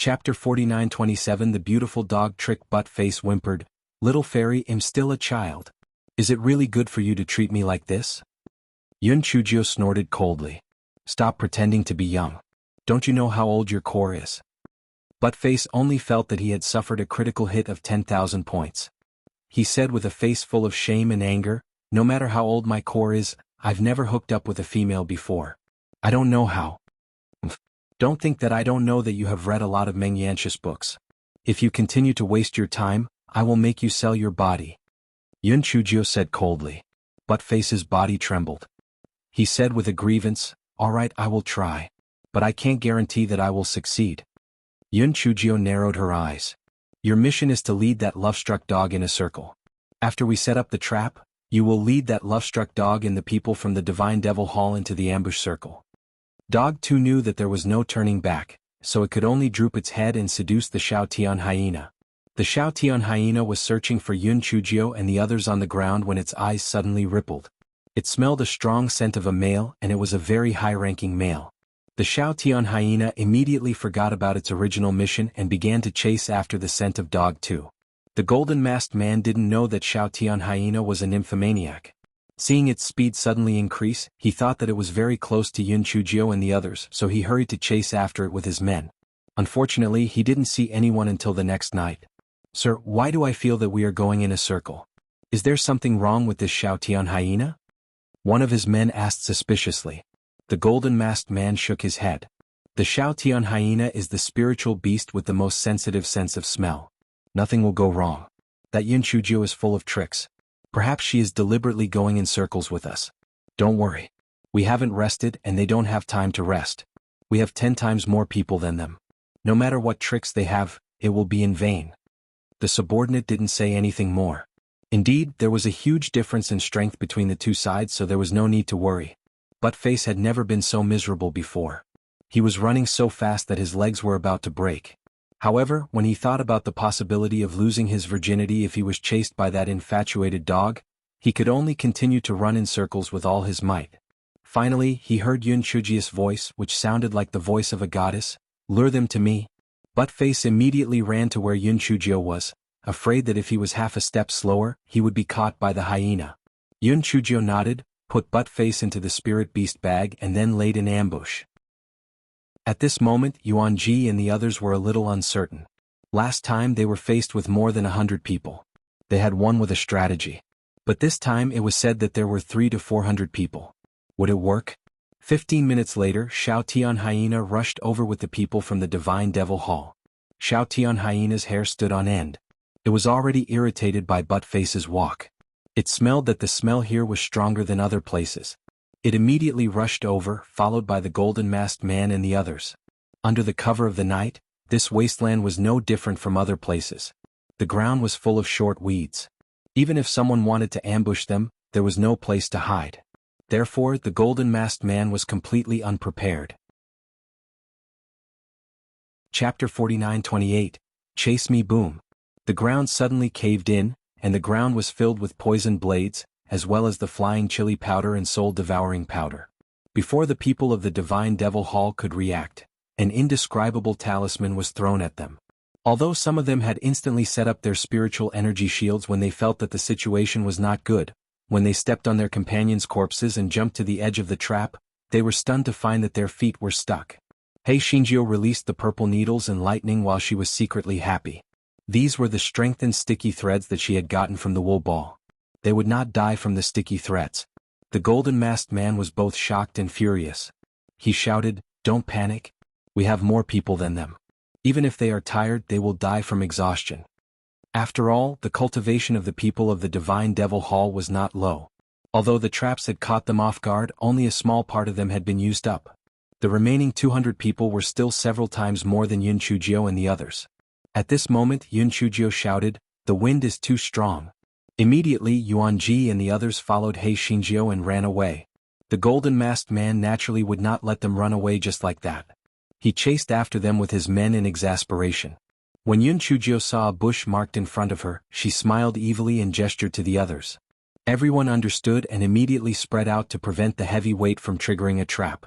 Chapter 49-27 The beautiful dog Trick Butt-Face whimpered, "Little fairy, I'm still a child. Is it really good for you to treat me like this?" Yun Chujio snorted coldly. "Stop pretending to be young. Don't you know how old your core is?" Butt-Face only felt that he had suffered a critical hit of 10,000 points. He said with a face full of shame and anger, "No matter how old my core is, I've never hooked up with a female before. I don't know how." "Don't think that I don't know that you have read a lot of Mengyantius books. If you continue to waste your time, I will make you sell your body." Yun Chujio said coldly. Butt-Face's body trembled. He said with a grievance, "All right, I will try. But I can't guarantee that I will succeed." Yun Chujio narrowed her eyes. "Your mission is to lead that love-struck dog in a circle. After we set up the trap, you will lead that love-struck dog and the people from the Divine Devil Hall into the ambush circle." Dog 2 knew that there was no turning back, so it could only droop its head and seduce the Xiaotian hyena. The Xiaotian hyena was searching for Yun Chujio and the others on the ground when its eyes suddenly rippled. It smelled a strong scent of a male, and it was a very high-ranking male. The Xiaotian hyena immediately forgot about its original mission and began to chase after the scent of Dog 2. The golden-masked man didn't know that Xiaotian hyena was a nymphomaniac. Seeing its speed suddenly increase, he thought that it was very close to Yun Chujio and the others, so he hurried to chase after it with his men. Unfortunately, he didn't see anyone until the next night. "Sir, why do I feel that we are going in a circle? Is there something wrong with this Xiaotian hyena?" one of his men asked suspiciously. The golden-masked man shook his head. "The Xiaotian hyena is the spiritual beast with the most sensitive sense of smell. Nothing will go wrong. That Yun Chujio is full of tricks. Perhaps she is deliberately going in circles with us. Don't worry. We haven't rested and they don't have time to rest. We have 10 times more people than them. No matter what tricks they have, it will be in vain." The subordinate didn't say anything more. Indeed, there was a huge difference in strength between the two sides, so there was no need to worry. Butt-Face had never been so miserable before. He was running so fast that his legs were about to break. However, when he thought about the possibility of losing his virginity if he was chased by that infatuated dog, he could only continue to run in circles with all his might. Finally, he heard Yun Chujio's voice, which sounded like the voice of a goddess. "Lure them to me." Butt-Face immediately ran to where Yun Chujio was, afraid that if he was half a step slower, he would be caught by the hyena. Yun Chujio nodded, put Butt-Face into the spirit beast bag and then laid in ambush. At this moment, Yuan Ji and the others were a little uncertain. Last time they were faced with more than 100 people. They had won with a strategy. But this time it was said that there were 300 to 400 people. Would it work? 15 minutes later, Xiaotian hyena rushed over with the people from the Divine Devil Hall. Xiaotian hyena's hair stood on end. It was already irritated by Butt-Face's walk. It smelled that the smell here was stronger than other places. It immediately rushed over, followed by the golden-masked man and the others. Under the cover of the night, this wasteland was no different from other places. The ground was full of short weeds. Even if someone wanted to ambush them, there was no place to hide. Therefore, the golden-masked man was completely unprepared. Chapter 49-28 Chase Me Boom. The ground suddenly caved in, and the ground was filled with poisoned blades, as well as the flying chili powder and soul-devouring powder. Before the people of the Divine Devil Hall could react, an indescribable talisman was thrown at them. Although some of them had instantly set up their spiritual energy shields when they felt that the situation was not good, when they stepped on their companions' corpses and jumped to the edge of the trap, they were stunned to find that their feet were stuck. Hei Shinjio released the purple needles and lightning while she was secretly happy. These were the strengthened sticky threads that she had gotten from the wool ball. They would not die from the sticky threads. The golden-masked man was both shocked and furious. He shouted, "Don't panic. We have more people than them. Even if they are tired, they will die from exhaustion." After all, the cultivation of the people of the Divine Devil Hall was not low. Although the traps had caught them off guard, only a small part of them had been used up. The remaining 200 people were still several times more than Yun Chujio and the others. At this moment, Yun Chujio shouted, "The wind is too strong." Immediately, Yuan Ji and the others followed Hei Shinjio and ran away. The golden-masked man naturally would not let them run away just like that. He chased after them with his men in exasperation. When Yun Chujio saw a bush marked in front of her, she smiled evilly and gestured to the others. Everyone understood and immediately spread out to prevent the heavy weight from triggering a trap.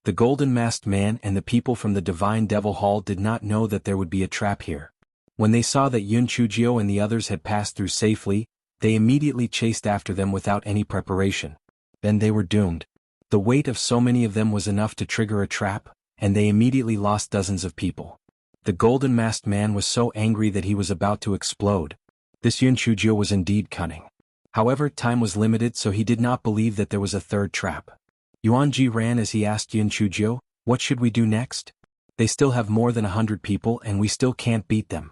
The golden masked man and the people from the divine devil hall did not know that there would be a trap here. When they saw that Yun Chujio and the others had passed through safely, they immediately chased after them without any preparation. Then they were doomed. The weight of so many of them was enough to trigger a trap, and they immediately lost dozens of people. The golden masked man was so angry that he was about to explode. This Yun Chujio was indeed cunning. However, time was limited, so he did not believe that there was a third trap. Yuanji ran as he asked Yun Chujio, "What should we do next? They still have more than 100 people and we still can't beat them.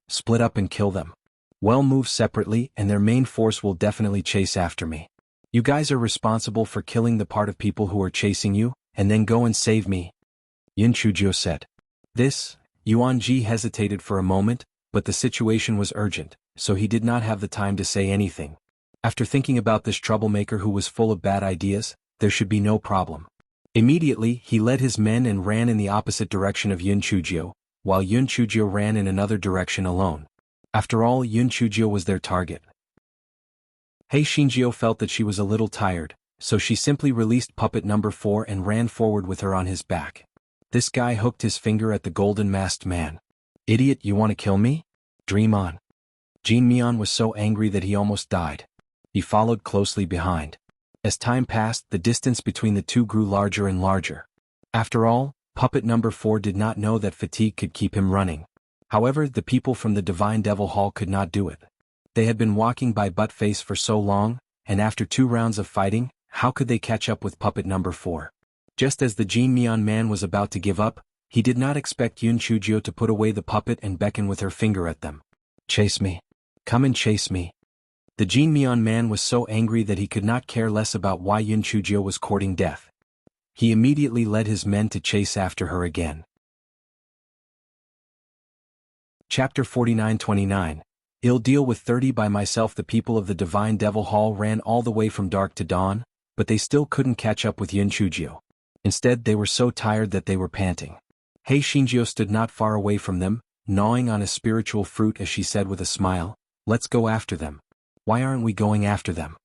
Split up and kill them. Well, move separately and their main force will definitely chase after me. You guys are responsible for killing the part of people who are chasing you, and then go and save me," Yun Chujio said. Yuanji hesitated for a moment, but the situation was urgent, so he did not have the time to say anything. After thinking about this troublemaker who was full of bad ideas, there should be no problem. Immediately, he led his men and ran in the opposite direction of Yun Chujio, while Yun Chujio ran in another direction alone. After all, Yun Chujio was their target. Hei Shinjio felt that she was a little tired, so she simply released puppet number 4 and ran forward with her on his back. This guy hooked his finger at the golden masked man. "Idiot, you want to kill me? Dream on." Jin Mian was so angry that he almost died. He followed closely behind. As time passed, the distance between the two grew larger and larger. After all, puppet number 4 did not know that fatigue could keep him running. However, the people from the Divine Devil Hall could not do it. They had been walking by Buttface for so long, and after 2 rounds of fighting, how could they catch up with puppet number 4? Just as the Jin Mian man was about to give up, he did not expect Yun Chujio to put away the puppet and beckon with her finger at them. "Chase me. Come and chase me." The Jin Mian man was so angry that he could not care less about why Yun Chujio was courting death. He immediately led his men to chase after her again. Chapter 49-29. I'll deal with 30 by myself. The people of the Divine Devil Hall ran all the way from dark to dawn, but they still couldn't catch up with Yun Chujio. Instead, they were so tired that they were panting. Hei Shinjio stood not far away from them, gnawing on a spiritual fruit as she said with a smile, "Let's go after them." "Why aren't we going after them?"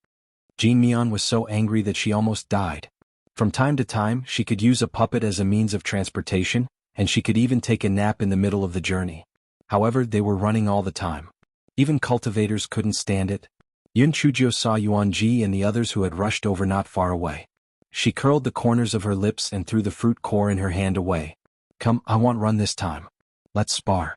Jin Mian was so angry that she almost died. From time to time, she could use a puppet as a means of transportation, and she could even take a nap in the middle of the journey. However, they were running all the time. Even cultivators couldn't stand it. Yun Chujio saw Yuanji and the others who had rushed over not far away. She curled the corners of her lips and threw the fruit core in her hand away. "Come, I won't run this time. Let's spar."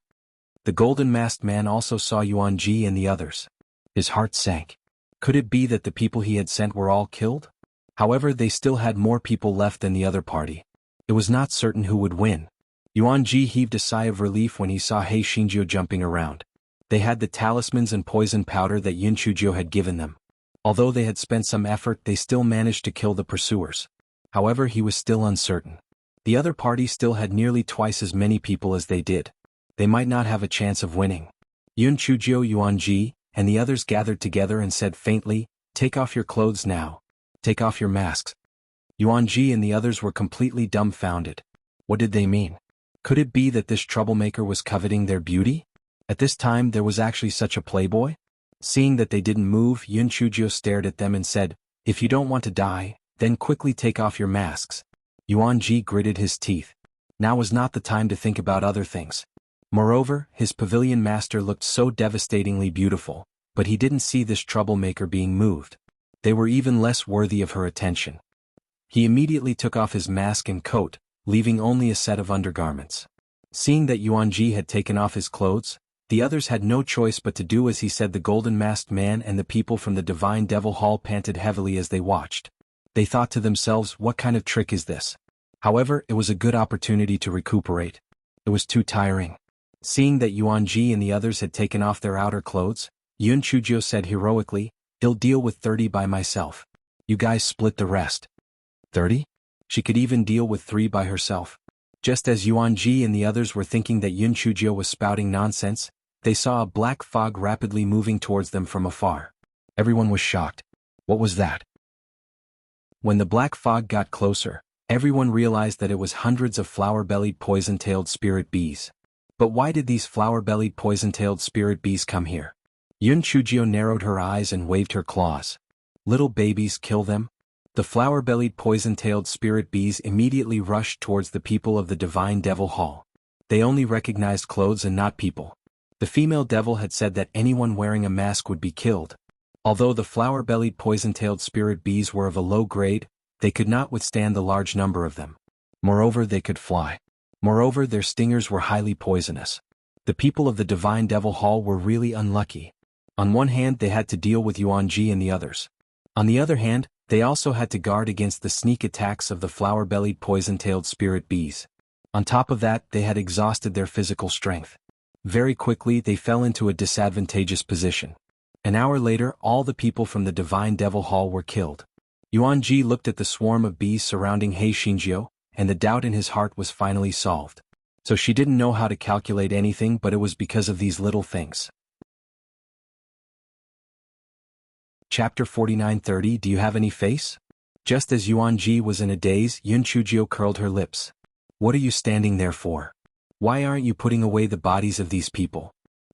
The golden masked man also saw Yuanji and the others. His heart sank. Could it be that the people he had sent were all killed? However, they still had more people left than the other party. It was not certain who would win. Yuanji heaved a sigh of relief when he saw Hei Shinjio jumping around. They had the talismans and poison powder that Yun Chujio had given them. Although they had spent some effort, they still managed to kill the pursuers. However, he was still uncertain. The other party still had nearly twice as many people as they did. They might not have a chance of winning. Yun Chujio, Yuanji, and the others gathered together and said faintly, "Take off your clothes now. Take off your masks." Yuanji and the others were completely dumbfounded. What did they mean? Could it be that this troublemaker was coveting their beauty? At this time there was actually such a playboy? Seeing that they didn't move, Yun Chujio stared at them and said, "If you don't want to die, then quickly take off your masks." Yuanji gritted his teeth. Now was not the time to think about other things. Moreover, his pavilion master looked so devastatingly beautiful, but he didn't see this troublemaker being moved. They were even less worthy of her attention. He immediately took off his mask and coat, leaving only a set of undergarments. Seeing that Yuanji had taken off his clothes, the others had no choice but to do as he said. The golden masked man and the people from the Divine Devil Hall panted heavily as they watched. They thought to themselves, what kind of trick is this? However, it was a good opportunity to recuperate. It was too tiring. Seeing that Yuanji and the others had taken off their outer clothes, Yun Chujio said heroically, "I'll deal with 30 by myself. You guys split the rest." 30? She could even deal with 3 by herself. Just as Yuanji and the others were thinking that Yun Chujio was spouting nonsense, they saw a black fog rapidly moving towards them from afar. Everyone was shocked. What was that? When the black fog got closer, everyone realized that it was hundreds of flower-bellied poison-tailed spirit bees. But why did these flower-bellied poison-tailed spirit bees come here? Yun Chujio narrowed her eyes and waved her claws. "Little babies, kill them." The flower-bellied poison-tailed spirit bees immediately rushed towards the people of the divine devil hall. They only recognized clothes and not people. The female devil had said that anyone wearing a mask would be killed. Although the flower-bellied poison-tailed spirit bees were of a low grade, they could not withstand the large number of them. Moreover, they could fly. Moreover, their stingers were highly poisonous. The people of the divine devil hall were really unlucky. On one hand, they had to deal with Yuanji and the others. On the other hand, they also had to guard against the sneak attacks of the flower-bellied poison-tailed spirit bees. On top of that, they had exhausted their physical strength. Very quickly, they fell into a disadvantageous position. An hour later, all the people from the divine devil hall were killed. Yuanji looked at the swarm of bees surrounding He Xingjiu, and the doubt in his heart was finally solved. So she didn't know how to calculate anything, but it was because of these little things. Chapter 49:30 Do you have any face? Just as Yuanji was in a daze, Yun Chujio curled her lips. What are you standing there for? Why aren't you putting away the bodies of these people?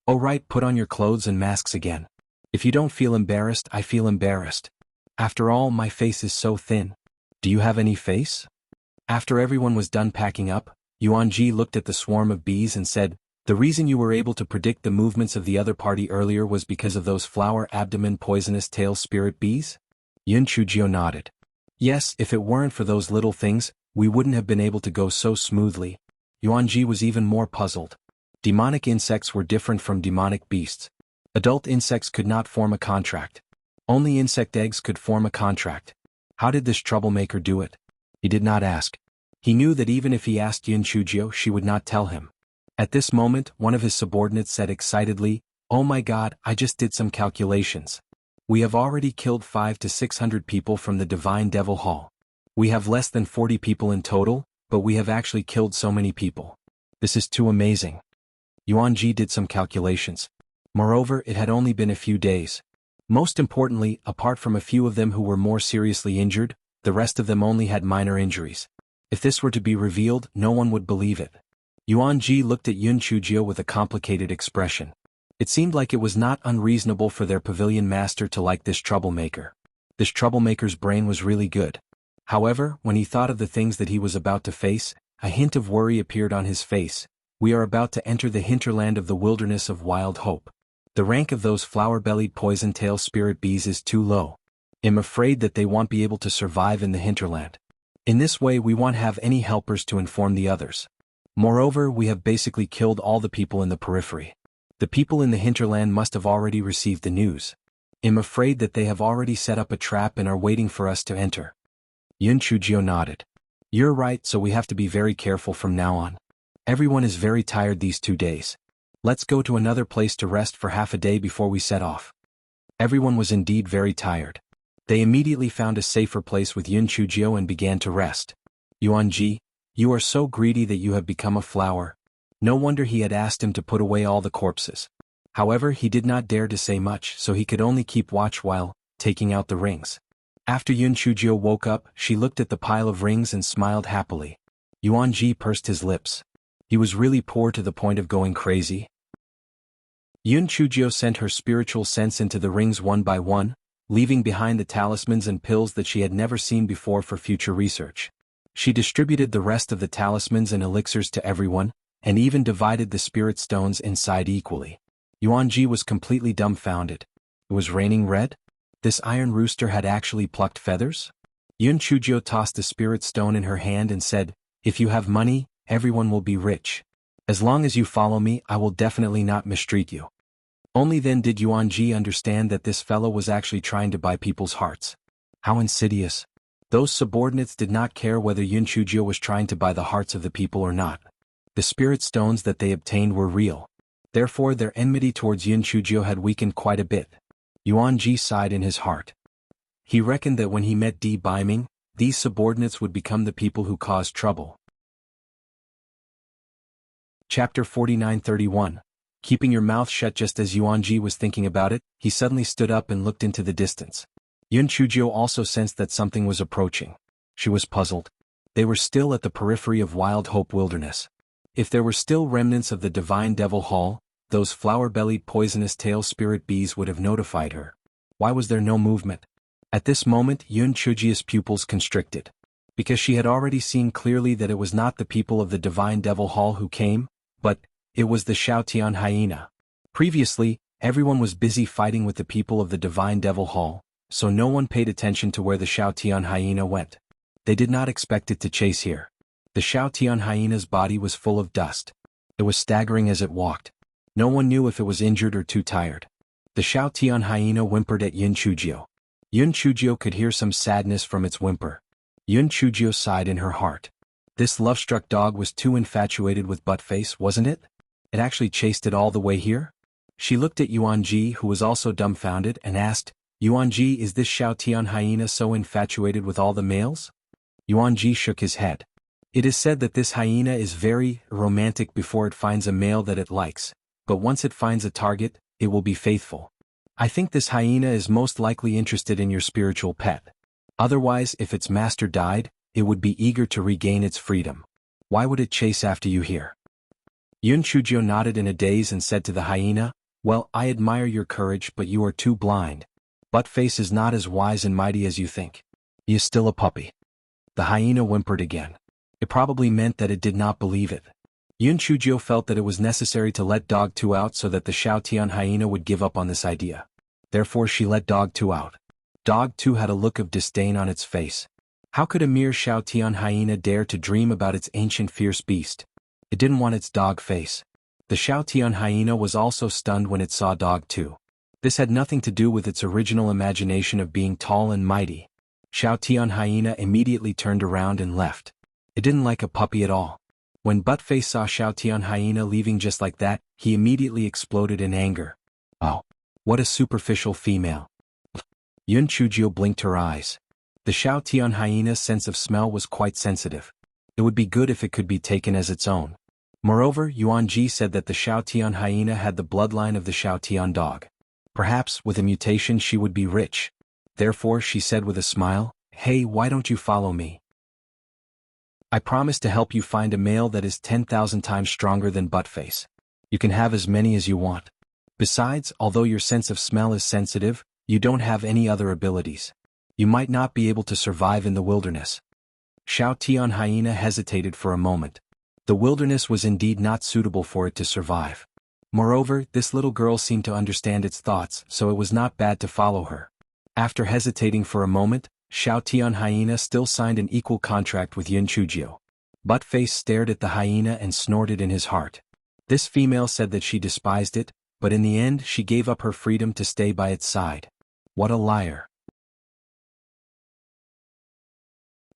Oh right, put on your clothes and masks again. If you don't feel embarrassed, I feel embarrassed. After all, my face is so thin. Do you have any face? After everyone was done packing up, Yuanji looked at the swarm of bees and said, the reason you were able to predict the movements of the other party earlier was because of those flower abdomen poisonous tail spirit bees? Yun Chujio nodded. Yes, if it weren't for those little things, we wouldn't have been able to go so smoothly. Yuanji was even more puzzled. Demonic insects were different from demonic beasts. Adult insects could not form a contract. Only insect eggs could form a contract. How did this troublemaker do it? He did not ask. He knew that even if he asked Yun Chujio, she would not tell him. At this moment, one of his subordinates said excitedly, oh my god, I just did some calculations. We have already killed 500 to 600 people from the divine devil hall. We have less than 40 people in total, but we have actually killed so many people. This is too amazing. Yuanji did some calculations. Moreover, it had only been a few days. Most importantly, apart from a few of them who were more seriously injured, the rest of them only had minor injuries. If this were to be revealed, no one would believe it. Yuanji looked at Yun Chujio with a complicated expression. It seemed like it was not unreasonable for their pavilion master to like this troublemaker. This troublemaker's brain was really good. However, when he thought of the things that he was about to face, a hint of worry appeared on his face. We are about to enter the hinterland of the wilderness of wild hope. The rank of those flower-bellied poison-tail spirit bees is too low. I'm afraid that they won't be able to survive in the hinterland. In this way, we won't have any helpers to inform the others. Moreover, we have basically killed all the people in the periphery. The people in the hinterland must have already received the news. I'm afraid that they have already set up a trap and are waiting for us to enter. Yun Chujio nodded. You're right, so we have to be very careful from now on. Everyone is very tired these 2 days. Let's go to another place to rest for half a day before we set off. Everyone was indeed very tired. They immediately found a safer place with Yun Chujio and began to rest. Yuanji, you are so greedy that you have become a flower. No wonder he had asked him to put away all the corpses. However, he did not dare to say much, so he could only keep watch while taking out the rings. After Yun Chujio woke up, she looked at the pile of rings and smiled happily. Yuanji pursed his lips. He was really poor to the point of going crazy. Yun Chujio sent her spiritual sense into the rings one by one, leaving behind the talismans and pills that she had never seen before for future research. She distributed the rest of the talismans and elixirs to everyone, and even divided the spirit stones inside equally. Yuanji was completely dumbfounded. It was raining red? This iron rooster had actually plucked feathers? Yun Chujio tossed the spirit stone in her hand and said, if you have money, everyone will be rich. As long as you follow me, I will definitely not mistreat you. Only then did Yuanji understand that this fellow was actually trying to buy people's hearts. How insidious. Those subordinates did not care whether Yun Chujio was trying to buy the hearts of the people or not. The spirit stones that they obtained were real. Therefore their enmity towards Yun Chujio had weakened quite a bit. Yuanji sighed in his heart. He reckoned that when he met Di Baiming, these subordinates would become the people who caused trouble. Chapter 49:31 Keeping your mouth shut. Just as Yuanji was thinking about it, he suddenly stood up and looked into the distance. Yun Chujio also sensed that something was approaching. She was puzzled. They were still at the periphery of Wild Hope Wilderness. If there were still remnants of the Divine Devil Hall, those flower-bellied poisonous tail spirit bees would have notified her. Why was there no movement? At this moment Yun Chujia's pupils constricted. Because she had already seen clearly that it was not the people of the Divine Devil Hall who came, but it was the Shaotian hyena. Previously, everyone was busy fighting with the people of the Divine Devil Hall, so no one paid attention to where the Shaotian hyena went. They did not expect it to chase here. The Shaotian hyena's body was full of dust. It was staggering as it walked. No one knew if it was injured or too tired. The Shaotian hyena whimpered at Yun Chujio. Yun Chujio could hear some sadness from its whimper. Yun Chujio sighed in her heart. This love-struck dog was too infatuated with Buttface, wasn't it? It actually chased it all the way here? She looked at Yuanji, who was also dumbfounded, and asked, Yuanji, is this Shaotian hyena so infatuated with all the males? Yuanji shook his head. It is said that this hyena is very romantic before it finds a male that it likes, but once it finds a target, it will be faithful. I think this hyena is most likely interested in your spiritual pet. Otherwise, if its master died, it would be eager to regain its freedom. Why would it chase after you here? Yun Chujio nodded in a daze and said to the hyena, well, I admire your courage, but you are too blind. Buttface is not as wise and mighty as you think. He is still a puppy. The hyena whimpered again. It probably meant that it did not believe it. Yun Chujio felt that it was necessary to let Dog 2 out so that the Shaotian hyena would give up on this idea. Therefore she let Dog 2 out. Dog 2 had a look of disdain on its face. How could a mere Shaotian hyena dare to dream about its ancient fierce beast? It didn't want its dog face. The Shaotian hyena was also stunned when it saw Dog 2. This had nothing to do with its original imagination of being tall and mighty. Shaotian hyena immediately turned around and left. It didn't like a puppy at all. When Buttface saw Shaotian hyena leaving just like that, he immediately exploded in anger. Oh, what a superficial female. Yun Chujio blinked her eyes. The Shaotian hyena's sense of smell was quite sensitive. It would be good if it could be taken as its own. Moreover, Yuanji said that the Shaotian hyena had the bloodline of the Shaotian dog. Perhaps, with a mutation, she would be rich. Therefore, she said with a smile, hey, why don't you follow me? I promise to help you find a male that is 10,000 times stronger than Buttface. You can have as many as you want. Besides, although your sense of smell is sensitive, you don't have any other abilities. You might not be able to survive in the wilderness. Shaotian hyena hesitated for a moment. The wilderness was indeed not suitable for it to survive. Moreover, this little girl seemed to understand its thoughts, so it was not bad to follow her. After hesitating for a moment, Shaotian hyena still signed an equal contract with Yun Chujio. Buttface stared at the hyena and snorted in his heart. This female said that she despised it, but in the end she gave up her freedom to stay by its side. What a liar.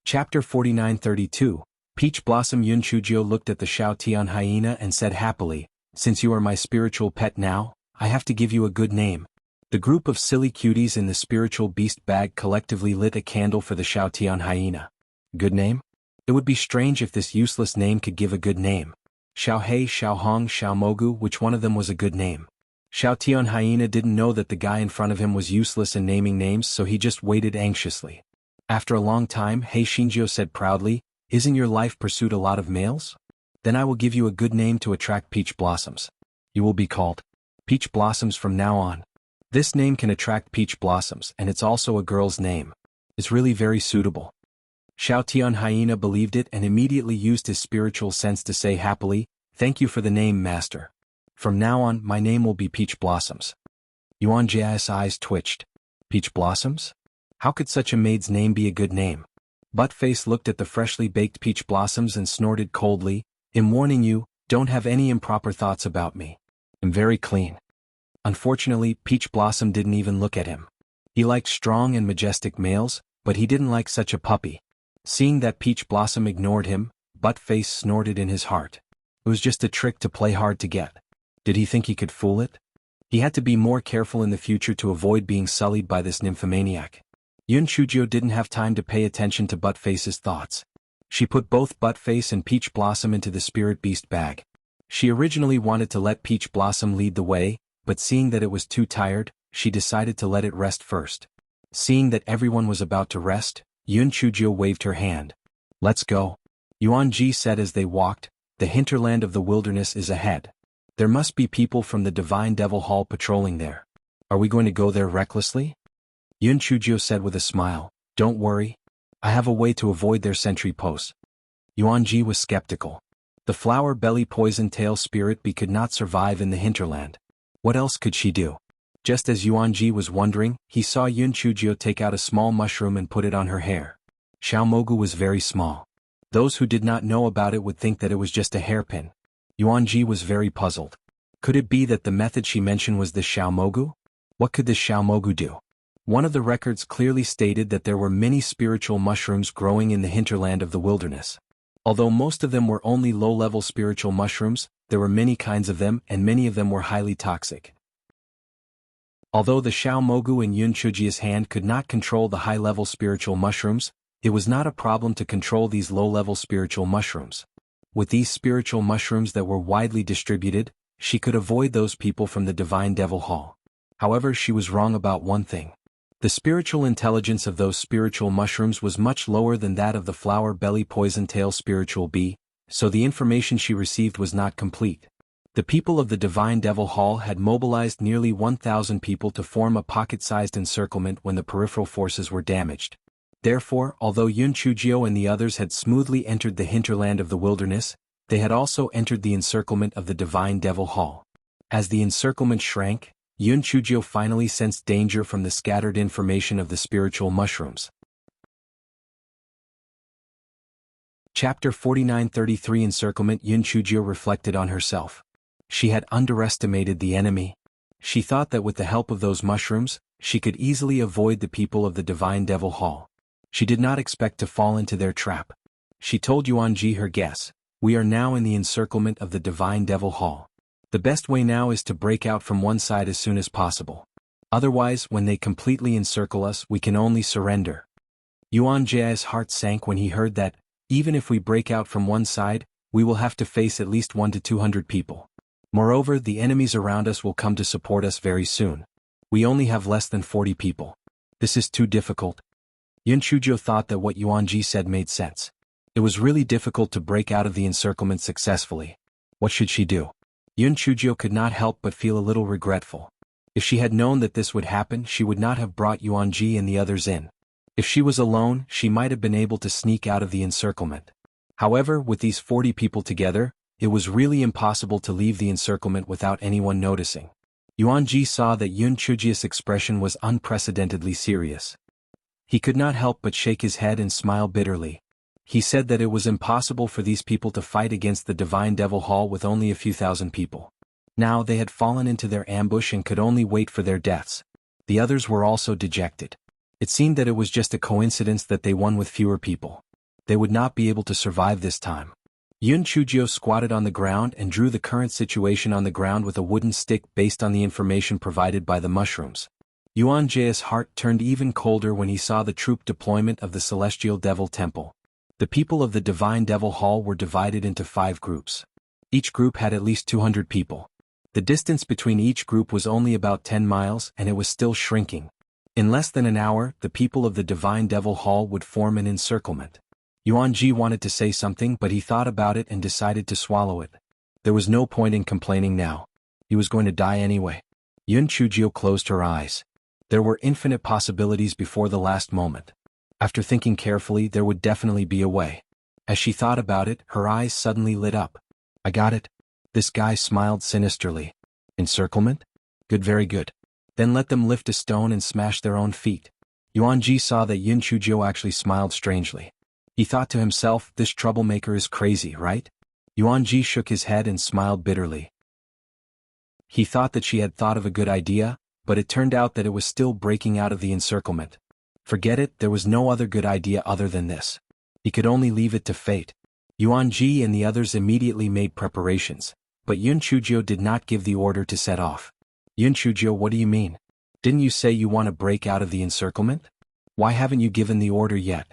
Chapter 49-32. Peach Blossom. Yun Chujio looked at the Shaotian hyena and said happily, since you are my spiritual pet now, I have to give you a good name. The group of silly cuties in the spiritual beast bag collectively lit a candle for the Shaotian hyena. Good name? It would be strange if this useless name could give a good name. Xiaohei, Xiaohong, Xiaomogu, which one of them was a good name? Shaotian hyena didn't know that the guy in front of him was useless in naming names, so he just waited anxiously. After a long time, Hei Shinjio said proudly, isn't your life pursued a lot of males? Then I will give you a good name to attract peach blossoms. You will be called Peach Blossoms from now on. This name can attract peach blossoms, and it's also a girl's name. It's really very suitable. Shaotian hyena believed it and immediately used his spiritual sense to say happily, thank you for the name, master. From now on, my name will be Peach Blossoms. Yuanji's eyes twitched. Peach Blossoms? How could such a maid's name be a good name? Buttface looked at the freshly baked peach blossoms and snorted coldly, I'm warning you, don't have any improper thoughts about me. I'm very clean. Unfortunately, Peach Blossom didn't even look at him. He liked strong and majestic males, but he didn't like such a puppy. Seeing that Peach Blossom ignored him, Buttface snorted in his heart. It was just a trick to play hard to get. Did he think he could fool it? He had to be more careful in the future to avoid being sullied by this nymphomaniac. Yun Chujio didn't have time to pay attention to Buttface's thoughts. She put both Buttface and Peach Blossom into the spirit beast bag. She originally wanted to let Peach Blossom lead the way, but seeing that it was too tired, she decided to let it rest first. Seeing that everyone was about to rest, Yun Chujio waved her hand. Let's go. Yuanji said as they walked, the hinterland of the wilderness is ahead. There must be people from the Divine Devil Hall patrolling there. Are we going to go there recklessly? Yun Chujio said with a smile, "Don't worry. I have a way to avoid their sentry posts." Yuanji was skeptical. The flower belly poison tail spirit bee could not survive in the hinterland. What else could she do? Just as Yuanji was wondering, he saw Yun Chujio take out a small mushroom and put it on her hair. Xiaomogu was very small. Those who did not know about it would think that it was just a hairpin. Yuanji was very puzzled. Could it be that the method she mentioned was the Xiaomogu? What could this Xiaomogu do? One of the records clearly stated that there were many spiritual mushrooms growing in the hinterland of the wilderness. Although most of them were only low-level spiritual mushrooms, there were many kinds of them and many of them were highly toxic. Although the Xiaomogu in Yun Chujio's hand could not control the high-level spiritual mushrooms, it was not a problem to control these low-level spiritual mushrooms. With these spiritual mushrooms that were widely distributed, she could avoid those people from the Divine Devil Hall. However, she was wrong about one thing. The spiritual intelligence of those spiritual mushrooms was much lower than that of the flower belly poison tail spiritual bee, so the information she received was not complete. The people of the Divine Devil Hall had mobilized nearly 1,000 people to form a pocket-sized encirclement when the peripheral forces were damaged. Therefore, although Yun Chujio and the others had smoothly entered the hinterland of the wilderness, they had also entered the encirclement of the Divine Devil Hall. As the encirclement shrank, Yun Chujio finally sensed danger from the scattered information of the spiritual mushrooms. Chapter 49-33 Encirclement. Yun Chujio reflected on herself. She had underestimated the enemy. She thought that with the help of those mushrooms, she could easily avoid the people of the Divine Devil Hall. She did not expect to fall into their trap. She told Yuanji her guess. "We are now in the encirclement of the Divine Devil Hall. The best way now is to break out from one side as soon as possible. Otherwise, when they completely encircle us, we can only surrender." Yuanji's heart sank when he heard that, even if we break out from one side, we will have to face at least 100 to 200 people. Moreover, the enemies around us will come to support us very soon. We only have less than 40 people. This is too difficult. Yun Chujio thought that what Yuanji said made sense. It was really difficult to break out of the encirclement successfully. What should she do? Yun Chujio could not help but feel a little regretful. If she had known that this would happen, she would not have brought Yuanji and the others in. If she was alone, she might have been able to sneak out of the encirclement. However, with these 40 people together, it was really impossible to leave the encirclement without anyone noticing. Yuanji saw that Yun Chujio's expression was unprecedentedly serious. He could not help but shake his head and smile bitterly. He said that it was impossible for these people to fight against the Divine Devil Hall with only a few thousand people. Now they had fallen into their ambush and could only wait for their deaths. The others were also dejected. It seemed that it was just a coincidence that they won with fewer people. They would not be able to survive this time. Yun Chujio squatted on the ground and drew the current situation on the ground with a wooden stick based on the information provided by the mushrooms. Yuanji's heart turned even colder when he saw the troop deployment of the Celestial Devil Temple. The people of the Divine Devil Hall were divided into 5 groups. Each group had at least 200 people. The distance between each group was only about 10 miles and it was still shrinking. In less than an hour, the people of the Divine Devil Hall would form an encirclement. Yuanji wanted to say something, but he thought about it and decided to swallow it. There was no point in complaining now. He was going to die anyway. Yun Chujio closed her eyes. There were infinite possibilities before the last moment. After thinking carefully, there would definitely be a way. As she thought about it, her eyes suddenly lit up. "I got it." This guy smiled sinisterly. "Encirclement? Good, very good. Then let them lift a stone and smash their own feet." Yuanji saw that Yun Chujio actually smiled strangely. He thought to himself, this troublemaker is crazy, right? Yuanji shook his head and smiled bitterly. He thought that she had thought of a good idea, but it turned out that it was still breaking out of the encirclement. Forget it, there was no other good idea other than this. He could only leave it to fate. Yuanji and the others immediately made preparations, but Yun Chujio did not give the order to set off. "Yun Chujio, what do you mean? Didn't you say you want to break out of the encirclement? Why haven't you given the order yet?"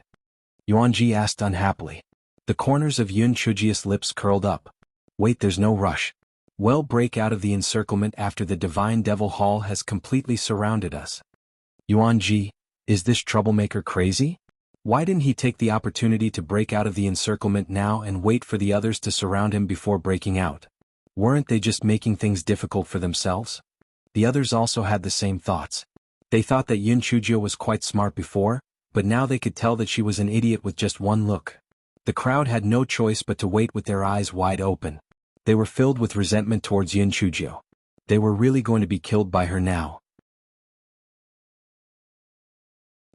Yuanji asked unhappily. The corners of Yun Chujio's lips curled up. "Wait, there's no rush. We'll break out of the encirclement after the Divine Devil Hall has completely surrounded us." Yuanji, is this troublemaker crazy? Why didn't he take the opportunity to break out of the encirclement now and wait for the others to surround him before breaking out? Weren't they just making things difficult for themselves? The others also had the same thoughts. They thought that Yun Chujio was quite smart before, but now they could tell that she was an idiot with just one look. The crowd had no choice but to wait with their eyes wide open. They were filled with resentment towards Yun Chujio. They were really going to be killed by her now.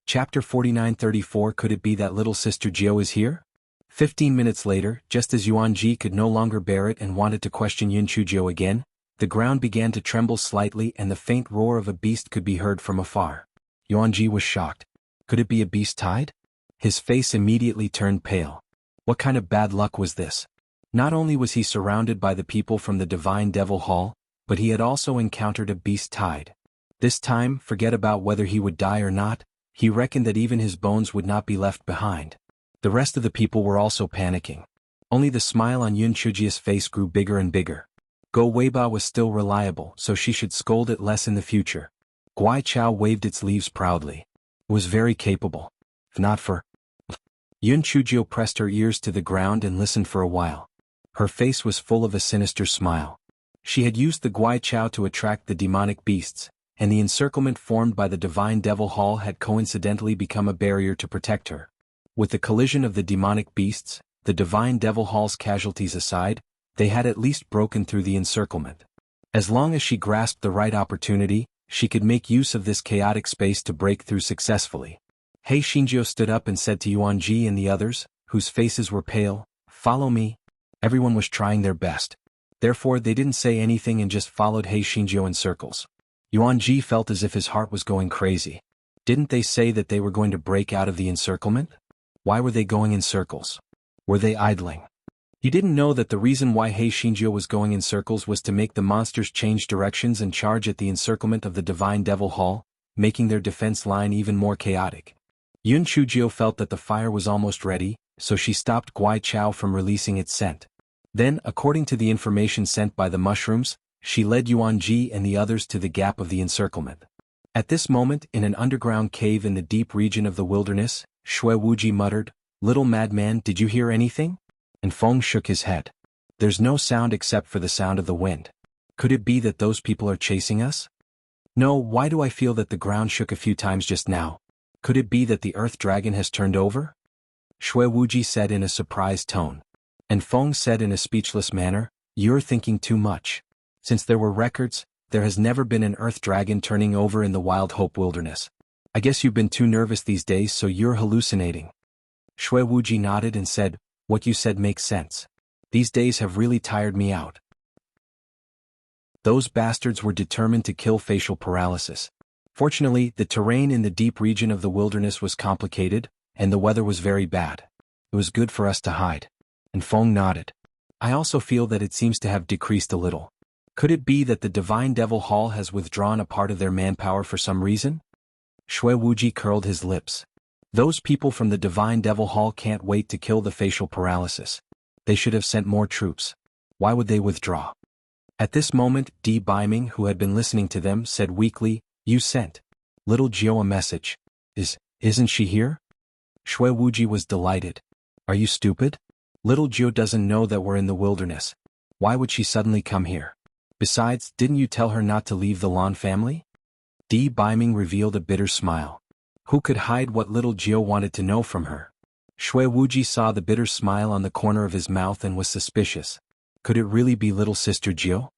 Chapter 49-34. Could it be that little sister Jiao is here? 15 minutes later, just as Yuan Ji could no longer bear it and wanted to question Yun Chujio again, the ground began to tremble slightly and the faint roar of a beast could be heard from afar. Yuan Ji was shocked. Could it be a beast tide? His face immediately turned pale. What kind of bad luck was this? Not only was he surrounded by the people from the Divine Devil Hall, but he had also encountered a beast tide. This time, forget about whether he would die or not, he reckoned that even his bones would not be left behind. The rest of the people were also panicking. Only the smile on Yun Chujio's face grew bigger and bigger. Go Weiba was still reliable, so she should scold it less in the future. Guai Chao waved its leaves proudly. It was very capable. If not for... Yun Chujio pressed her ears to the ground and listened for a while. Her face was full of a sinister smile. She had used the Guai Chao to attract the demonic beasts, and the encirclement formed by the Divine Devil Hall had coincidentally become a barrier to protect her. With the collision of the demonic beasts, the Divine Devil Hall's casualties aside, they had at least broken through the encirclement. As long as she grasped the right opportunity, she could make use of this chaotic space to break through successfully. He Xinjiu stood up and said to Yuan Ji and the others, whose faces were pale, "Follow me." Everyone was trying their best. Therefore they didn't say anything and just followed He Xinjiu in circles. Yuan Ji felt as if his heart was going crazy. Didn't they say that they were going to break out of the encirclement? Why were they going in circles? Were they idling? He didn't know that the reason why He Xinjiu was going in circles was to make the monsters change directions and charge at the encirclement of the Divine Devil Hall, making their defense line even more chaotic. Yun Chujio felt that the fire was almost ready, so she stopped Guai Chao from releasing its scent. Then, according to the information sent by the mushrooms, she led Yuan Ji and the others to the gap of the encirclement. At this moment, in an underground cave in the deep region of the wilderness, Shui Wuji muttered, "Little madman, did you hear anything?" And Feng shook his head. "There's no sound except for the sound of the wind. Could it be that those people are chasing us?" "No, why do I feel that the ground shook a few times just now? Could it be that the earth dragon has turned over?" Shui Wuji said in a surprised tone. And Feng said in a speechless manner, "You're thinking too much. Since there were records, there has never been an earth dragon turning over in the Wild Hope Wilderness. I guess you've been too nervous these days, so you're hallucinating." Shui Wuji nodded and said, "What you said makes sense. These days have really tired me out." Those bastards were determined to kill facial paralysis. Fortunately, the terrain in the deep region of the wilderness was complicated, and the weather was very bad. It was good for us to hide. And Feng nodded. "I also feel that it seems to have decreased a little. Could it be that the Divine Devil Hall has withdrawn a part of their manpower for some reason?" Shui Wuji curled his lips. "Those people from the Divine Devil Hall can't wait to kill the facial paralysis. They should have sent more troops. Why would they withdraw?" At this moment, Di Biming, who had been listening to them, said weakly, "You sent little Jiao a message. Isn't she here?" Shui Wuji was delighted. "Are you stupid? Little Jiao doesn't know that we're in the wilderness. Why would she suddenly come here? Besides, didn't you tell her not to leave the Lan family?" Di Biming revealed a bitter smile. Who could hide what little Jiao wanted to know from her? Shui Wuji saw the bitter smile on the corner of his mouth and was suspicious. Could it really be little sister Jiao?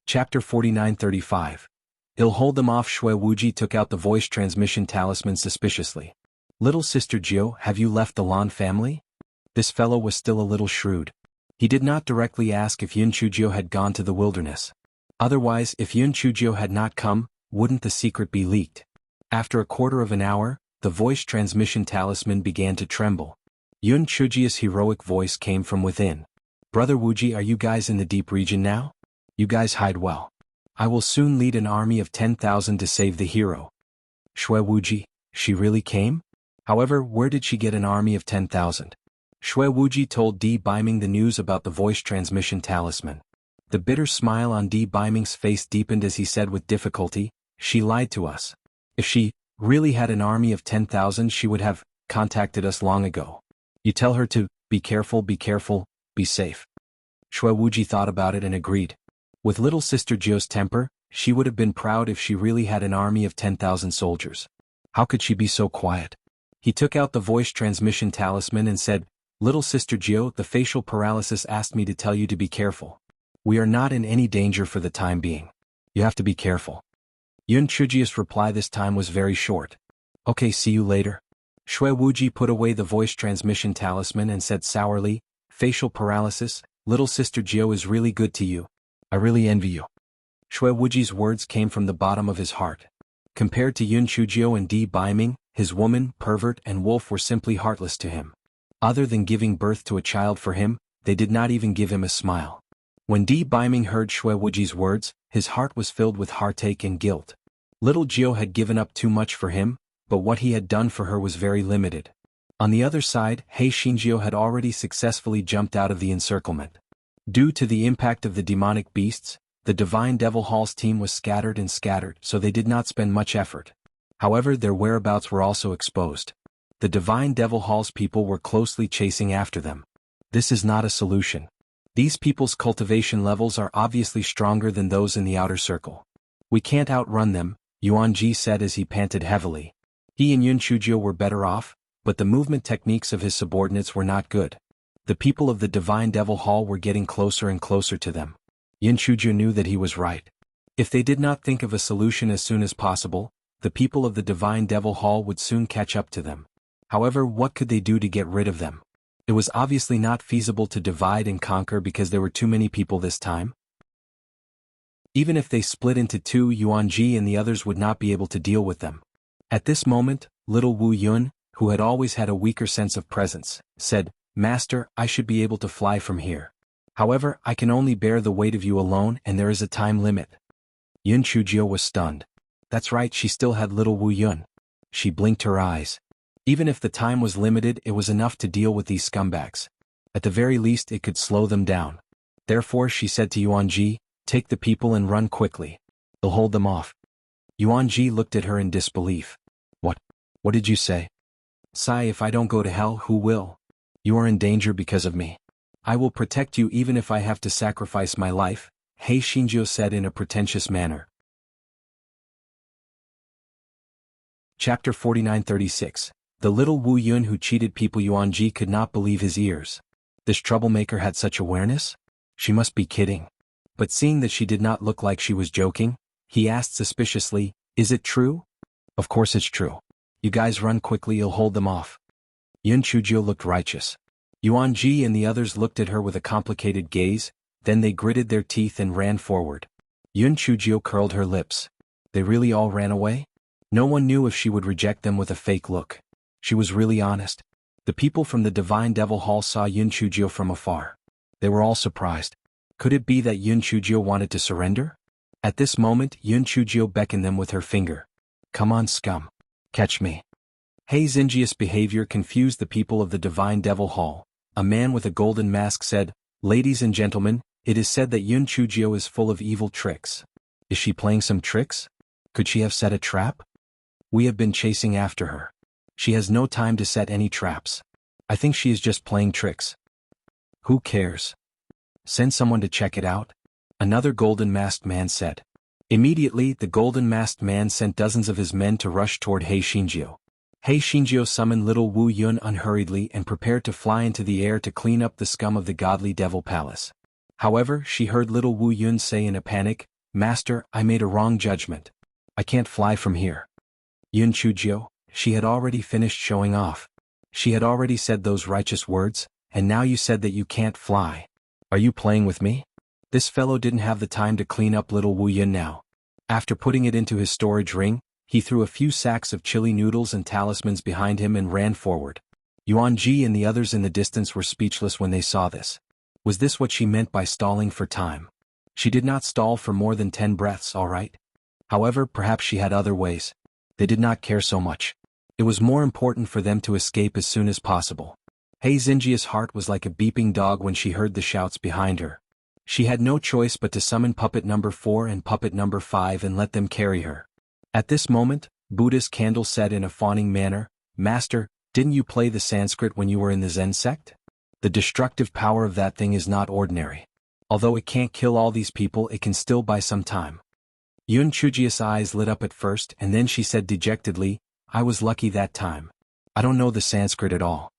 Chapter 49-35. "I'll hold them off." Shui Wuji took out the voice transmission talisman suspiciously. "Little sister Jiao, have you left the Lan family?" This fellow was still a little shrewd. He did not directly ask if Yun Chujio had gone to the wilderness. Otherwise, if Yun Chujio had not come, wouldn't the secret be leaked? After a quarter of an hour, the voice transmission talisman began to tremble. Yun Chujio's heroic voice came from within. "Brother Wuji, are you guys in the deep region now? You guys hide well. I will soon lead an army of 10,000 to save the hero." Shui Wuji, she really came? However, where did she get an army of 10,000? Shui Wuji told Di Biming the news about the voice transmission talisman. The bitter smile on Di Biming's face deepened as he said with difficulty, "She lied to us. If she really had an army of 10,000, she would have contacted us long ago. You tell her to be careful, be safe." Shui Wuji thought about it and agreed. With little sister Jiao's temper, She would have been proud if she really had an army of 10,000 soldiers. How could she be so quiet? He took out the voice transmission talisman and said, "Little Sister Gio, the facial paralysis asked me to tell you to be careful. We are not in any danger for the time being. You have to be careful." Yun Chujia's reply this time was very short. "Okay, see you later." Shui Wuji put away the voice transmission talisman and said sourly, "Facial paralysis, little Sister Gio is really good to you. I really envy you." Shui Wuji's words came from the bottom of his heart. Compared to Yun Chujio and Di Baiming, his woman, pervert, and wolf were simply heartless to him. Other than giving birth to a child for him, they did not even give him a smile. When Di Baiming heard Shui Wuji's words, his heart was filled with heartache and guilt. Little Gio had given up too much for him, but what he had done for her was very limited. On the other side, He Xinjiu had already successfully jumped out of the encirclement. Due to the impact of the demonic beasts, the Divine Devil Hall's team was scattered, so they did not spend much effort. However, their whereabouts were also exposed. The Divine Devil Hall's people were closely chasing after them. This is not a solution. These people's cultivation levels are obviously stronger than those in the outer circle. We can't outrun them, Yuan Ji said as he panted heavily. He and Yun Chujio were better off, but the movement techniques of his subordinates were not good. The people of the Divine Devil Hall were getting closer and closer to them. Yun Chujio knew that he was right. If they did not think of a solution as soon as possible, the people of the Divine Devil Hall would soon catch up to them. However, what could they do to get rid of them? It was obviously not feasible to divide and conquer because there were too many people this time. Even if they split into two, Yuan Ji and the others would not be able to deal with them. At this moment, little Wu Yun, who had always had a weaker sense of presence, said, "Master, I should be able to fly from here. However, I can only bear the weight of you alone and there is a time limit." Yun Chujio was stunned. That's right, she still had little Wu Yun. She blinked her eyes. Even if the time was limited, it was enough to deal with these scumbags. At the very least, it could slow them down. Therefore, she said to Yuan Ji, "Take the people and run quickly. They'll hold them off." Yuan Ji looked at her in disbelief. What did you say?" "Sai, if I don't go to hell, who will? You are in danger because of me. I will protect you even if I have to sacrifice my life," He Xinjiu said in a pretentious manner. Chapter 4936. The little Wu Yun who cheated people. Yuan Ji could not believe his ears. This troublemaker had such awareness? She must be kidding. But seeing that she did not look like she was joking, he asked suspiciously, "Is it true?" "Of course it's true. You guys run quickly, you'll hold them off." Yun Chujio looked righteous. Yuan Ji and the others looked at her with a complicated gaze, then they gritted their teeth and ran forward. Yun Chujio curled her lips. They really all ran away? No one knew if she would reject them with a fake look. She was really honest. The people from the Divine Devil Hall saw Yun Chujio from afar. They were all surprised. Could it be that Yun Chujio wanted to surrender? At this moment, Yun Chujio beckoned them with her finger. "Come on, scum. Catch me." He Xinjia's behavior confused the people of the Divine Devil Hall. A man with a golden mask said, "Ladies and gentlemen, it is said that Yun Chujio is full of evil tricks. Is she playing some tricks? Could she have set a trap? We have been chasing after her. She has no time to set any traps. I think she is just playing tricks. Who cares? Send someone to check it out," another golden masked man said. Immediately, the golden masked man sent dozens of his men to rush toward He Xinjiu. He Xinjiu summoned little Wu Yun unhurriedly and prepared to fly into the air to clean up the scum of the godly devil palace. However, she heard little Wu Yun say in a panic, "Master, I made a wrong judgment. I can't fly from here." Yun Chujio, she had already finished showing off. She had already said those righteous words, and now you said that you can't fly. Are you playing with me? This fellow didn't have the time to clean up little Wu Yun now. After putting it into his storage ring, he threw a few sacks of chili noodles and talismans behind him and ran forward. Yuan Ji and the others in the distance were speechless when they saw this. Was this what she meant by stalling for time? She did not stall for more than 10 breaths, all right? However, perhaps she had other ways. They did not care so much. It was more important for them to escape as soon as possible. He Xinjia's heart was like a beeping dog when she heard the shouts behind her. She had no choice but to summon puppet number 4 and puppet number 5 and let them carry her. At this moment, Buddha's candle said in a fawning manner, "Master, didn't you play the Sanskrit when you were in the Zen sect? The destructive power of that thing is not ordinary. Although it can't kill all these people, it can still buy some time." Yun Chujio's eyes lit up at first and then she said dejectedly, I was lucky that time. I don't know the Sanskrit at all.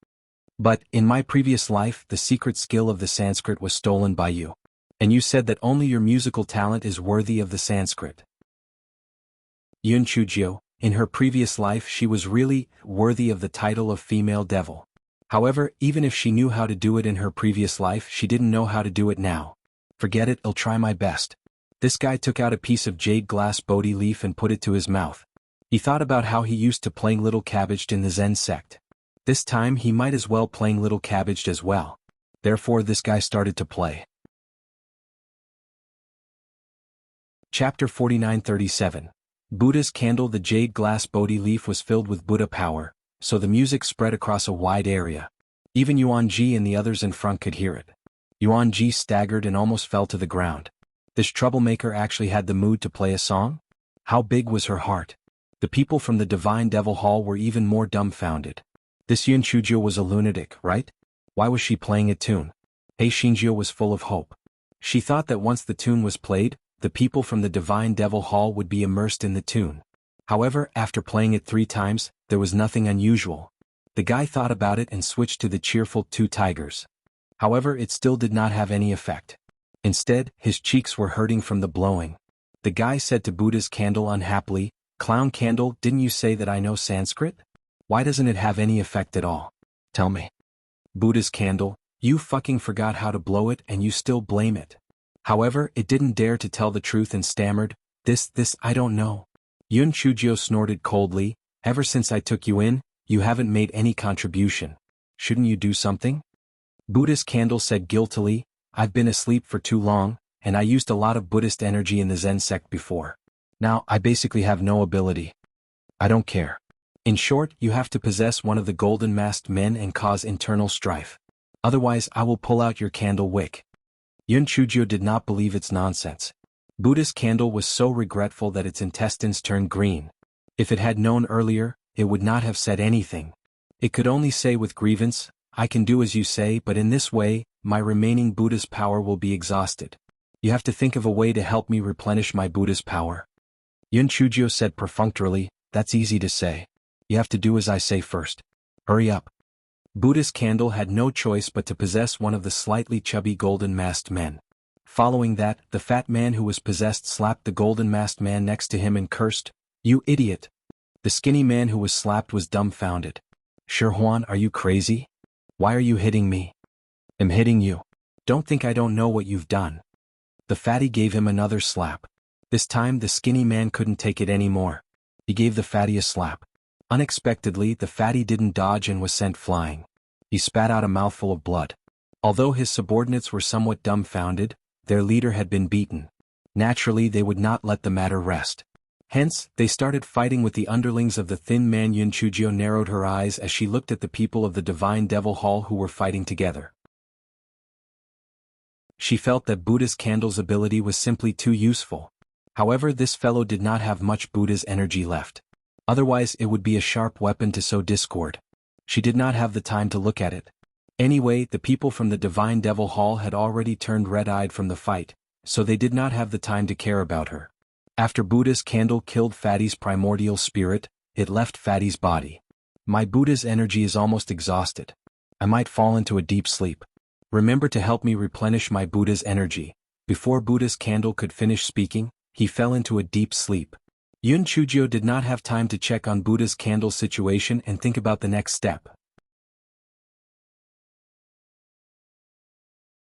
But, in my previous life, the secret skill of the Sanskrit was stolen by you. And you said that only your musical talent is worthy of the Sanskrit. Yun Chujio, in her previous life she was really worthy of the title of female devil. However, even if she knew how to do it in her previous life, she didn't know how to do it now. Forget it, I'll try my best. This guy took out a piece of jade glass Bodhi leaf and put it to his mouth. He thought about how he used to playing Little Cabbaged in the Zen sect. This time he might as well playing Little Cabbaged as well. Therefore this guy started to play. Chapter 49:37. Buddha's candle. The jade glass Bodhi leaf was filled with Buddha power, so the music spread across a wide area. Even Yuan Ji and the others in front could hear it. Yuan Ji staggered and almost fell to the ground. This troublemaker actually had the mood to play a song? How big was her heart? The people from the Divine Devil Hall were even more dumbfounded. This Yun Chujio was a lunatic, right? Why was she playing a tune? Hey Shinjio was full of hope. She thought that once the tune was played, the people from the Divine Devil Hall would be immersed in the tune. However, after playing it 3 times, there was nothing unusual. The guy thought about it and switched to the cheerful Two Tigers. However, it still did not have any effect. Instead, his cheeks were hurting from the blowing. The guy said to Buddha's candle unhappily, Clown candle, didn't you say that I know Sanskrit? Why doesn't it have any effect at all? Tell me. Buddha's candle, you fucking forgot how to blow it and you still blame it. However, it didn't dare to tell the truth and stammered, this, I don't know. Yun Chujio snorted coldly, ever since I took you in, you haven't made any contribution. Shouldn't you do something? Buddha's candle said guiltily, I've been asleep for too long, and I used a lot of Buddhist energy in the Zen sect before. Now, I basically have no ability. I don't care. In short, you have to possess one of the golden masked men and cause internal strife. Otherwise, I will pull out your candle wick. Yun Chujio did not believe its nonsense. Buddha's candle was so regretful that its intestines turned green. If it had known earlier, it would not have said anything. It could only say with grievance, I can do as you say, but in this way, my remaining Buddha's power will be exhausted. You have to think of a way to help me replenish my Buddha's power. Yun Chujio said perfunctorily, that's easy to say. You have to do as I say first. Hurry up. Buddha's candle had no choice but to possess one of the slightly chubby golden masked men. Following that, the fat man who was possessed slapped the golden masked man next to him and cursed, You idiot! The skinny man who was slapped was dumbfounded. Shirhuan, are you crazy? Why are you hitting me? I'm hitting you. Don't think I don't know what you've done. The fatty gave him another slap. This time the skinny man couldn't take it anymore. He gave the fatty a slap. Unexpectedly, the fatty didn't dodge and was sent flying. He spat out a mouthful of blood. Although his subordinates were somewhat dumbfounded, their leader had been beaten. Naturally, they would not let the matter rest. Hence, they started fighting with the underlings of the thin man. Yun Chujio narrowed her eyes as she looked at the people of the Divine Devil Hall who were fighting together. She felt that Buddha's candle's ability was simply too useful. However, this fellow did not have much Buddha's energy left. Otherwise, it would be a sharp weapon to sow discord. She did not have the time to look at it. Anyway, the people from the Divine Devil Hall had already turned red-eyed from the fight, so they did not have the time to care about her. After Buddha's candle killed Fatty's primordial spirit, it left Fatty's body. My Buddha's energy is almost exhausted. I might fall into a deep sleep. Remember to help me replenish my Buddha's energy. Before Buddha's candle could finish speaking, he fell into a deep sleep. Yun Chujio did not have time to check on Buddha's candle's situation and think about the next step.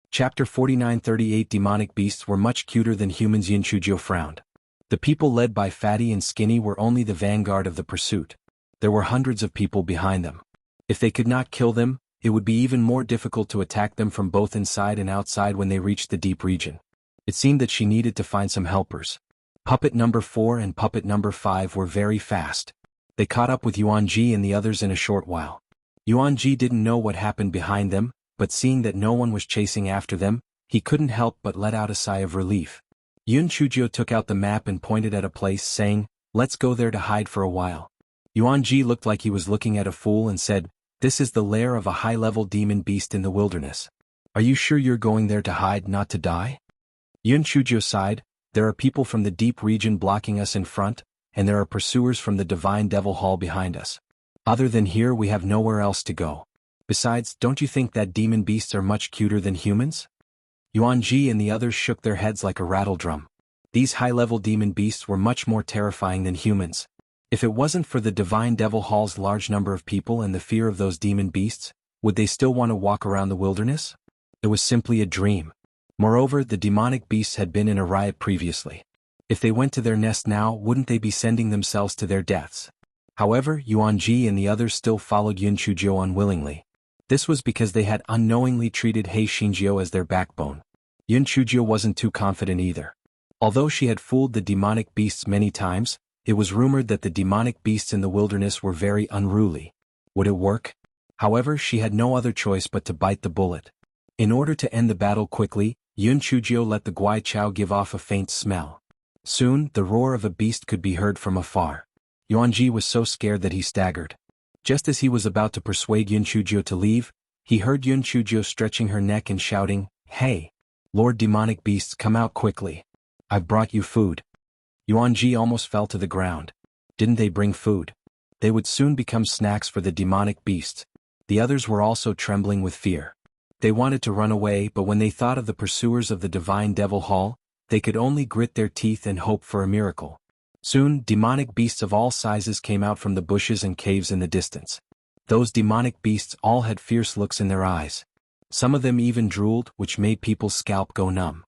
Chapter 49:38. Demonic beasts were much cuter than humans. Yun Chujio frowned. The people led by Fatty and Skinny were only the vanguard of the pursuit. There were hundreds of people behind them. If they could not kill them, it would be even more difficult to attack them from both inside and outside when they reached the deep region. It seemed that she needed to find some helpers. Puppet number 4 and puppet number 5 were very fast. They caught up with Yuan Ji and the others in a short while. Yuan Ji didn't know what happened behind them, but seeing that no one was chasing after them, he couldn't help but let out a sigh of relief. Yun Chujio took out the map and pointed at a place, saying, Let's go there to hide for a while. Yuan Ji looked like he was looking at a fool and said, This is the lair of a high-level demon beast in the wilderness. Are you sure you're going there to hide, not to die? Yun Chujio sighed, There are people from the deep region blocking us in front, and there are pursuers from the divine devil hall behind us. Other than here we have nowhere else to go. Besides, don't you think that demon beasts are much cuter than humans? Yuanji and the others shook their heads like a rattle drum. These high-level demon beasts were much more terrifying than humans. If it wasn't for the divine devil hall's large number of people and the fear of those demon beasts, would they still want to walk around the wilderness? It was simply a dream. Moreover, the demonic beasts had been in a riot previously. If they went to their nest now, wouldn't they be sending themselves to their deaths? However, Yuanji and the others still followed Yun Chuzhou unwillingly. This was because they had unknowingly treated He Xingjiu as their backbone. Yun Chuzhou wasn't too confident either. Although she had fooled the demonic beasts many times, it was rumored that the demonic beasts in the wilderness were very unruly. Would it work? However, she had no other choice but to bite the bullet. In order to end the battle quickly, Yun Chuzhou let the Guai Chao give off a faint smell. Soon, the roar of a beast could be heard from afar. Yuanji was so scared that he staggered. Just as he was about to persuade Yun Chuzhou to leave, he heard Yun Chuzhou stretching her neck and shouting, "Hey! Lord Demonic Beasts, come out quickly. I've brought you food." Yuanji almost fell to the ground. Didn't they bring food? They would soon become snacks for the demonic beasts. The others were also trembling with fear. They wanted to run away, but when they thought of the pursuers of the divine devil hall, they could only grit their teeth and hope for a miracle. Soon, demonic beasts of all sizes came out from the bushes and caves in the distance. Those demonic beasts all had fierce looks in their eyes. Some of them even drooled, which made people's scalp go numb.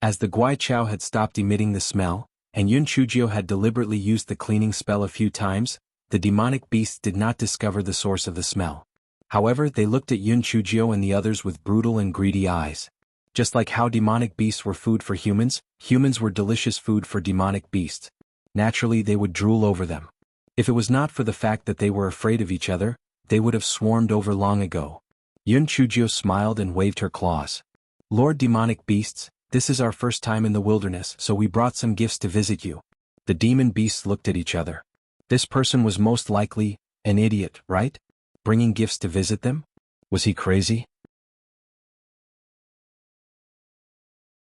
As the Guai Chao had stopped emitting the smell, and Yun Chuzhou had deliberately used the cleaning spell a few times, the demonic beasts did not discover the source of the smell. However, they looked at Yun Chuzhou and the others with brutal and greedy eyes. Just like how demonic beasts were food for humans, humans were delicious food for demonic beasts. Naturally, they would drool over them. If it was not for the fact that they were afraid of each other, they would have swarmed over long ago. Yun Chuzhou smiled and waved her claws. "Lord Demonic Beasts, this is our first time in the wilderness, so we brought some gifts to visit you." The demon beasts looked at each other. This person was most likely an idiot, right? Bringing gifts to visit them? Was he crazy?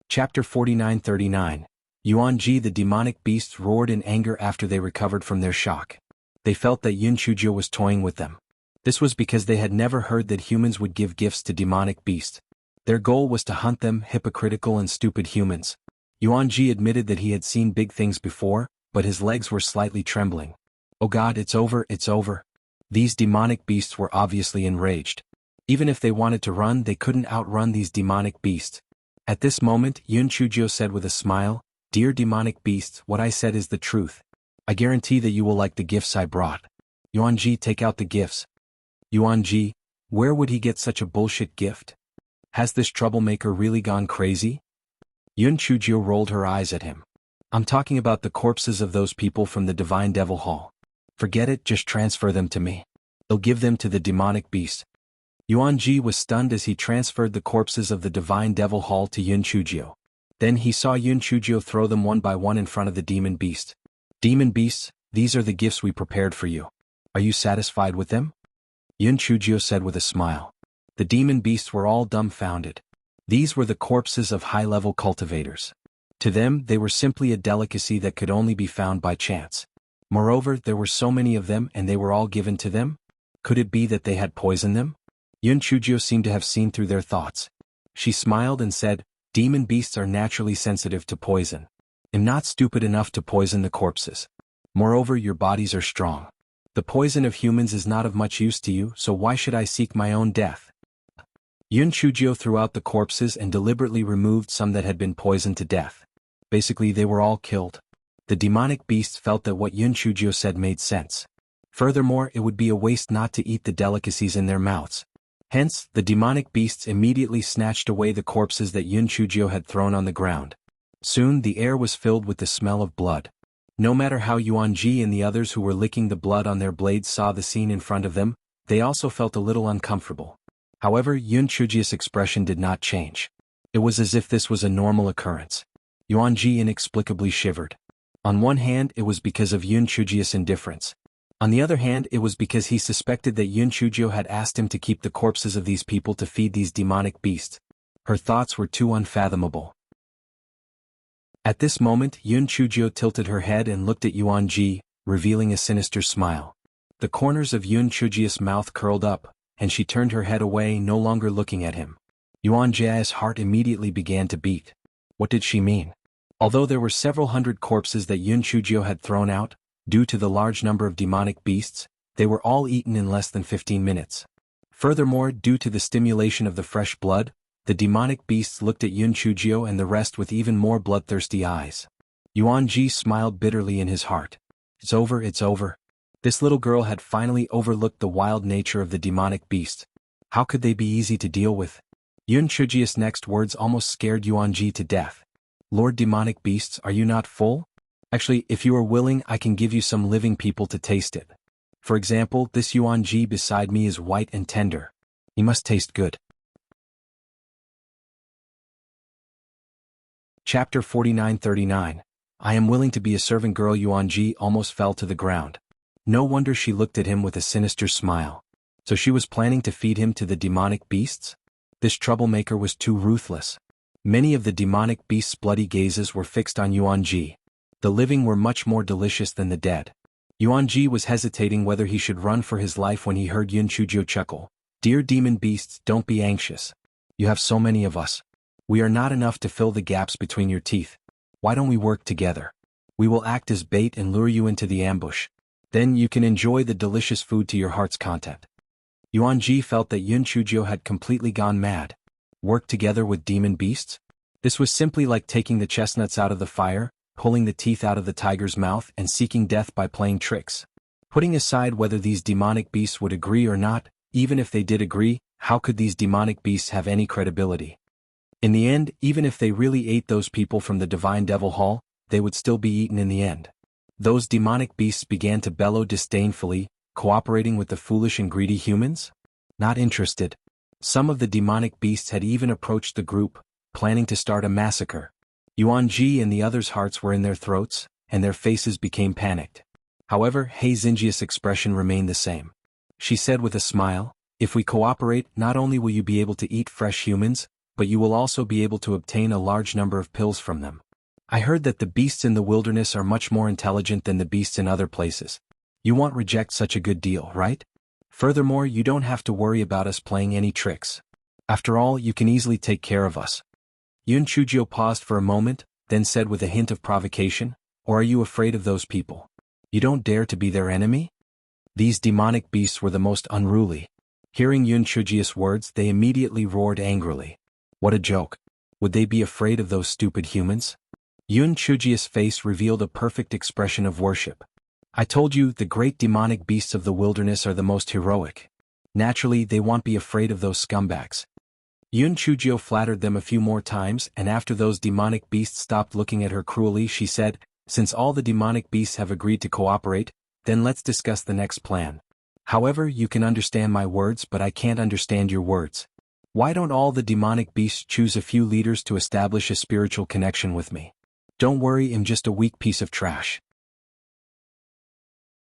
Chapter 49-39. Yuanji. The demonic beasts roared in anger after they recovered from their shock. They felt that Yun Chuzhou was toying with them. This was because they had never heard that humans would give gifts to demonic beasts. Their goal was to hunt them, hypocritical and stupid humans. Yuanji admitted that he had seen big things before, but his legs were slightly trembling. "Oh God, it's over, it's over." These demonic beasts were obviously enraged. Even if they wanted to run, they couldn't outrun these demonic beasts. At this moment, Yun Chuzhou said with a smile, "Dear demonic beasts, what I said is the truth. I guarantee that you will like the gifts I brought." Yuanji, take out the gifts. Yuanji, where would he get such a bullshit gift? Has this troublemaker really gone crazy? Yun Chuzhou rolled her eyes at him. "I'm talking about the corpses of those people from the divine devil hall. Forget it, just transfer them to me. I'll give them to the demonic beast." Yuanji was stunned as he transferred the corpses of the divine devil hall to Yun Chuzhou. Then he saw Yun Chuzhou throw them one by one in front of the demon beast. "Demon beasts, these are the gifts we prepared for you. Are you satisfied with them?" Yun Chuzhou said with a smile. The demon beasts were all dumbfounded. These were the corpses of high-level cultivators. To them, they were simply a delicacy that could only be found by chance. Moreover, there were so many of them and they were all given to them? Could it be that they had poisoned them? Yun Chuzhou seemed to have seen through their thoughts. She smiled and said, "Demon beasts are naturally sensitive to poison. I'm not stupid enough to poison the corpses. Moreover, your bodies are strong. The poison of humans is not of much use to you, so why should I seek my own death?" Yun Chuzhou threw out the corpses and deliberately removed some that had been poisoned to death. Basically, they were all killed. The demonic beasts felt that what Yun Chuzhou said made sense. Furthermore, it would be a waste not to eat the delicacies in their mouths. Hence, the demonic beasts immediately snatched away the corpses that Yun Chuzhou had thrown on the ground. Soon the air was filled with the smell of blood. No matter how Yuanji and the others who were licking the blood on their blades saw the scene in front of them, they also felt a little uncomfortable. However, Yun Chuzhou's expression did not change. It was as if this was a normal occurrence. Yuanji inexplicably shivered. On one hand, it was because of Yun Chuzhou's indifference. On the other hand, it was because he suspected that Yun Chuzhou had asked him to keep the corpses of these people to feed these demonic beasts. Her thoughts were too unfathomable. At this moment Yun Chujio tilted her head and looked at Yuan Ji, revealing a sinister smile. The corners of Yun Chujio's mouth curled up, and she turned her head away, no longer looking at him. Yuan Ji's heart immediately began to beat. What did she mean? Although there were several hundred corpses that Yun Chujio had thrown out, due to the large number of demonic beasts, they were all eaten in less than 15 minutes. Furthermore, due to the stimulation of the fresh blood, the demonic beasts looked at Yun Chujio and the rest with even more bloodthirsty eyes. Yuan Ji smiled bitterly in his heart. It's over, it's over. This little girl had finally overlooked the wild nature of the demonic beasts. How could they be easy to deal with? Yun Chujio's next words almost scared Yuan Ji to death. Lord Demonic Beasts, are you not full? Actually, if you are willing, I can give you some living people to taste it. For example, this Yuan Ji beside me is white and tender. He must taste good. Chapter 49-39. I am willing to be a servant girl. Yuan Ji almost fell to the ground. No wonder she looked at him with a sinister smile. So she was planning to feed him to the demonic beasts? This troublemaker was too ruthless. Many of the demonic beasts' bloody gazes were fixed on Yuan Ji. The living were much more delicious than the dead. Yuan Ji was hesitating whether he should run for his life when he heard Yun Chujio chuckle. Dear demon beasts, don't be anxious. You have so many of us. We are not enough to fill the gaps between your teeth. Why don't we work together? We will act as bait and lure you into the ambush. Then you can enjoy the delicious food to your heart's content. Yuan Ji felt that Yun Chujio had completely gone mad. Work together with demon beasts? This was simply like taking the chestnuts out of the fire, pulling the teeth out of the tiger's mouth, and seeking death by playing tricks. Putting aside whether these demonic beasts would agree or not, even if they did agree, how could these demonic beasts have any credibility? In the end, even if they really ate those people from the Divine Devil Hall, they would still be eaten in the end. Those demonic beasts began to bellow disdainfully, cooperating with the foolish and greedy humans? Not interested. Some of the demonic beasts had even approached the group, planning to start a massacre. Yuan Ji and the others' hearts were in their throats, and their faces became panicked. However, He Xinjia's expression remained the same. She said with a smile, if we cooperate, not only will you be able to eat fresh humans, but you will also be able to obtain a large number of pills from them. I heard that the beasts in the wilderness are much more intelligent than the beasts in other places. You won't reject such a good deal, right? Furthermore, you don't have to worry about us playing any tricks. After all, you can easily take care of us. Yun Chujio paused for a moment, then said with a hint of provocation, or are you afraid of those people? You don't dare to be their enemy? These demonic beasts were the most unruly. Hearing Yun Chujio's words, they immediately roared angrily. What a joke. Would they be afraid of those stupid humans? Yun Chujio's face revealed a perfect expression of worship. I told you, the great demonic beasts of the wilderness are the most heroic. Naturally, they won't be afraid of those scumbags. Yun Chujio flattered them a few more times, and after those demonic beasts stopped looking at her cruelly, she said, since all the demonic beasts have agreed to cooperate, then let's discuss the next plan. However, you can understand my words, but I can't understand your words. Why don't all the demonic beasts choose a few leaders to establish a spiritual connection with me? Don't worry, I'm just a weak piece of trash.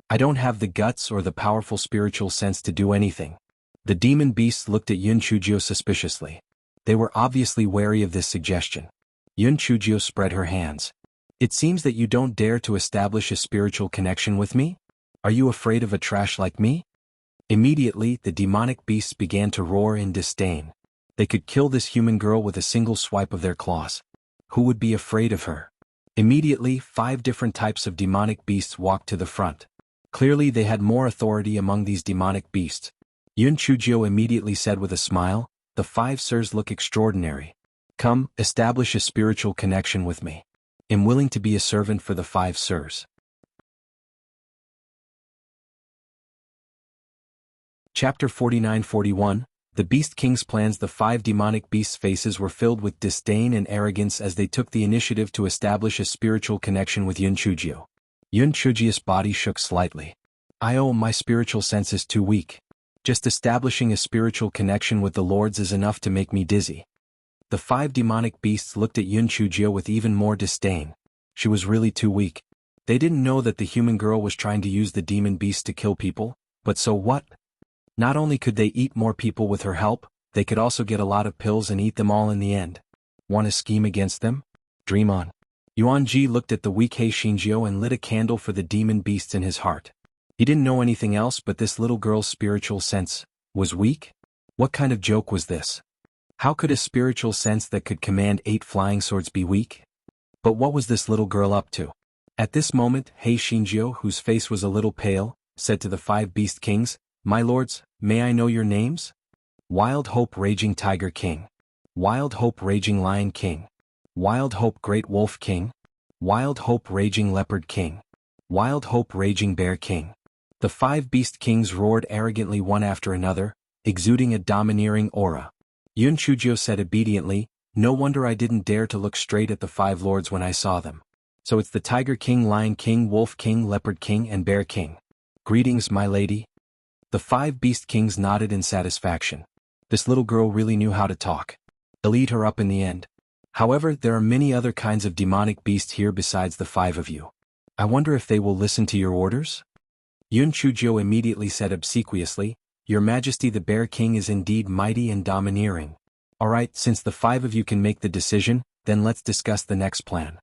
I don't have the guts or the powerful spiritual sense to do anything. The demon beasts looked at Yun Chujio suspiciously. They were obviously wary of this suggestion. Yun Chujio spread her hands. It seems that you don't dare to establish a spiritual connection with me? Are you afraid of a trash like me? Immediately, the demonic beasts began to roar in disdain. They could kill this human girl with a single swipe of their claws. Who would be afraid of her? Immediately, 5 different types of demonic beasts walked to the front. Clearly, they had more authority among these demonic beasts. Yun Chujio immediately said with a smile, the 5 sirs look extraordinary. Come, establish a spiritual connection with me. I'm willing to be a servant for the 5 sirs. Chapter 49-41. The Beast King's plans. The 5 demonic beasts' faces were filled with disdain and arrogance as they took the initiative to establish a spiritual connection with Yun Chujio. Yun Chujio's body shook slightly. My spiritual sense is too weak. Just establishing a spiritual connection with the lords is enough to make me dizzy. The 5 demonic beasts looked at Yun Chujio with even more disdain. She was really too weak. They didn't know that the human girl was trying to use the demon beast to kill people, but so what? Not only could they eat more people with her help, they could also get a lot of pills and eat them all in the end. Want to scheme against them? Dream on. Yuanji looked at the weak He Xingjiu and lit a candle for the demon beasts in his heart. He didn't know anything else, but this little girl's spiritual sense was weak? What kind of joke was this? How could a spiritual sense that could command 8 flying swords be weak? But what was this little girl up to? At this moment, He Xingjiu, whose face was a little pale, said to the 5 beast kings, "My lords, may I know your names?" Wild Hope Raging Tiger King. Wild Hope Raging Lion King. Wild Hope Great Wolf King. Wild Hope Raging Leopard King. Wild Hope Raging Bear King. The 5 beast kings roared arrogantly one after another, exuding a domineering aura. Yun Chujio said obediently, "No wonder I didn't dare to look straight at the 5 lords when I saw them. So it's the Tiger King, Lion King, Wolf King, Leopard King, and Bear King. Greetings, my lady." The 5 beast kings nodded in satisfaction. This little girl really knew how to talk. They'll eat her up in the end. However, there are many other kinds of demonic beasts here besides the 5 of you. I wonder if they will listen to your orders? Yun Chujio immediately said obsequiously, "Your Majesty, the Bear King is indeed mighty and domineering. Alright, since the 5 of you can make the decision, then let's discuss the next plan."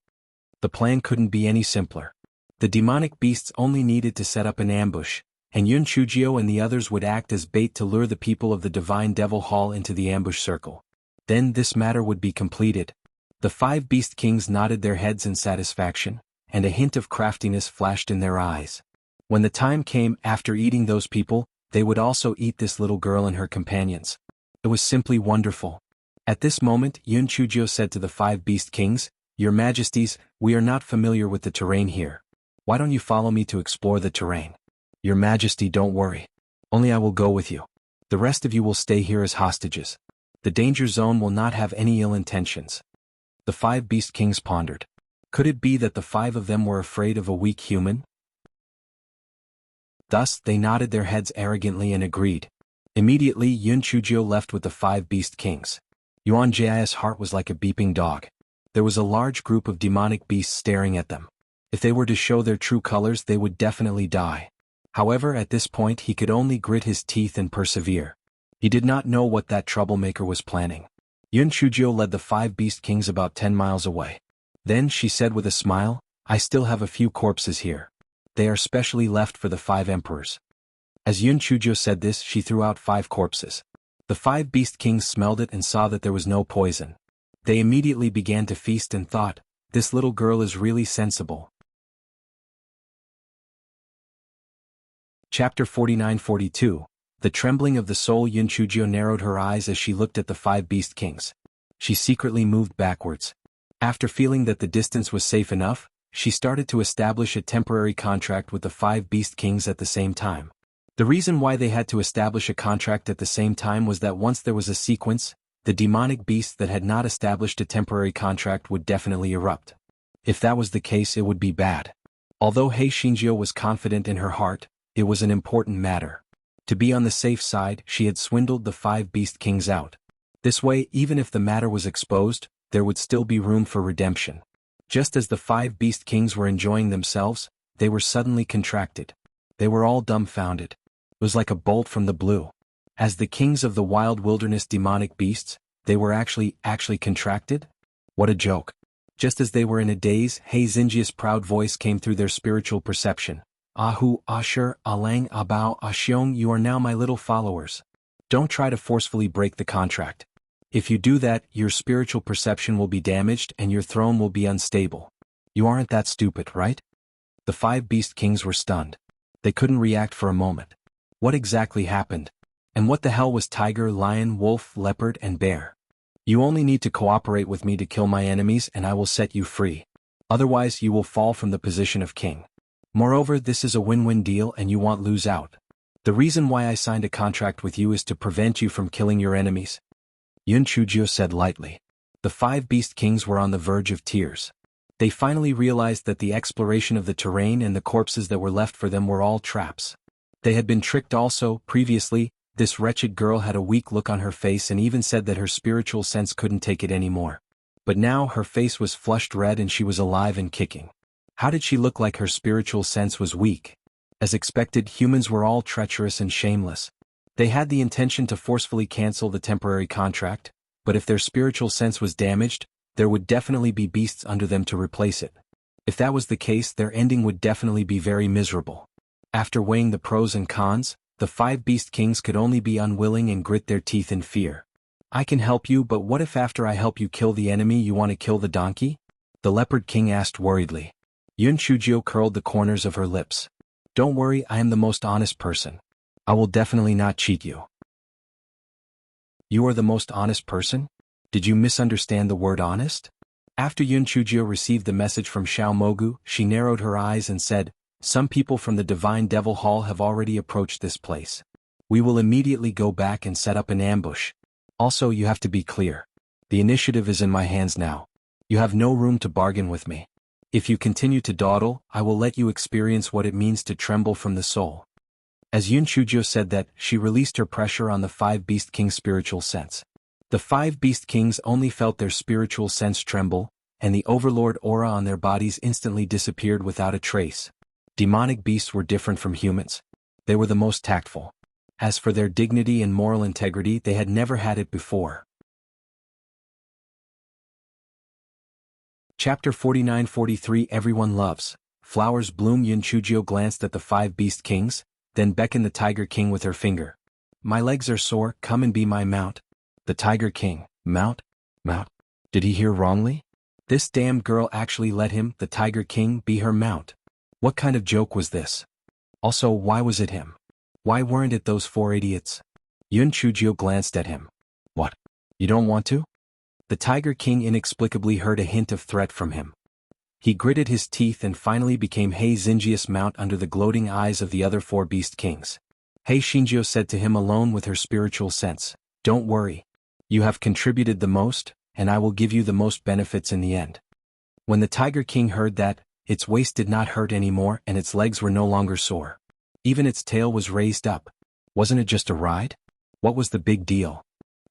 The plan couldn't be any simpler. The demonic beasts only needed to set up an ambush, and Yun Chujio and the others would act as bait to lure the people of the Divine Devil Hall into the ambush circle. Then this matter would be completed. The 5 beast kings nodded their heads in satisfaction, and a hint of craftiness flashed in their eyes. When the time came, after eating those people, they would also eat this little girl and her companions. It was simply wonderful. At this moment, Yun Chujio said to the 5 beast kings, "Your Majesties, we are not familiar with the terrain here. Why don't you follow me to explore the terrain?" "Your Majesty, don't worry. Only I will go with you. The rest of you will stay here as hostages. The danger zone will not have any ill intentions." The 5 beast kings pondered. Could it be that the 5 of them were afraid of a weak human? Thus, they nodded their heads arrogantly and agreed. Immediately, Yun Chujio left with the 5 beast kings. Yuan Jia's heart was like a beeping dog. There was a large group of demonic beasts staring at them. If they were to show their true colors, they would definitely die. However, at this point he could only grit his teeth and persevere. He did not know what that troublemaker was planning. Yun Chujio led the 5 beast kings about 10 miles away. Then she said with a smile, "I still have a few corpses here. They are specially left for the 5 emperors." As Yun Chujio said this, she threw out 5 corpses. The 5 beast kings smelled it and saw that there was no poison. They immediately began to feast and thought, "This little girl is really sensible." Chapter 49-42. The Trembling of the Soul. Yun Chujio narrowed her eyes as she looked at the 5 beast kings. She secretly moved backwards. After feeling that the distance was safe enough, she started to establish a temporary contract with the 5 beast kings at the same time. The reason why they had to establish a contract at the same time was that once there was a sequence, the demonic beasts that had not established a temporary contract would definitely erupt. If that was the case, it would be bad. Although He Xingjiu was confident in her heart, it was an important matter. To be on the safe side, she had swindled the 5 beast kings out. This way, even if the matter was exposed, there would still be room for redemption. Just as the 5 beast kings were enjoying themselves, they were suddenly contracted. They were all dumbfounded. It was like a bolt from the blue. As the kings of the wild wilderness demonic beasts, they were actually contracted? What a joke. Just as they were in a daze, He Xingjiu's proud voice came through their spiritual perception. "Ahu, Ashur, Alang, Abao, Ashiong, you are now my little followers. Don't try to forcefully break the contract. If you do that, your spiritual perception will be damaged and your throne will be unstable. You aren't that stupid, right?" The 5 beast kings were stunned. They couldn't react for a moment. What exactly happened? And what the hell was tiger, lion, wolf, leopard, and bear? "You only need to cooperate with me to kill my enemies and I will set you free. Otherwise you will fall from the position of king. Moreover, this is a win-win deal and you won't lose out. The reason why I signed a contract with you is to prevent you from killing your enemies," Yun Chujio said lightly. The 5 beast kings were on the verge of tears. They finally realized that the exploration of the terrain and the corpses that were left for them were all traps. They had been tricked also. Previously, this wretched girl had a weak look on her face and even said that her spiritual sense couldn't take it anymore. But now her face was flushed red and she was alive and kicking. How did she look like her spiritual sense was weak? As expected, humans were all treacherous and shameless. They had the intention to forcefully cancel the temporary contract, but if their spiritual sense was damaged, there would definitely be beasts under them to replace it. If that was the case, their ending would definitely be very miserable. After weighing the pros and cons, the 5 Beast Kings could only be unwilling and grit their teeth in fear. I can help you, but what if after I help you kill the enemy you want to kill the donkey? The Leopard King asked worriedly. Yun Chujio curled the corners of her lips. Don't worry, I am the most honest person. I will definitely not cheat you. You are the most honest person? Did you misunderstand the word honest? After Yun Chujio received the message from Xiao Mogu, she narrowed her eyes and said, some people from the Divine Devil Hall have already approached this place. We will immediately go back and set up an ambush. Also, you have to be clear. The initiative is in my hands now. You have no room to bargain with me. If you continue to dawdle, I will let you experience what it means to tremble from the soul. As Yun Chujio said that, she released her pressure on the 5 Beast Kings' spiritual sense. The 5 Beast Kings only felt their spiritual sense tremble, and the overlord aura on their bodies instantly disappeared without a trace. Demonic beasts were different from humans. They were the most tactful. As for their dignity and moral integrity, they had never had it before. Chapter 49-43 Everyone Loves. Flowers bloom. Yun Chujio glanced at the 5 Beast Kings, then beckoned the Tiger King with her finger. My legs are sore, come and be my mount. The Tiger King, mount? Mount? Did he hear wrongly? This damned girl actually let him, the Tiger King, be her mount. What kind of joke was this? Also, why was it him? Why weren't it those 4 idiots? Yun Chujio glanced at him. What? You don't want to? The Tiger King inexplicably heard a hint of threat from him. He gritted his teeth and finally became Hei Xinjia's mount under the gloating eyes of the other 4 Beast Kings. Hei Xinjio said to him alone with her spiritual sense, don't worry. You have contributed the most, and I will give you the most benefits in the end. When the Tiger King heard that, its waist did not hurt anymore and its legs were no longer sore. Even its tail was raised up. Wasn't it just a ride? What was the big deal?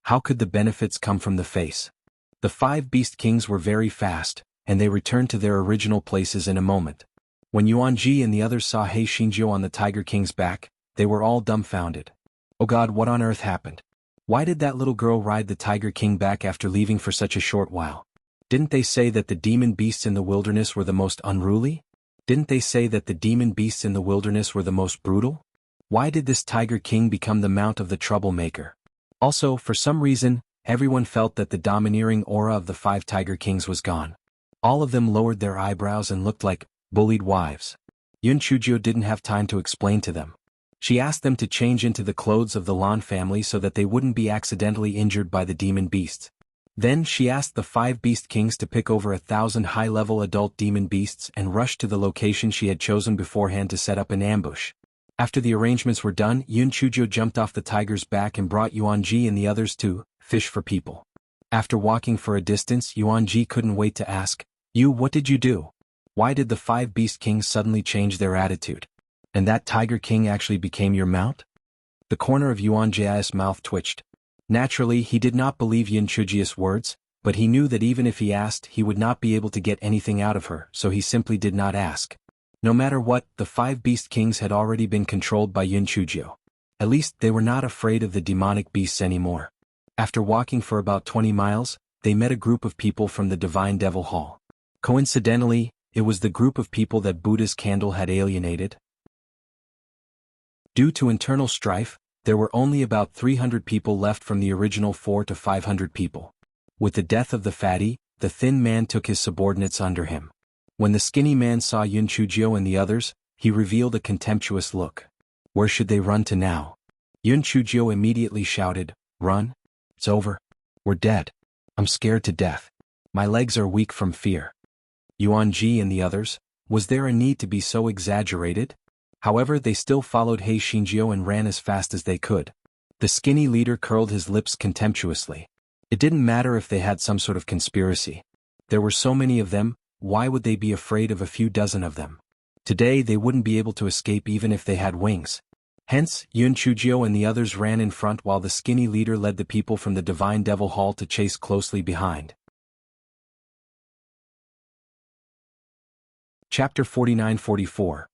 How could the benefits come from the face? The 5 Beast Kings were very fast, and they returned to their original places in a moment. When Yuanji and the others saw Hei Xinjiu on the Tiger King's back, they were all dumbfounded. Oh God, what on earth happened? Why did that little girl ride the Tiger King back after leaving for such a short while? Didn't they say that the demon beasts in the wilderness were the most unruly? Didn't they say that the demon beasts in the wilderness were the most brutal? Why did this Tiger King become the mount of the troublemaker? Also, for some reason, everyone felt that the domineering aura of the 5 Tiger Kings was gone. All of them lowered their eyebrows and looked like bullied wives. Yun Chujio didn't have time to explain to them. She asked them to change into the clothes of the Lan family so that they wouldn't be accidentally injured by the demon beasts. Then she asked the 5 Beast Kings to pick over 1,000 high-level adult demon beasts and rush to the location she had chosen beforehand to set up an ambush. After the arrangements were done, Yun Chujio jumped off the tiger's back and brought Yuanji and the others to fish for people. After walking for a distance, Yuanji couldn't wait to ask, what did you do? Why did the 5 Beast Kings suddenly change their attitude? And that Tiger King actually became your mount? The corner of Yuanji's mouth twitched. Naturally, he did not believe Yun Chujio's words, but he knew that even if he asked, he would not be able to get anything out of her, so he simply did not ask. No matter what, the 5 Beast Kings had already been controlled by Yun Chujio. At least, they were not afraid of the demonic beasts anymore. After walking for about 20 miles, they met a group of people from the Divine Devil Hall. Coincidentally, it was the group of people that Buddha's candle had alienated. Due to internal strife, there were only about 300 people left from the original 400 to 500 people. With the death of the fatty, the thin man took his subordinates under him. When the skinny man saw Yun Chujio and the others, he revealed a contemptuous look. Where should they run to now? Yun Chujio immediately shouted, "Run? It's over. We're dead. I'm scared to death. My legs are weak from fear." Yuanji and the others, was there a need to be so exaggerated? However, they still followed Hei Xinjiu and ran as fast as they could. The skinny leader curled his lips contemptuously. It didn't matter if they had some sort of conspiracy. There were so many of them, why would they be afraid of a few dozen of them? Today they wouldn't be able to escape even if they had wings. Hence, Yun Chujio and the others ran in front while the skinny leader led the people from the Divine Devil Hall to chase closely behind. Chapter 49-44.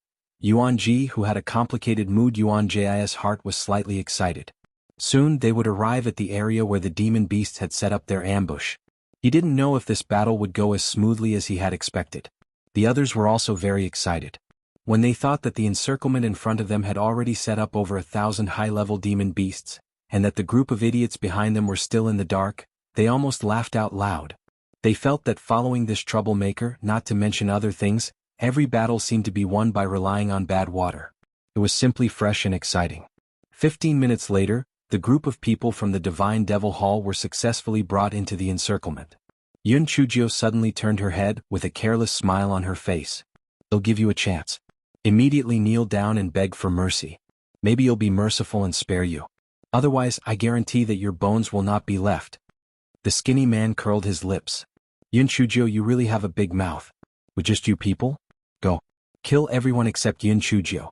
Yuanji, who had a complicated mood. Yuanji's heart was slightly excited. Soon they would arrive at the area where the demon beasts had set up their ambush. He didn't know if this battle would go as smoothly as he had expected. The others were also very excited. When they thought that the encirclement in front of them had already set up over 1,000 high-level demon beasts, and that the group of idiots behind them were still in the dark, they almost laughed out loud. They felt that following this troublemaker, not to mention other things, every battle seemed to be won by relying on bad water. It was simply fresh and exciting. 15 minutes later, the group of people from the Divine Devil Hall were successfully brought into the encirclement. Yun Chujio suddenly turned her head with a careless smile on her face. "They'll give you a chance. Immediately kneel down and beg for mercy. Maybe you'll be merciful and spare you. Otherwise, I guarantee that your bones will not be left." The skinny man curled his lips. "Yun Chujio, you really have a big mouth. With just you people? Go. Kill everyone except Yun Chujio."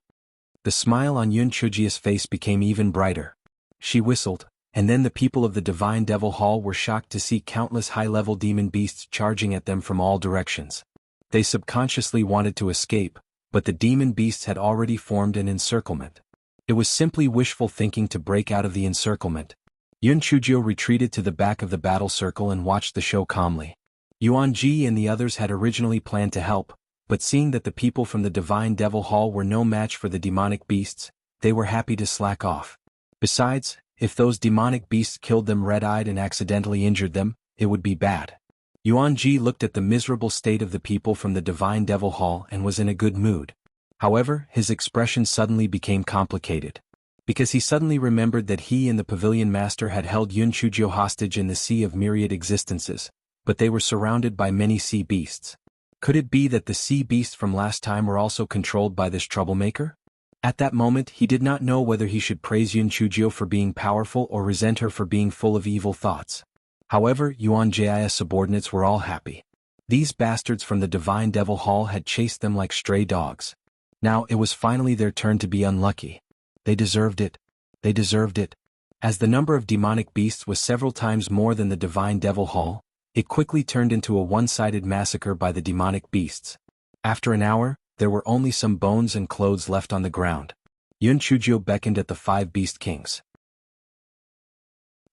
The smile on Yun Chujio's face became even brighter. She whistled, and then the people of the Divine Devil Hall were shocked to see countless high-level demon beasts charging at them from all directions. They subconsciously wanted to escape, but the demon beasts had already formed an encirclement. It was simply wishful thinking to break out of the encirclement. Yun Chujio retreated to the back of the battle circle and watched the show calmly. Yuan Ji and the others had originally planned to help, but seeing that the people from the Divine Devil Hall were no match for the demonic beasts, they were happy to slack off. Besides, if those demonic beasts killed them red-eyed and accidentally injured them, it would be bad. Yuan Ji looked at the miserable state of the people from the Divine Devil Hall and was in a good mood. However, his expression suddenly became complicated. Because he suddenly remembered that he and the Pavilion Master had held Yun Chujio hostage in the Sea of Myriad Existences, but they were surrounded by many sea beasts. Could it be that the sea beasts from last time were also controlled by this troublemaker? At that moment he did not know whether he should praise Yun Chujio for being powerful or resent her for being full of evil thoughts. However, Yuan Jia's subordinates were all happy. These bastards from the Divine Devil Hall had chased them like stray dogs. Now it was finally their turn to be unlucky. They deserved it. They deserved it. As the number of demonic beasts was several times more than the Divine Devil Hall, it quickly turned into a one-sided massacre by the demonic beasts. After an hour, there were only some bones and clothes left on the ground. Yun Chujio beckoned at the 5 Beast Kings.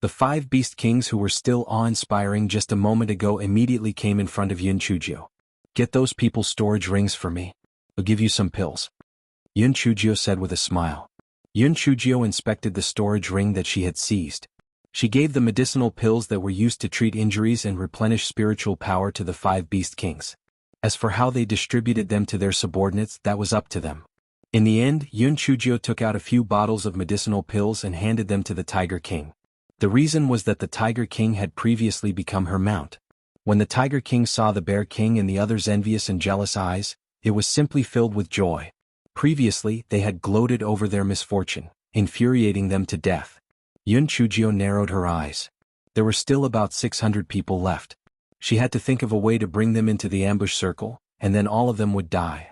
The 5 Beast Kings, who were still awe-inspiring just a moment ago, immediately came in front of Yun Chujio. "Get those people's storage rings for me. I'll give you some pills," Yun Chujio said with a smile. Yun Chujio inspected the storage ring that she had seized. She gave the medicinal pills that were used to treat injuries and replenish spiritual power to the 5 Beast Kings. As for how they distributed them to their subordinates, that was up to them. In the end, Yun Chujio took out a few bottles of medicinal pills and handed them to the Tiger King. The reason was that the Tiger King had previously become her mount. When the Tiger King saw the Bear King and the others' envious and jealous eyes, it was simply filled with joy. Previously, they had gloated over their misfortune, infuriating them to death. Yun Chujio narrowed her eyes. There were still about 600 people left. She had to think of a way to bring them into the ambush circle, and then all of them would die.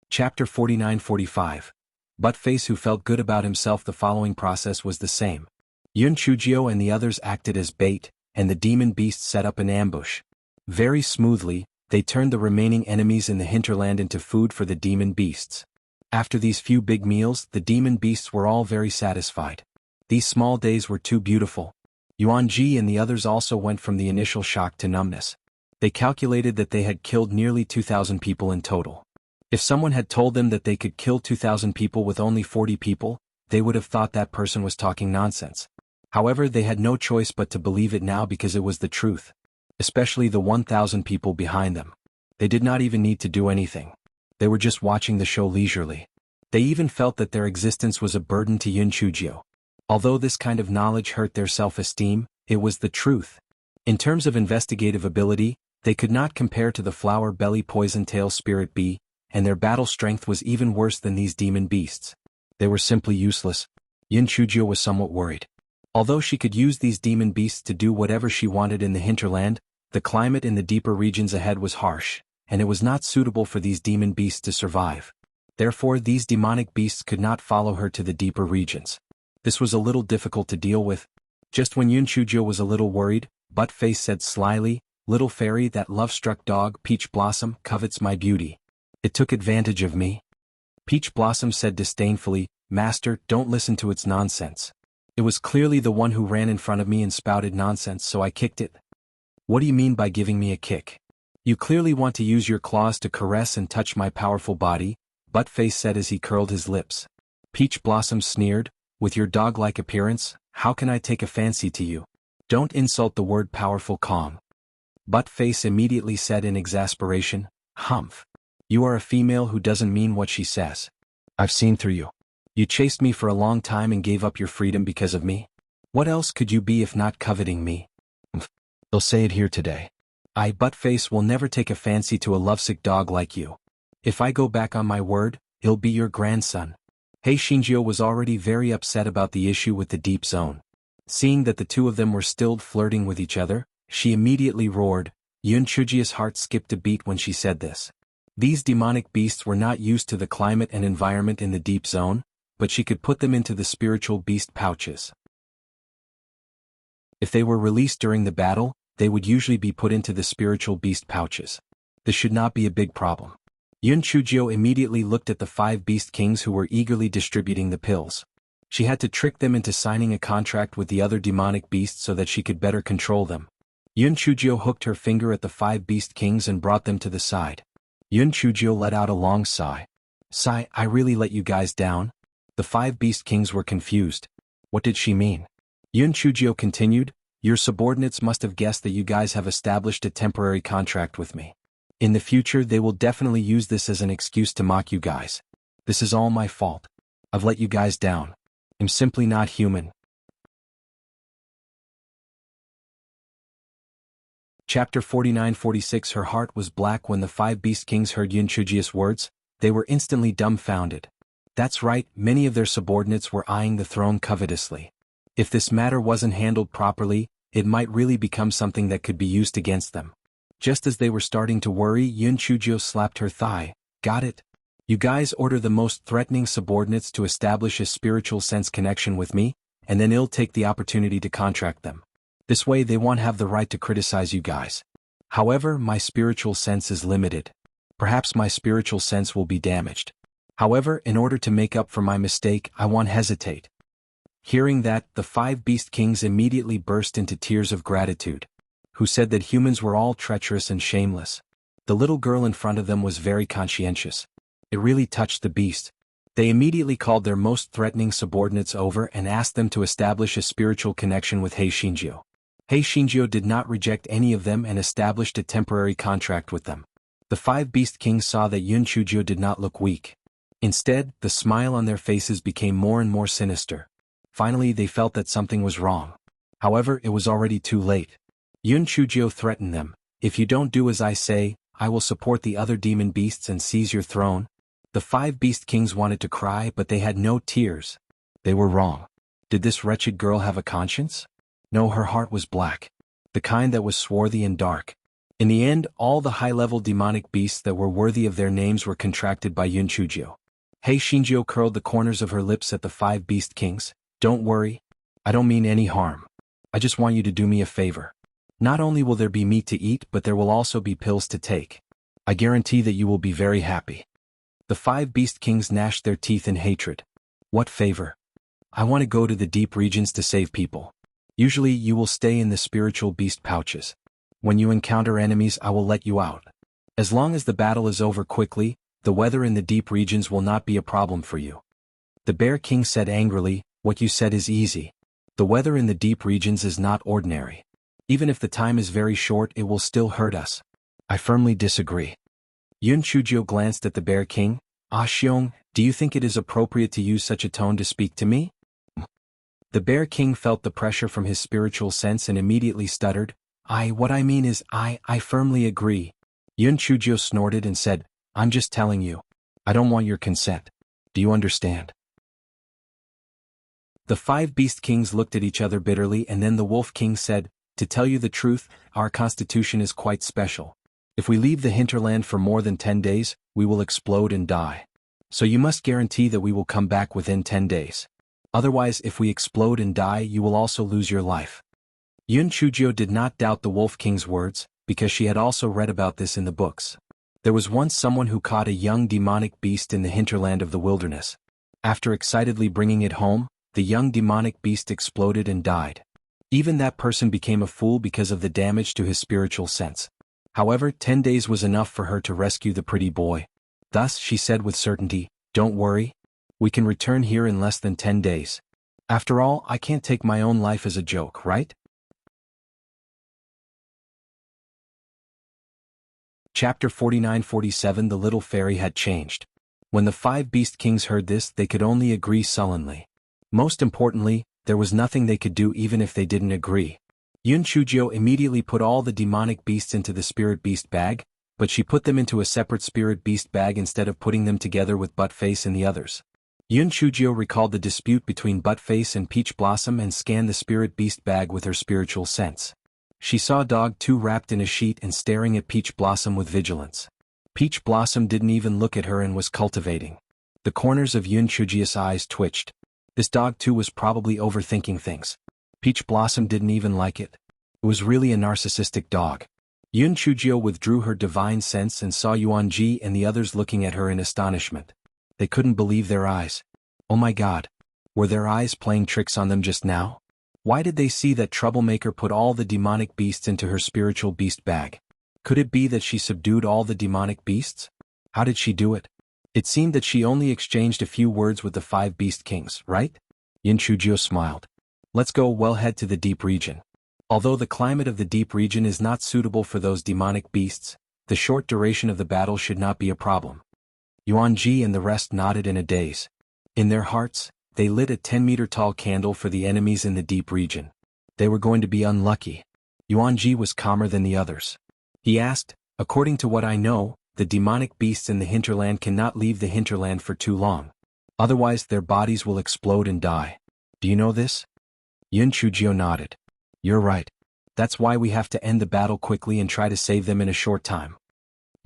Chapter 49-45. Buttface, who felt good about himself. The following process was the same. Yun Chujio and the others acted as bait, and the demon beasts set up an ambush. Very smoothly, they turned the remaining enemies in the hinterland into food for the demon beasts. After these few big meals, the demon beasts were all very satisfied. These small days were too beautiful. Yuan Ji and the others also went from the initial shock to numbness. They calculated that they had killed nearly 2,000 people in total. If someone had told them that they could kill 2,000 people with only 40 people, they would have thought that person was talking nonsense. However, they had no choice but to believe it now because it was the truth. Especially the 1,000 people behind them. They did not even need to do anything. They were just watching the show leisurely. They even felt that their existence was a burden to Yun Chujio. Although this kind of knowledge hurt their self-esteem, it was the truth. In terms of investigative ability, they could not compare to the flower belly poison tail spirit bee, and their battle strength was even worse than these demon beasts. They were simply useless. Yun Chujio was somewhat worried. Although she could use these demon beasts to do whatever she wanted in the hinterland, the climate in the deeper regions ahead was harsh, and it was not suitable for these demon beasts to survive. Therefore, these demonic beasts could not follow her to the deeper regions. This was a little difficult to deal with. Just when Yun Chujio was a little worried, Buttface said slyly, "Little fairy, that love-struck dog, Peach Blossom, covets my beauty. It took advantage of me." Peach Blossom said disdainfully, "Master, don't listen to its nonsense. It was clearly the one who ran in front of me and spouted nonsense, so I kicked it. What do you mean by giving me a kick? You clearly want to use your claws to caress and touch my powerful body, Buttface said as he curled his lips. Peach Blossom sneered, with your dog-like appearance, how can I take a fancy to you? Don't insult the word powerful, calm. Buttface immediately said in exasperation, humph. You are a female who doesn't mean what she says. I've seen through you. You chased me for a long time and gave up your freedom because of me? What else could you be if not coveting me? They'll say it here today. I, Buttface, will never take a fancy to a lovesick dog like you. If I go back on my word, he'll be your grandson. Hei Shinjio was already very upset about the issue with the deep zone. Seeing that the two of them were still flirting with each other, she immediately roared. Yun Chujia's heart skipped a beat when she said this. These demonic beasts were not used to the climate and environment in the deep zone, but she could put them into the spiritual beast pouches. If they were released during the battle, they would usually be put into the spiritual beast pouches. This should not be a big problem. Yun Chujio immediately looked at the 5 beast kings who were eagerly distributing the pills. She had to trick them into signing a contract with the other demonic beasts so that she could better control them. Yun Chujio hooked her finger at the 5 beast kings and brought them to the side. Yun Chujio let out a long sigh. Sigh, I really let you guys down? The 5 beast kings were confused. What did she mean? Yun Chujio continued, your subordinates must have guessed that you guys have established a temporary contract with me. In the future they will definitely use this as an excuse to mock you guys. This is all my fault. I've let you guys down. I'm simply not human. Chapter 49-46. Her heart was black when the 5 beast kings heard Yun Chujia's words. They were instantly dumbfounded. That's right, many of their subordinates were eyeing the throne covetously. If this matter wasn't handled properly, it might really become something that could be used against them. Just as they were starting to worry, Yun Chujio slapped her thigh. Got it? You guys order the most threatening subordinates to establish a spiritual sense connection with me, and then I'll take the opportunity to contract them. This way they won't have the right to criticize you guys. However, my spiritual sense is limited. Perhaps my spiritual sense will be damaged. However, in order to make up for my mistake, I won't hesitate. Hearing that, the 5 beast kings immediately burst into tears of gratitude. Who said that humans were all treacherous and shameless. The little girl in front of them was very conscientious. It really touched the beast. They immediately called their most threatening subordinates over and asked them to establish a spiritual connection with Hei Shinjio. Hei Shinjio did not reject any of them and established a temporary contract with them. The 5 beast kings saw that Yun Chujio did not look weak. Instead, the smile on their faces became more and more sinister. Finally, they felt that something was wrong. However, it was already too late. Yun Chujio threatened them, if you don't do as I say, I will support the other demon beasts and seize your throne. The 5 beast kings wanted to cry, but they had no tears. They were wrong. Did this wretched girl have a conscience? No, her heart was black. The kind that was swarthy and dark. In the end, all the high-level demonic beasts that were worthy of their names were contracted by Yun Chujio. Hei Shinjio curled the corners of her lips at the 5 beast kings. Don't worry. I don't mean any harm. I just want you to do me a favor. Not only will there be meat to eat, but there will also be pills to take. I guarantee that you will be very happy. The 5 beast kings gnashed their teeth in hatred. What favor? I want to go to the deep regions to save people. Usually you will stay in the spiritual beast pouches. When you encounter enemies, I will let you out. As long as the battle is over quickly, the weather in the deep regions will not be a problem for you. The Bear King said angrily, what you said is easy. The weather in the deep regions is not ordinary. Even if the time is very short, it will still hurt us. I firmly disagree. Yun Chujio glanced at the Bear King. Ah Xiong, do you think it is appropriate to use such a tone to speak to me? The Bear King felt the pressure from his spiritual sense and immediately stuttered. What I mean is, I firmly agree. Yun Chujio snorted and said, I'm just telling you. I don't want your consent. Do you understand? The 5 beast kings looked at each other bitterly, and then the Wolf King said, to tell you the truth, our constitution is quite special. If we leave the hinterland for more than 10 days, we will explode and die. So you must guarantee that we will come back within 10 days. Otherwise, if we explode and die, you will also lose your life. Yun Chujio did not doubt the Wolf King's words, because she had also read about this in the books. There was once someone who caught a young demonic beast in the hinterland of the wilderness. After excitedly bringing it home, the young demonic beast exploded and died. Even that person became a fool because of the damage to his spiritual sense. However, 10 days was enough for her to rescue the pretty boy. Thus, she said with certainty, "Don't worry. We can return here in less than 10 days. After all, I can't take my own life as a joke, right?" Chapter 49-47 The little fairy had changed. When the 5 beast kings heard this, they could only agree sullenly. Most importantly, there was nothing they could do even if they didn't agree. Yun Chujio immediately put all the demonic beasts into the spirit beast bag, but she put them into a separate spirit beast bag instead of putting them together with Buttface and the others. Yun Chujio recalled the dispute between Buttface and Peach Blossom and scanned the spirit beast bag with her spiritual sense. She saw Dog 2 wrapped in a sheet and staring at Peach Blossom with vigilance. Peach Blossom didn't even look at her and was cultivating. The corners of Yun Chujio's eyes twitched. This Dog 2 was probably overthinking things. Peach Blossom didn't even like it. It was really a narcissistic dog. Yun Chujio withdrew her divine sense and saw Yuanji and the others looking at her in astonishment. They couldn't believe their eyes. Oh my god. Were their eyes playing tricks on them just now? Why did they see that troublemaker put all the demonic beasts into her spiritual beast bag? Could it be that she subdued all the demonic beasts? How did she do it? It seemed that she only exchanged a few words with the 5 beast kings, right? Yun Chujio smiled. Let's go. We'll head to the deep region. Although the climate of the deep region is not suitable for those demonic beasts, the short duration of the battle should not be a problem. Yuanji and the rest nodded in a daze. In their hearts, they lit a 10-meter-tall candle for the enemies in the deep region. They were going to be unlucky. Yuanji was calmer than the others. He asked, "According to what I know, the demonic beasts in the hinterland cannot leave the hinterland for too long. Otherwise their bodies will explode and die. Do you know this?" Yun Chujio nodded. "You're right. That's why we have to end the battle quickly and try to save them in a short time."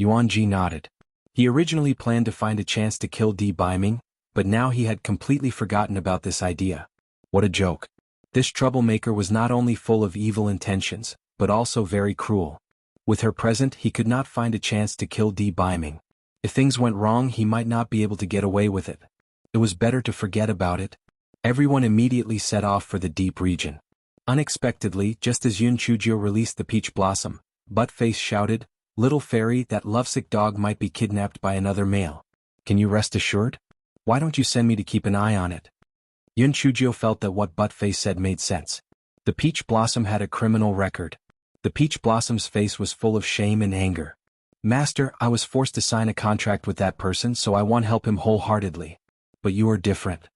Yuanji nodded. He originally planned to find a chance to kill Di Baiming, but now he had completely forgotten about this idea. What a joke. This troublemaker was not only full of evil intentions, but also very cruel. With her present, he could not find a chance to kill Di Baiming. If things went wrong, he might not be able to get away with it. It was better to forget about it. Everyone immediately set off for the deep region. Unexpectedly, just as Yun Chujio released the Peach Blossom, Buttface shouted, "Little fairy, that lovesick dog might be kidnapped by another male. Can you rest assured? Why don't you send me to keep an eye on it?" Yun Chujio felt that what Buttface said made sense. The Peach Blossom had a criminal record. The Peach Blossom's face was full of shame and anger. "Master, I was forced to sign a contract with that person, so I want to help him wholeheartedly. But you are different.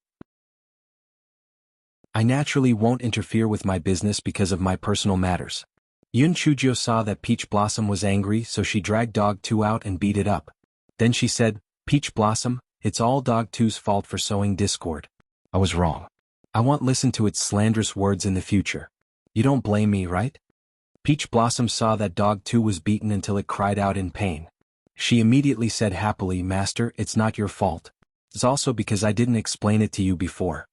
I naturally won't interfere with my business because of my personal matters." Yun Chujio saw that Peach Blossom was angry, so she dragged Dog 2 out and beat it up. Then she said, "Peach Blossom, it's all Dog 2's fault for sowing discord. I was wrong. I won't listen to its slanderous words in the future. You don't blame me, right?" Peach Blossom saw that Dog 2 was beaten until it cried out in pain. She immediately said happily, "Master, it's not your fault. It's also because I didn't explain it to you before."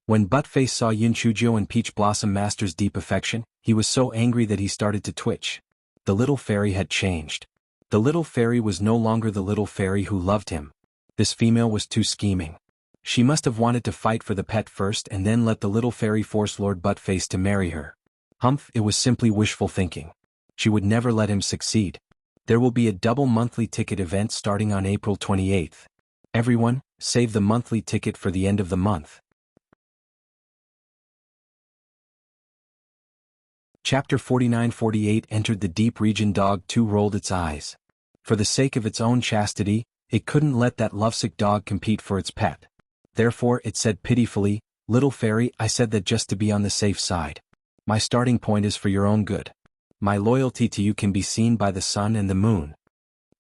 When Buttface saw Yun Chujio and Peach Blossom Master's deep affection, he was so angry that he started to twitch. The little fairy had changed. The little fairy was no longer the little fairy who loved him. This female was too scheming. She must have wanted to fight for the pet first and then let the little fairy force Lord Buttface to marry her. Humph, it was simply wishful thinking. She would never let him succeed. There will be a double monthly ticket event starting on April 28th. Everyone, save the monthly ticket for the end of the month. Chapter 49-48 Entered the deep region. Dog 2 rolled its eyes. For the sake of its own chastity, it couldn't let that lovesick dog compete for its pet. Therefore it said pitifully, "Little fairy, I said that just to be on the safe side. My starting point is for your own good. My loyalty to you can be seen by the sun and the moon."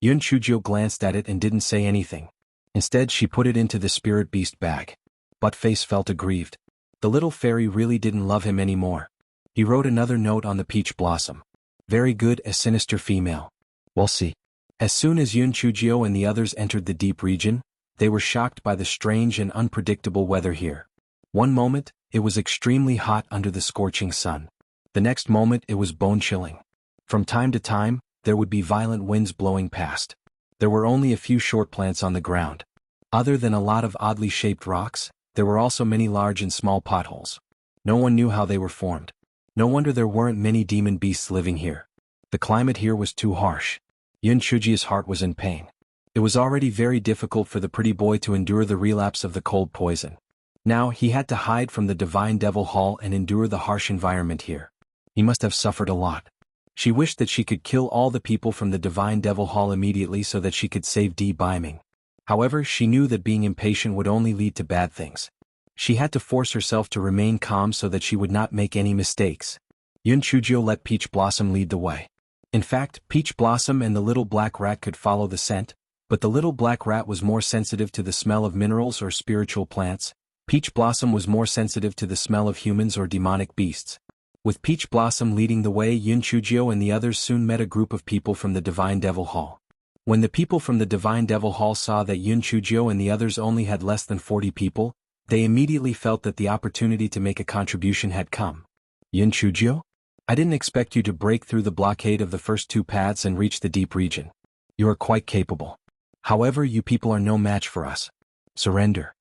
Yun Chujio glanced at it and didn't say anything. Instead she put it into the spirit beast bag. Buttface felt aggrieved. The little fairy really didn't love him anymore. He wrote another note on the Peach Blossom. "Very good, a sinister female. We'll see." As soon as Yun Chujio and the others entered the deep region, they were shocked by the strange and unpredictable weather here. One moment, it was extremely hot under the scorching sun. The next moment it was bone-chilling. From time to time, there would be violent winds blowing past. There were only a few short plants on the ground. Other than a lot of oddly shaped rocks, There were also many large and small potholes. No one knew how they were formed. No wonder there weren't many demon beasts living here. The climate here was too harsh. Yun Chujia's heart was in pain. It was already very difficult for the pretty boy to endure the relapse of the cold poison. Now he had to hide from the Divine Devil Hall and endure the harsh environment here. He must have suffered a lot. She wished that she could kill all the people from the Divine Devil Hall immediately so that she could save Di Biming. However, she knew that being impatient would only lead to bad things. She had to force herself to remain calm so that she would not make any mistakes. Yun Chujio let Peach Blossom lead the way. In fact, Peach Blossom and the little black rat could follow the scent, but the little black rat was more sensitive to the smell of minerals or spiritual plants. Peach Blossom was more sensitive to the smell of humans or demonic beasts. With Peach Blossom leading the way, Yun Chujio and the others soon met a group of people from the Divine Devil Hall. When the people from the Divine Devil Hall saw that Yun Chujio and the others only had less than 40 people, they immediately felt that the opportunity to make a contribution had come. Yun Chujio? I didn't expect you to break through the blockade of the first 2 paths and reach the deep region. You are quite capable. However, you people are no match for us. Surrender.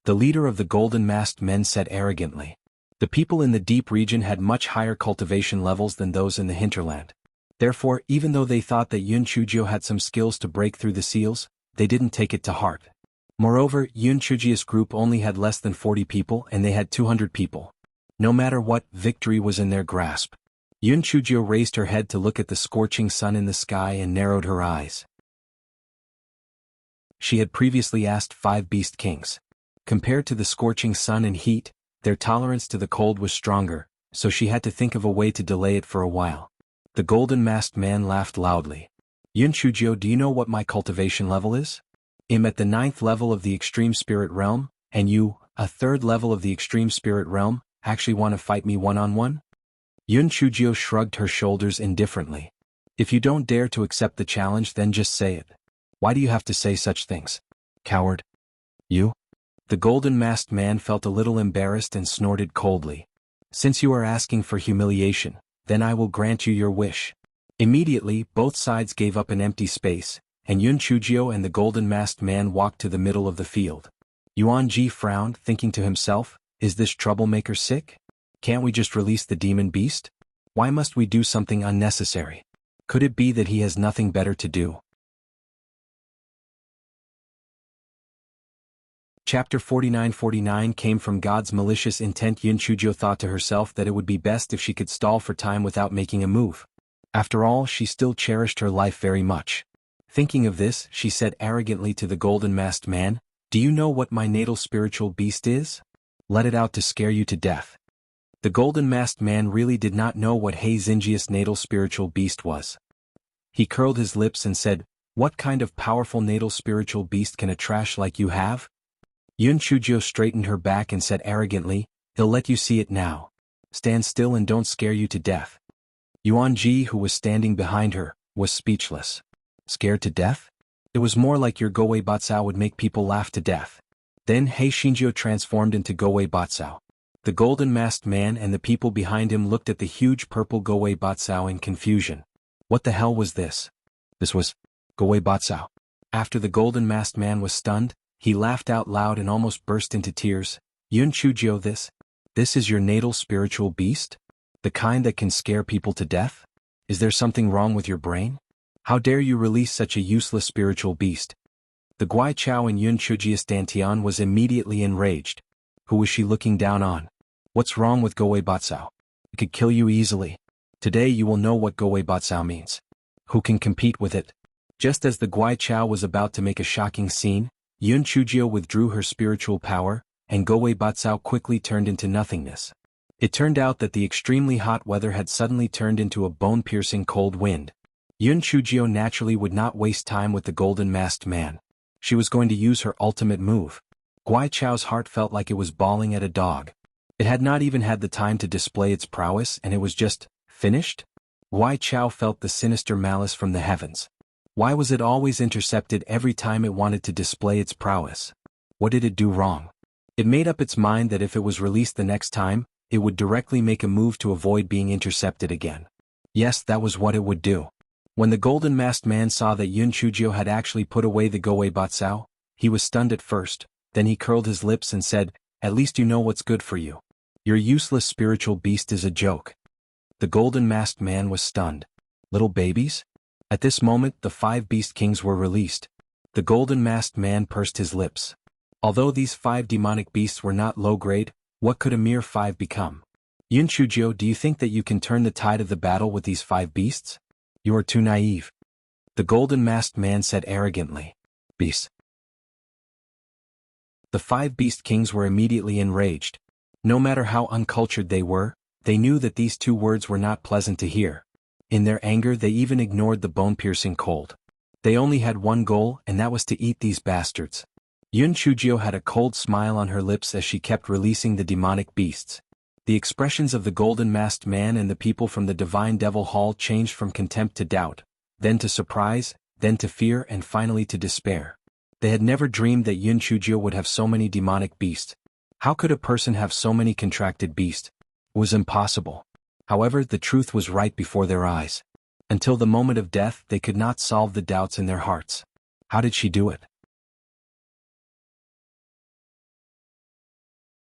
The leader of the Golden Masked Men said arrogantly. The people in the deep region had much higher cultivation levels than those in the hinterland. Therefore, even though they thought that Yun Chujio had some skills to break through the seals, they didn't take it to heart. Moreover, Yun Chujio's group only had less than 40 people and they had 200 people. No matter what, victory was in their grasp. Yun Chujio raised her head to look at the scorching sun in the sky and narrowed her eyes. She had previously asked 5 beast kings. Compared to the scorching sun and heat, their tolerance to the cold was stronger, so she had to think of a way to delay it for a while. The Golden Masked Man laughed loudly. Yun Chujio, do you know what my cultivation level is? I'm at the 9th level of the Extreme Spirit Realm, and you, a 3rd level of the Extreme Spirit Realm, actually want to fight me one-on-one? Yun Chujio shrugged her shoulders indifferently. If you don't dare to accept the challenge, then just say it. Why do you have to say such things? Coward. You? The Golden Masked Man felt a little embarrassed and snorted coldly. Since you are asking for humiliation, then I will grant you your wish. Immediately, both sides gave up an empty space, and Yun Chujio and the Golden Masked Man walked to the middle of the field. Yuan Ji frowned, thinking to himself, is this troublemaker sick? Can't we just release the demon beast? Why must we do something unnecessary? Could it be that he has nothing better to do? Chapter 49 came from God's malicious intent. Yun Chujio thought to herself that it would be best if she could stall for time without making a move. After all, she still cherished her life very much. Thinking of this, she said arrogantly to the Golden Masked Man, do you know what my natal spiritual beast is? Let it out to scare you to death. The Golden Masked Man really did not know what Hei Xinjia's natal spiritual beast was. He curled his lips and said, what kind of powerful natal spiritual beast can a trash like you have? Yun Chujio straightened her back and said arrogantly, he'll let you see it now. Stand still and don't scare you to death. Yuan Ji, who was standing behind her, was speechless. Scared to death? It was more like your Gowei Batsao would make people laugh to death. Then Hei Xinjio transformed into Gowei Batsao. The Golden Masked Man and the people behind him looked at the huge purple Gowei Batsao in confusion. What the hell was this? This was Gowei Batsao. After the Golden Masked Man was stunned, he laughed out loud and almost burst into tears. Yun Chujio, this is your natal spiritual beast? The kind that can scare people to death? Is there something wrong with your brain? How dare you release such a useless spiritual beast? The Guai Chao and Yun Chujia's Dantian was immediately enraged. Who was she looking down on? What's wrong with Gowei Batsao? It could kill you easily. Today you will know what Gowei Batsao means. Who can compete with it? Just as the Guai Chao was about to make a shocking scene, Yun Chujio withdrew her spiritual power, and Gowei Batsao quickly turned into nothingness. It turned out that the extremely hot weather had suddenly turned into a bone-piercing cold wind. Yun Chujio naturally would not waste time with the Golden Masked Man. She was going to use her ultimate move. Guai Chao's heart felt like it was bawling at a dog. It had not even had the time to display its prowess and it was just finished? Guai Chao felt the sinister malice from the heavens. Why was it always intercepted every time it wanted to display its prowess? What did it do wrong? It made up its mind that if it was released the next time, it would directly make a move to avoid being intercepted again. Yes, that was what it would do. When the Golden Masked Man saw that Yun Chujio had actually put away the Gowei Batsao, he was stunned at first, then he curled his lips and said, At least you know what's good for you. Your useless spiritual beast is a joke. The golden masked man was stunned. Little babies? At this moment the 5 beast kings were released. The golden masked man pursed his lips. Although these 5 demonic beasts were not low grade, what could a mere 5 become? Yun Chujio, do you think that you can turn the tide of the battle with these 5 beasts? You are too naive. The golden masked man said arrogantly. Beasts. The 5 beast kings were immediately enraged. No matter how uncultured they were, they knew that these 2 words were not pleasant to hear. In their anger they even ignored the bone-piercing cold. They only had one goal, and that was to eat these bastards. Yun Chujio had a cold smile on her lips as she kept releasing the demonic beasts. The expressions of the golden masked man and the people from the divine devil hall changed from contempt to doubt, then to surprise, then to fear, and finally to despair. They had never dreamed that Yun Chujio would have so many demonic beasts. How could a person have so many contracted beasts? It was impossible. However, the truth was right before their eyes. Until the moment of death, they could not solve the doubts in their hearts. How did she do it?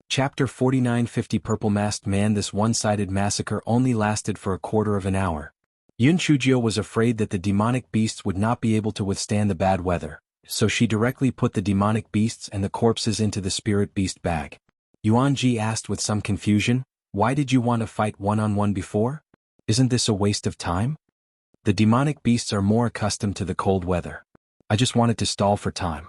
Chapter 49. Purple Masked Man. This one-sided massacre only lasted for a quarter of an hour. Yun Chujio was afraid that the demonic beasts would not be able to withstand the bad weather, so she directly put the demonic beasts and the corpses into the spirit beast bag. Yuan Ji asked with some confusion, "Why did you want to fight one-on-one before? Isn't this a waste of time? The demonic beasts are more accustomed to the cold weather. I just wanted to stall for time."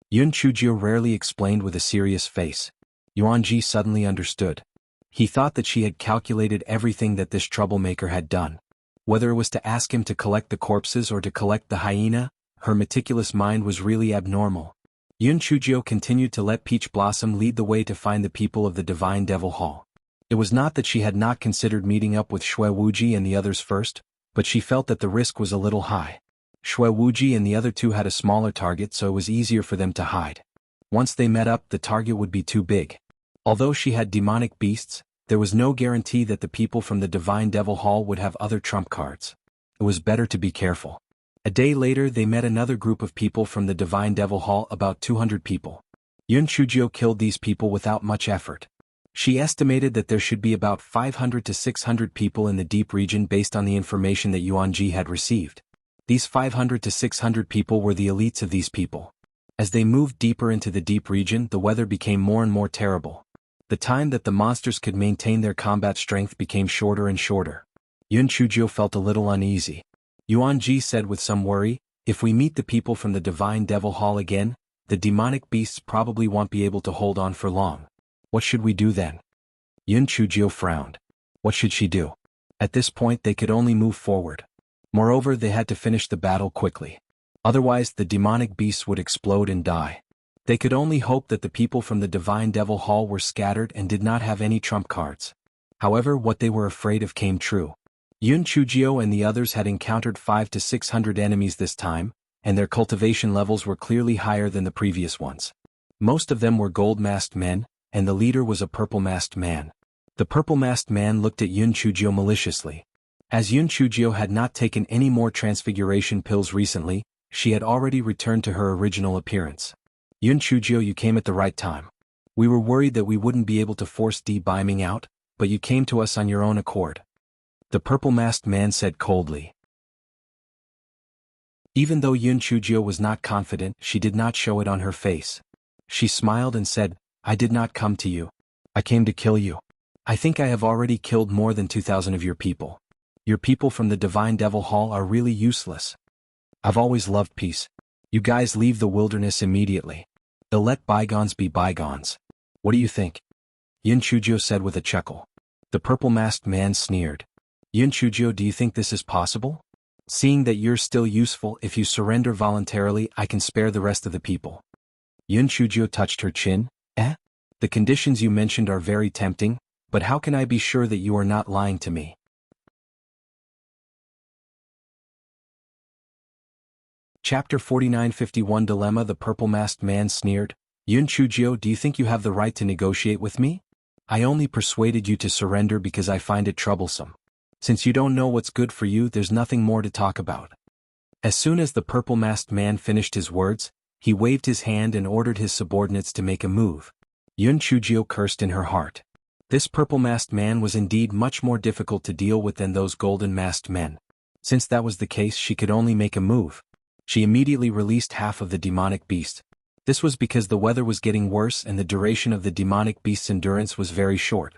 Yun Chujio rarely explained with a serious face. Yuan Ji suddenly understood. He thought that she had calculated everything that this troublemaker had done. Whether it was to ask him to collect the corpses or to collect the hyena, her meticulous mind was really abnormal. Yun Chujio continued to let Peach Blossom lead the way to find the people of the Divine Devil Hall. It was not that she had not considered meeting up with Shui Wuji and the others first, but she felt that the risk was a little high. Shui Wuji and the other 2 had a smaller target, so it was easier for them to hide. Once they met up, the target would be too big. Although she had demonic beasts, there was no guarantee that the people from the Divine Devil Hall would have other trump cards. It was better to be careful. A day later they met another group of people from the Divine Devil Hall, about 200 people. Yun Chujio killed these people without much effort. She estimated that there should be about 500 to 600 people in the deep region based on the information that Yuan Ji had received. These 500 to 600 people were the elites of these people. As they moved deeper into the deep region, the weather became more and more terrible. The time that the monsters could maintain their combat strength became shorter and shorter. Yun Chujio felt a little uneasy. Yuan Ji said with some worry, "If we meet the people from the Divine Devil Hall again, the demonic beasts probably won't be able to hold on for long. What should we do then?" Yun Chujio frowned. What should she do? At this point they could only move forward. Moreover, they had to finish the battle quickly. Otherwise the demonic beasts would explode and die. They could only hope that the people from the Divine Devil Hall were scattered and did not have any trump cards. However, what they were afraid of came true. Yun Chujio and the others had encountered 500 to 600 enemies this time, and their cultivation levels were clearly higher than the previous ones. Most of them were gold-masked men, and the leader was a purple-masked man. The purple-masked man looked at Yun Chujio maliciously. As Yun Chujio had not taken any more transfiguration pills recently, she had already returned to her original appearance. "Yun Chujio, you came at the right time. We were worried that we wouldn't be able to force D-beaming out, but you came to us on your own accord," the purple-masked man said coldly. Even though Yun Chujio was not confident, she did not show it on her face. She smiled and said, "I did not come to you. I came to kill you. I think I have already killed more than 2,000 of your people. Your people from the Divine Devil Hall are really useless. I've always loved peace. You guys leave the wilderness immediately. Let bygones be bygones. What do you think?" Yun Chujio said with a chuckle. The purple-masked man sneered. "Yun Chujio, do you think this is possible? Seeing that you're still useful, if you surrender voluntarily, I can spare the rest of the people." Yun Chujio touched her chin. The conditions you mentioned are very tempting, but how can I be sure that you are not lying to me?" Chapter 49. Dilemma. The purple-masked man sneered. "Yun Chujio, do you think you have the right to negotiate with me? I only persuaded you to surrender because I find it troublesome. Since you don't know what's good for you, there's nothing more to talk about." As soon as the purple-masked man finished his words, he waved his hand and ordered his subordinates to make a move. Yun Chujio cursed in her heart. This purple-masked man was indeed much more difficult to deal with than those golden-masked men. Since that was the case, she could only make a move. She immediately released half of the demonic beast. This was because the weather was getting worse and the duration of the demonic beast's endurance was very short.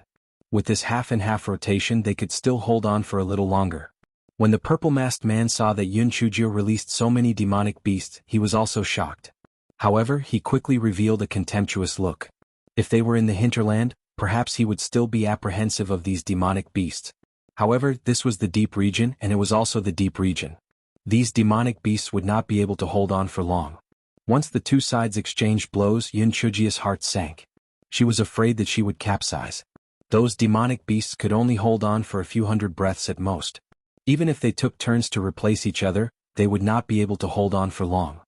With this half-and-half rotation, they could still hold on for a little longer. When the purple-masked man saw that Yun Chujio released so many demonic beasts, he was also shocked. However, he quickly revealed a contemptuous look. If they were in the hinterland, perhaps he would still be apprehensive of these demonic beasts. However, this was the deep region, and it was also the deep region. These demonic beasts would not be able to hold on for long. Once the two sides exchanged blows, Yun Chujio's heart sank. She was afraid that she would capsize. Those demonic beasts could only hold on for a few hundred breaths at most. Even if they took turns to replace each other, they would not be able to hold on for long.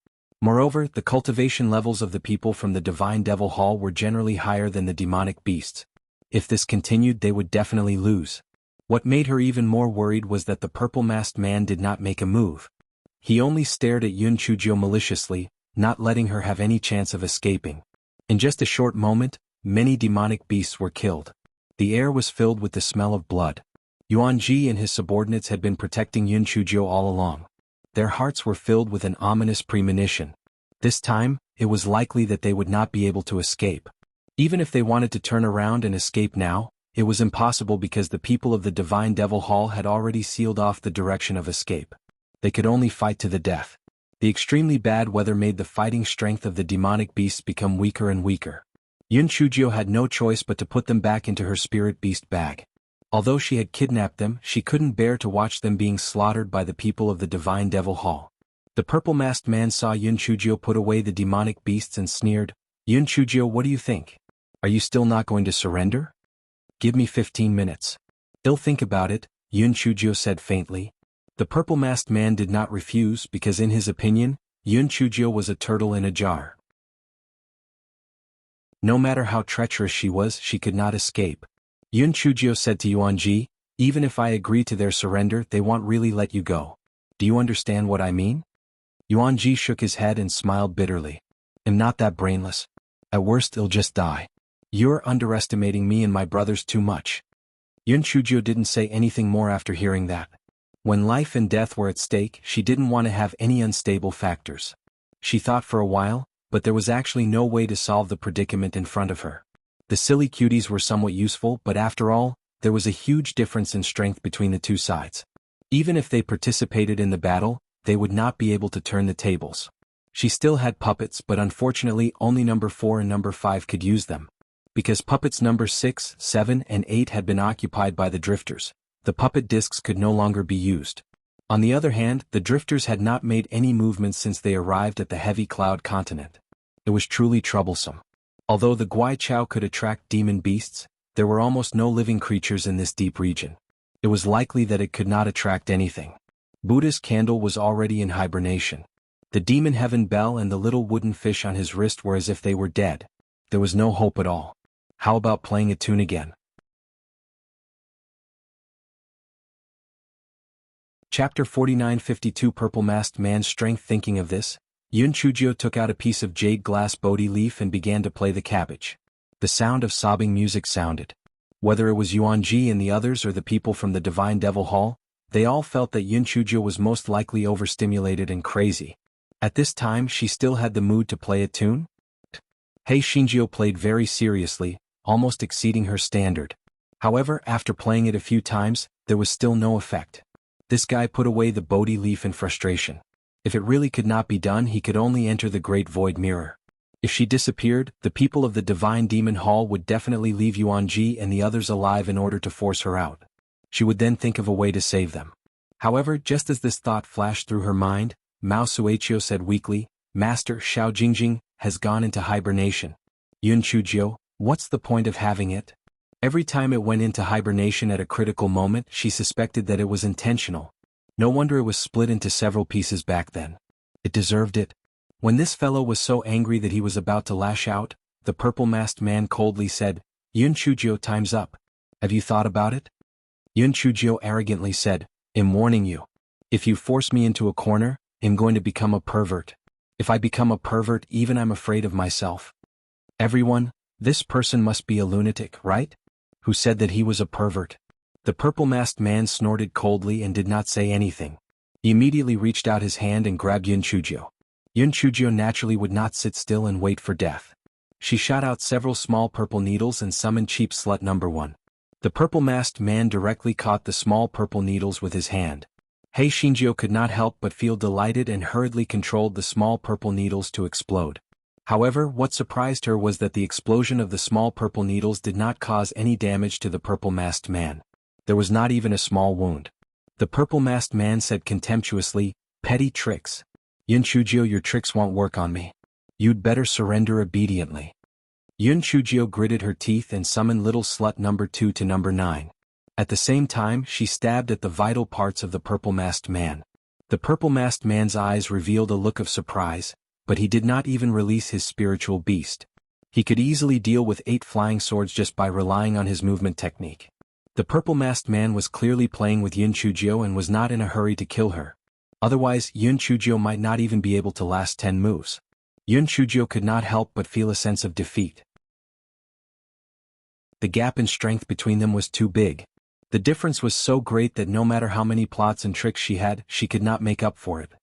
Moreover, the cultivation levels of the people from the Divine Devil Hall were generally higher than the demonic beasts. If this continued, they would definitely lose. What made her even more worried was that the purple-masked man did not make a move. He only stared at Yun Chujio maliciously, not letting her have any chance of escaping. In just a short moment, many demonic beasts were killed. The air was filled with the smell of blood. Yuan Ji and his subordinates had been protecting Yun Chujio all along. Their hearts were filled with an ominous premonition. This time, it was likely that they would not be able to escape. Even if they wanted to turn around and escape now, it was impossible because the people of the Divine Devil Hall had already sealed off the direction of escape. They could only fight to the death. The extremely bad weather made the fighting strength of the demonic beasts become weaker and weaker. Yun Chujio had no choice but to put them back into her spirit beast bag. Although she had kidnapped them, she couldn't bear to watch them being slaughtered by the people of the Divine Devil Hall. The purple-masked man saw Yun Chujio put away the demonic beasts and sneered, "Yun Chujio, what do you think? Are you still not going to surrender? Give me 15 minutes. I'll think about it," Yun Chujio said faintly. The purple-masked man did not refuse because in his opinion, Yun Chujio was a turtle in a jar. No matter how treacherous she was, she could not escape. Yun Chujio said to Yuan Ji, "Even if I agree to their surrender, they won't really let you go. Do you understand what I mean?" Yuan Ji shook his head and smiled bitterly. "I'm not that brainless. At worst, I'll just die. You're underestimating me and my brothers too much." Yun Chujio didn't say anything more after hearing that. When life and death were at stake, she didn't want to have any unstable factors. She thought for a while, but there was actually no way to solve the predicament in front of her. The silly cuties were somewhat useful, but after all, there was a huge difference in strength between the two sides. Even if they participated in the battle, they would not be able to turn the tables. She still had puppets, but unfortunately only number 4 and number 5 could use them. Because puppets number 6, 7, and 8 had been occupied by the drifters, the puppet discs could no longer be used. On the other hand, the drifters had not made any movements since they arrived at the heavy cloud continent. It was truly troublesome. Although the Guai Chao could attract demon beasts, there were almost no living creatures in this deep region. It was likely that it could not attract anything. Buddha's candle was already in hibernation. The demon heaven bell and the little wooden fish on his wrist were as if they were dead. There was no hope at all. How about playing a tune again? Chapter 49:52 Purple-masked man's strength. Thinking of this, Yun Chujio took out a piece of jade glass Bodhi leaf and began to play the cabbage. The sound of sobbing music sounded. Whether it was Yuan Ji and the others or the people from the Divine Devil Hall, they all felt that Yun Chujio was most likely overstimulated and crazy. At this time she still had the mood to play a tune? Hei Shinjio played very seriously, almost exceeding her standard. However, after playing it a few times, there was still no effect. This guy put away the Bodhi leaf in frustration. If it really could not be done, he could only enter the Great Void Mirror. If she disappeared, the people of the Divine Demon Hall would definitely leave Yuan Ji and the others alive in order to force her out. She would then think of a way to save them. However, just as this thought flashed through her mind, Mao Suechio said weakly, "Master, Xiao Jingjing has gone into hibernation." Yun Chujio, what's the point of having it? Every time it went into hibernation at a critical moment, she suspected that it was intentional. No wonder it was split into several pieces back then. It deserved it. When this fellow was so angry that he was about to lash out, the purple-masked man coldly said, "Yun Chujio, time's up. Have you thought about it?" Yun Chujio arrogantly said, "I'm warning you. If you force me into a corner, I'm going to become a pervert. If I become a pervert, even I'm afraid of myself." "Everyone, This person must be a lunatic, right? Who said that he was a pervert? The purple-masked man snorted coldly and did not say anything. He immediately reached out his hand and grabbed Yun Chujio. Yun Chujio naturally would not sit still and wait for death. She shot out several small purple needles and summoned cheap slut number 1. The purple-masked man directly caught the small purple needles with his hand. Hei Shinjio could not help but feel delighted and hurriedly controlled the small purple needles to explode. However, what surprised her was that the explosion of the small purple needles did not cause any damage to the purple-masked man. There was not even a small wound. The purple-masked man said contemptuously, "Petty tricks. Yun Chujio, your tricks won't work on me. You'd better surrender obediently." Yun Chujio gritted her teeth and summoned little slut number 2 to number 9. At the same time, she stabbed at the vital parts of the purple-masked man. The purple-masked man's eyes revealed a look of surprise, but he did not even release his spiritual beast. He could easily deal with 8 flying swords just by relying on his movement technique. The purple-masked man was clearly playing with Yun Chujio and was not in a hurry to kill her. Otherwise, Yun Chujio might not even be able to last 10 moves. Yun Chujio could not help but feel a sense of defeat. The gap in strength between them was too big. The difference was so great that no matter how many plots and tricks she had, she could not make up for it.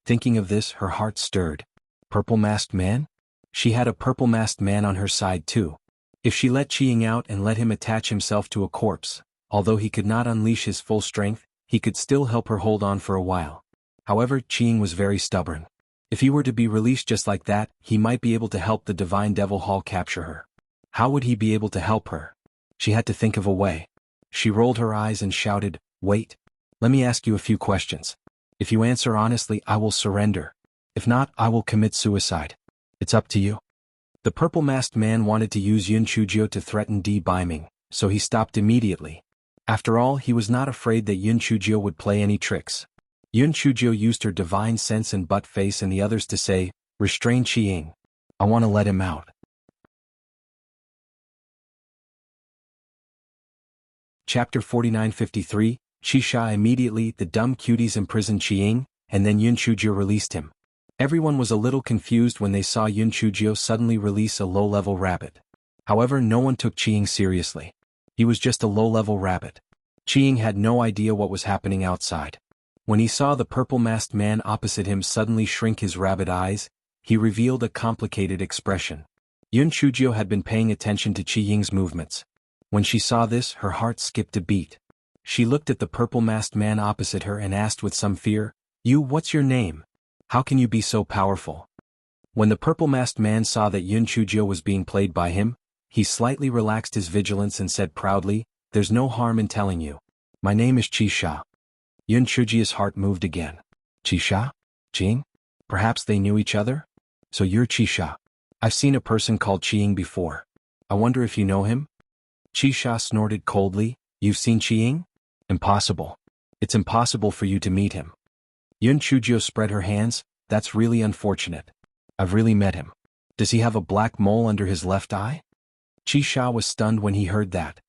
Thinking of this, her heart stirred. Purple-masked man? She had a purple-masked man on her side too. If she let Qiying out and let him attach himself to a corpse, although he could not unleash his full strength, he could still help her hold on for a while. However, Qiying was very stubborn. If he were to be released just like that, he might be able to help the Divine Devil Hall capture her. How would he be able to help her? She had to think of a way. She rolled her eyes and shouted, "Wait. Let me ask you a few questions. If you answer honestly, I will surrender. If not, I will commit suicide. It's up to you." The purple-masked man wanted to use Yun Chujio to threaten Bi-Ming, so he stopped immediately. After all, he was not afraid that Yun Chujio would play any tricks. Yun Chujio used her divine sense and butt face and the others to say, "Restrain Qiying. I want to let him out." Chapter 4953, Qisha. Immediately, the dumb cuties imprisoned Qiying, and then Yun Chujio released him. Everyone was a little confused when they saw Yun Chujio suddenly release a low-level rabbit. However, no one took Qiying seriously. He was just a low-level rabbit. Qiying had no idea what was happening outside. When he saw the purple-masked man opposite him suddenly shrink his rabbit eyes, he revealed a complicated expression. Yun Chujio had been paying attention to Qiying's movements. When she saw this, her heart skipped a beat. She looked at the purple-masked man opposite her and asked with some fear, What's your name? How can you be so powerful?" When the purple-masked man saw that Yun Chujio was being played by him, he slightly relaxed his vigilance and said proudly, "There's no harm in telling you. My name is Qisha." Yun Chujio's heart moved again. "Qisha? Qing? Perhaps they knew each other? So you're Qisha. I've seen a person called Qiying before. I wonder if you know him?" Qisha snorted coldly, "You've seen Qiying? Impossible. It's impossible for you to meet him." Yun Chujio spread her hands, "That's really unfortunate. I've really met him. Does he have a black mole under his left eye?" Qisha was stunned when he heard that.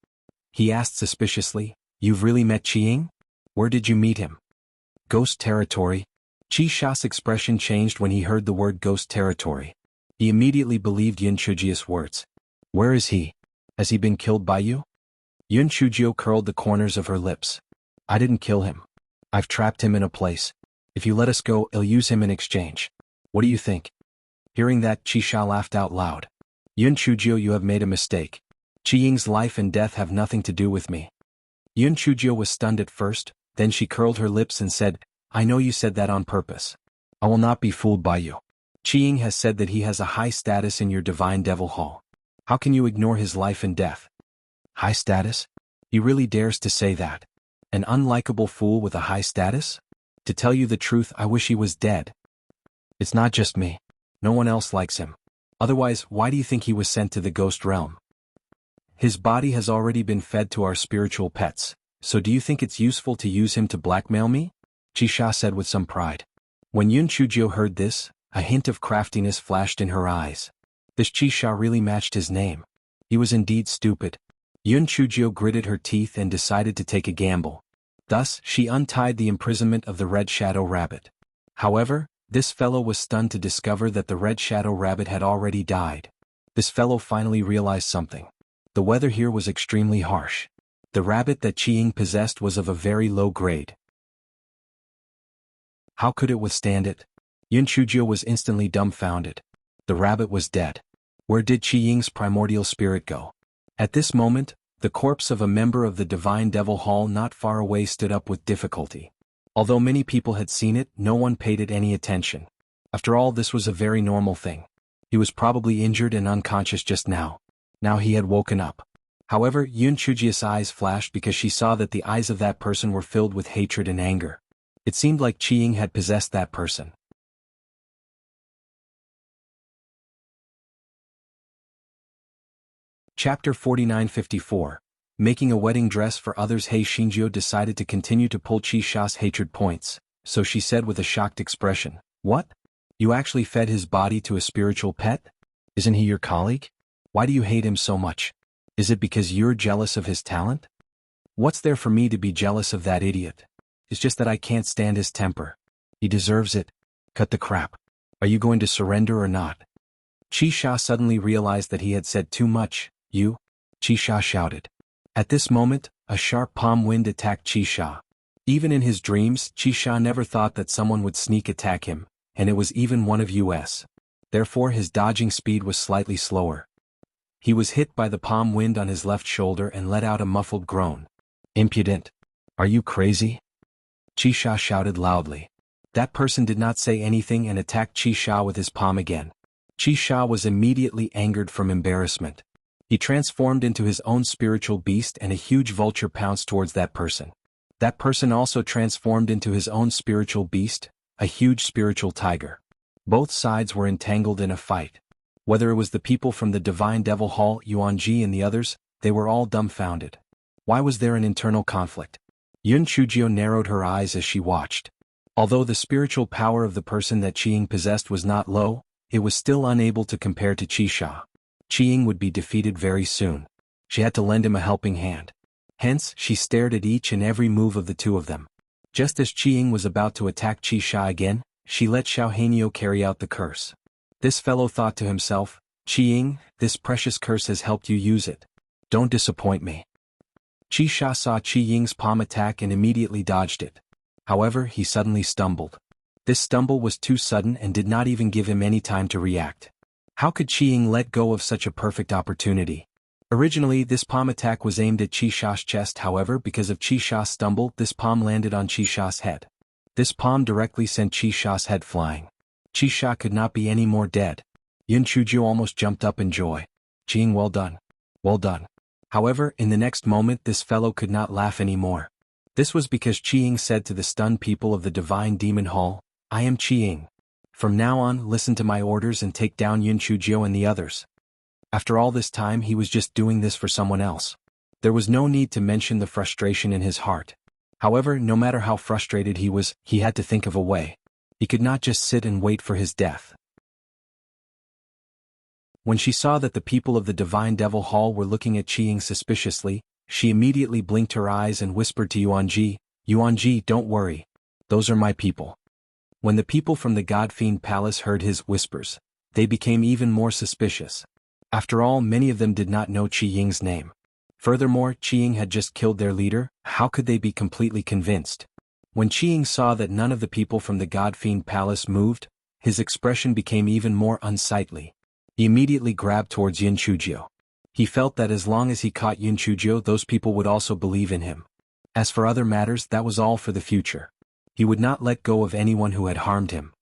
He asked suspiciously, "You've really met Qiying? Where did you meet him?" "Ghost territory." Qisha's expression changed when he heard the word ghost territory. He immediately believed Yun Chujio's words. "Where is he? Has he been killed by you?" Yun Chujio curled the corners of her lips. "I didn't kill him. I've trapped him in a place. If you let us go, I'll use him in exchange. What do you think?" Hearing that, Qisha laughed out loud. "Yun Chujio, you have made a mistake. Qiying's life and death have nothing to do with me." Yun Chujio was stunned at first, then she curled her lips and said, "I know you said that on purpose. I will not be fooled by you. Qiying has said that he has a high status in your Divine Devil Hall. How can you ignore his life and death?" "High status? He really dares to say that? An unlikable fool with a high status? To tell you the truth, I wish he was dead. It's not just me. No one else likes him. Otherwise, why do you think he was sent to the ghost realm? His body has already been fed to our spiritual pets, so do you think it's useful to use him to blackmail me?" Qisha said with some pride. When Yun Chujio heard this, a hint of craftiness flashed in her eyes. This Qisha really matched his name. He was indeed stupid. Yun Chujio gritted her teeth and decided to take a gamble. Thus, she untied the imprisonment of the Red Shadow Rabbit. However, this fellow was stunned to discover that the Red Shadow Rabbit had already died. This fellow finally realized something. The weather here was extremely harsh. The rabbit that Qi Ying possessed was of a very low grade. How could it withstand it? Yun Chujio was instantly dumbfounded. The rabbit was dead. Where did Qi Ying's primordial spirit go? At this moment, the corpse of a member of the Divine Devil Hall not far away stood up with difficulty. Although many people had seen it, no one paid it any attention. After all, this was a very normal thing. He was probably injured and unconscious just now. Now he had woken up. However, Yun Chujio's eyes flashed because she saw that the eyes of that person were filled with hatred and anger. It seemed like Qi Ying had possessed that person. Chapter 4954. Making a wedding dress for others. Hei Xinjiu decided to continue to pull Qi Sha's hatred points, so she said with a shocked expression, "What? You actually fed his body to a spiritual pet? Isn't he your colleague? Why do you hate him so much? Is it because you're jealous of his talent? What's there for me to be jealous of that idiot? It's just that I can't stand his temper. He deserves it. Cut the crap. Are you going to surrender or not?" Qi Sha suddenly realized that he had said too much. "You?" Qi Sha shouted. At this moment, a sharp palm wind attacked Qi Sha. Even in his dreams, Qi Sha never thought that someone would sneak attack him, and it was even one of us. Therefore his dodging speed was slightly slower. He was hit by the palm wind on his left shoulder and let out a muffled groan. "Impudent! Are you crazy?" Qi Sha shouted loudly. That person did not say anything and attacked Qi Sha with his palm again. Qi Sha was immediately angered from embarrassment. He transformed into his own spiritual beast and a huge vulture pounced towards that person. That person also transformed into his own spiritual beast, a huge spiritual tiger. Both sides were entangled in a fight. Whether it was the people from the Divine Devil Hall, Yuanji and the others, they were all dumbfounded. Why was there an internal conflict? Yun Chujio narrowed her eyes as she watched. Although the spiritual power of the person that Qi Ying possessed was not low, it was still unable to compare to Qi Sha. Qi Ying would be defeated very soon. She had to lend him a helping hand. Hence, she stared at each and every move of the two of them. Just as Qi Ying was about to attack Qi Sha again, she let Xiao Hanyo carry out the curse. This fellow thought to himself, "Qi Ying, this precious curse has helped you use it. Don't disappoint me." Qi Sha saw Qi Ying's palm attack and immediately dodged it. However, he suddenly stumbled. This stumble was too sudden and did not even give him any time to react. How could Qi Ying let go of such a perfect opportunity? Originally, this palm attack was aimed at Qi Sha's chest. However, because of Qi Sha's stumble, this palm landed on Qi Sha's head. This palm directly sent Qi Sha's head flying. Qi Sha could not be any more dead. Yun Chujio almost jumped up in joy. "Qi Ying, well done. Well done." However, in the next moment this fellow could not laugh anymore. This was because Qi Ying said to the stunned people of the Divine Demon Hall, "I am Qi Ying. From now on, listen to my orders and take down Yun Chujio and the others." After all this time he was just doing this for someone else. There was no need to mention the frustration in his heart. However, no matter how frustrated he was, he had to think of a way. He could not just sit and wait for his death. When she saw that the people of the Divine Devil Hall were looking at Qi Ying suspiciously, she immediately blinked her eyes and whispered to Yuanji, "Yuanji, don't worry. Those are my people." When the people from the God Fiend Palace heard his whispers, they became even more suspicious. After all, many of them did not know Qi Ying's name. Furthermore, Qi Ying had just killed their leader. How could they be completely convinced? When Qi Ying saw that none of the people from the God Fiend Palace moved, his expression became even more unsightly. He immediately grabbed towards Yun Chujio. He felt that as long as he caught Yun Chujio, those people would also believe in him. As for other matters, that was all for the future. He would not let go of anyone who had harmed him.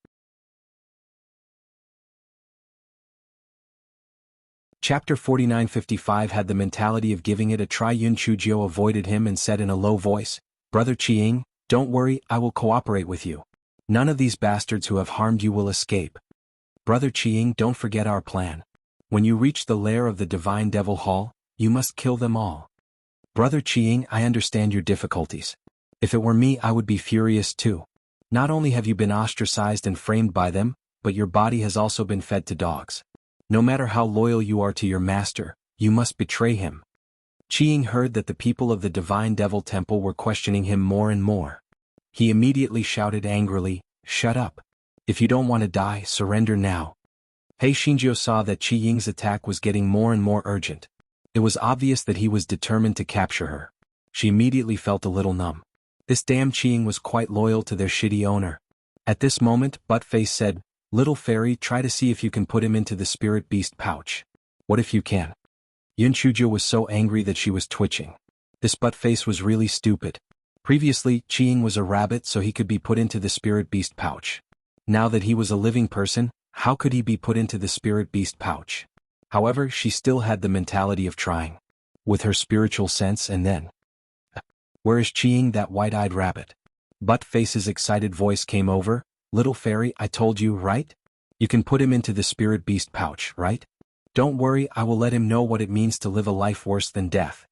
Chapter 4955 had the mentality of giving it a try. Yun Chujio avoided him and said in a low voice, "Brother Qi Ying, don't worry, I will cooperate with you. None of these bastards who have harmed you will escape. Brother Qi Ying, don't forget our plan. When you reach the lair of the Divine Devil Hall, you must kill them all." "Brother Qi Ying, I understand your difficulties. If it were me, I would be furious too. Not only have you been ostracized and framed by them, but your body has also been fed to dogs. No matter how loyal you are to your master, you must betray him." Qi Ying heard that the people of the Divine Devil Temple were questioning him more and more. He immediately shouted angrily, "Shut up. If you don't want to die, surrender now." He Xingjiu saw that Qi Ying's attack was getting more and more urgent. It was obvious that he was determined to capture her. She immediately felt a little numb. This damn Qi Ying was quite loyal to their shitty owner. At this moment, Buttface said, "Little fairy, try to see if you can put him into the spirit beast pouch." "What if you can?" Yun Chujiu was so angry that she was twitching. This Buttface was really stupid. Previously, Qi Ying was a rabbit so he could be put into the spirit beast pouch. Now that he was a living person, how could he be put into the spirit beast pouch? However, she still had the mentality of trying. With her spiritual sense and then. "Where is Qi Ying, that white-eyed rabbit?" Buttface's excited voice came over. "Little fairy, I told you, right? You can put him into the spirit beast pouch, right? Don't worry, I will let him know what it means to live a life worse than death."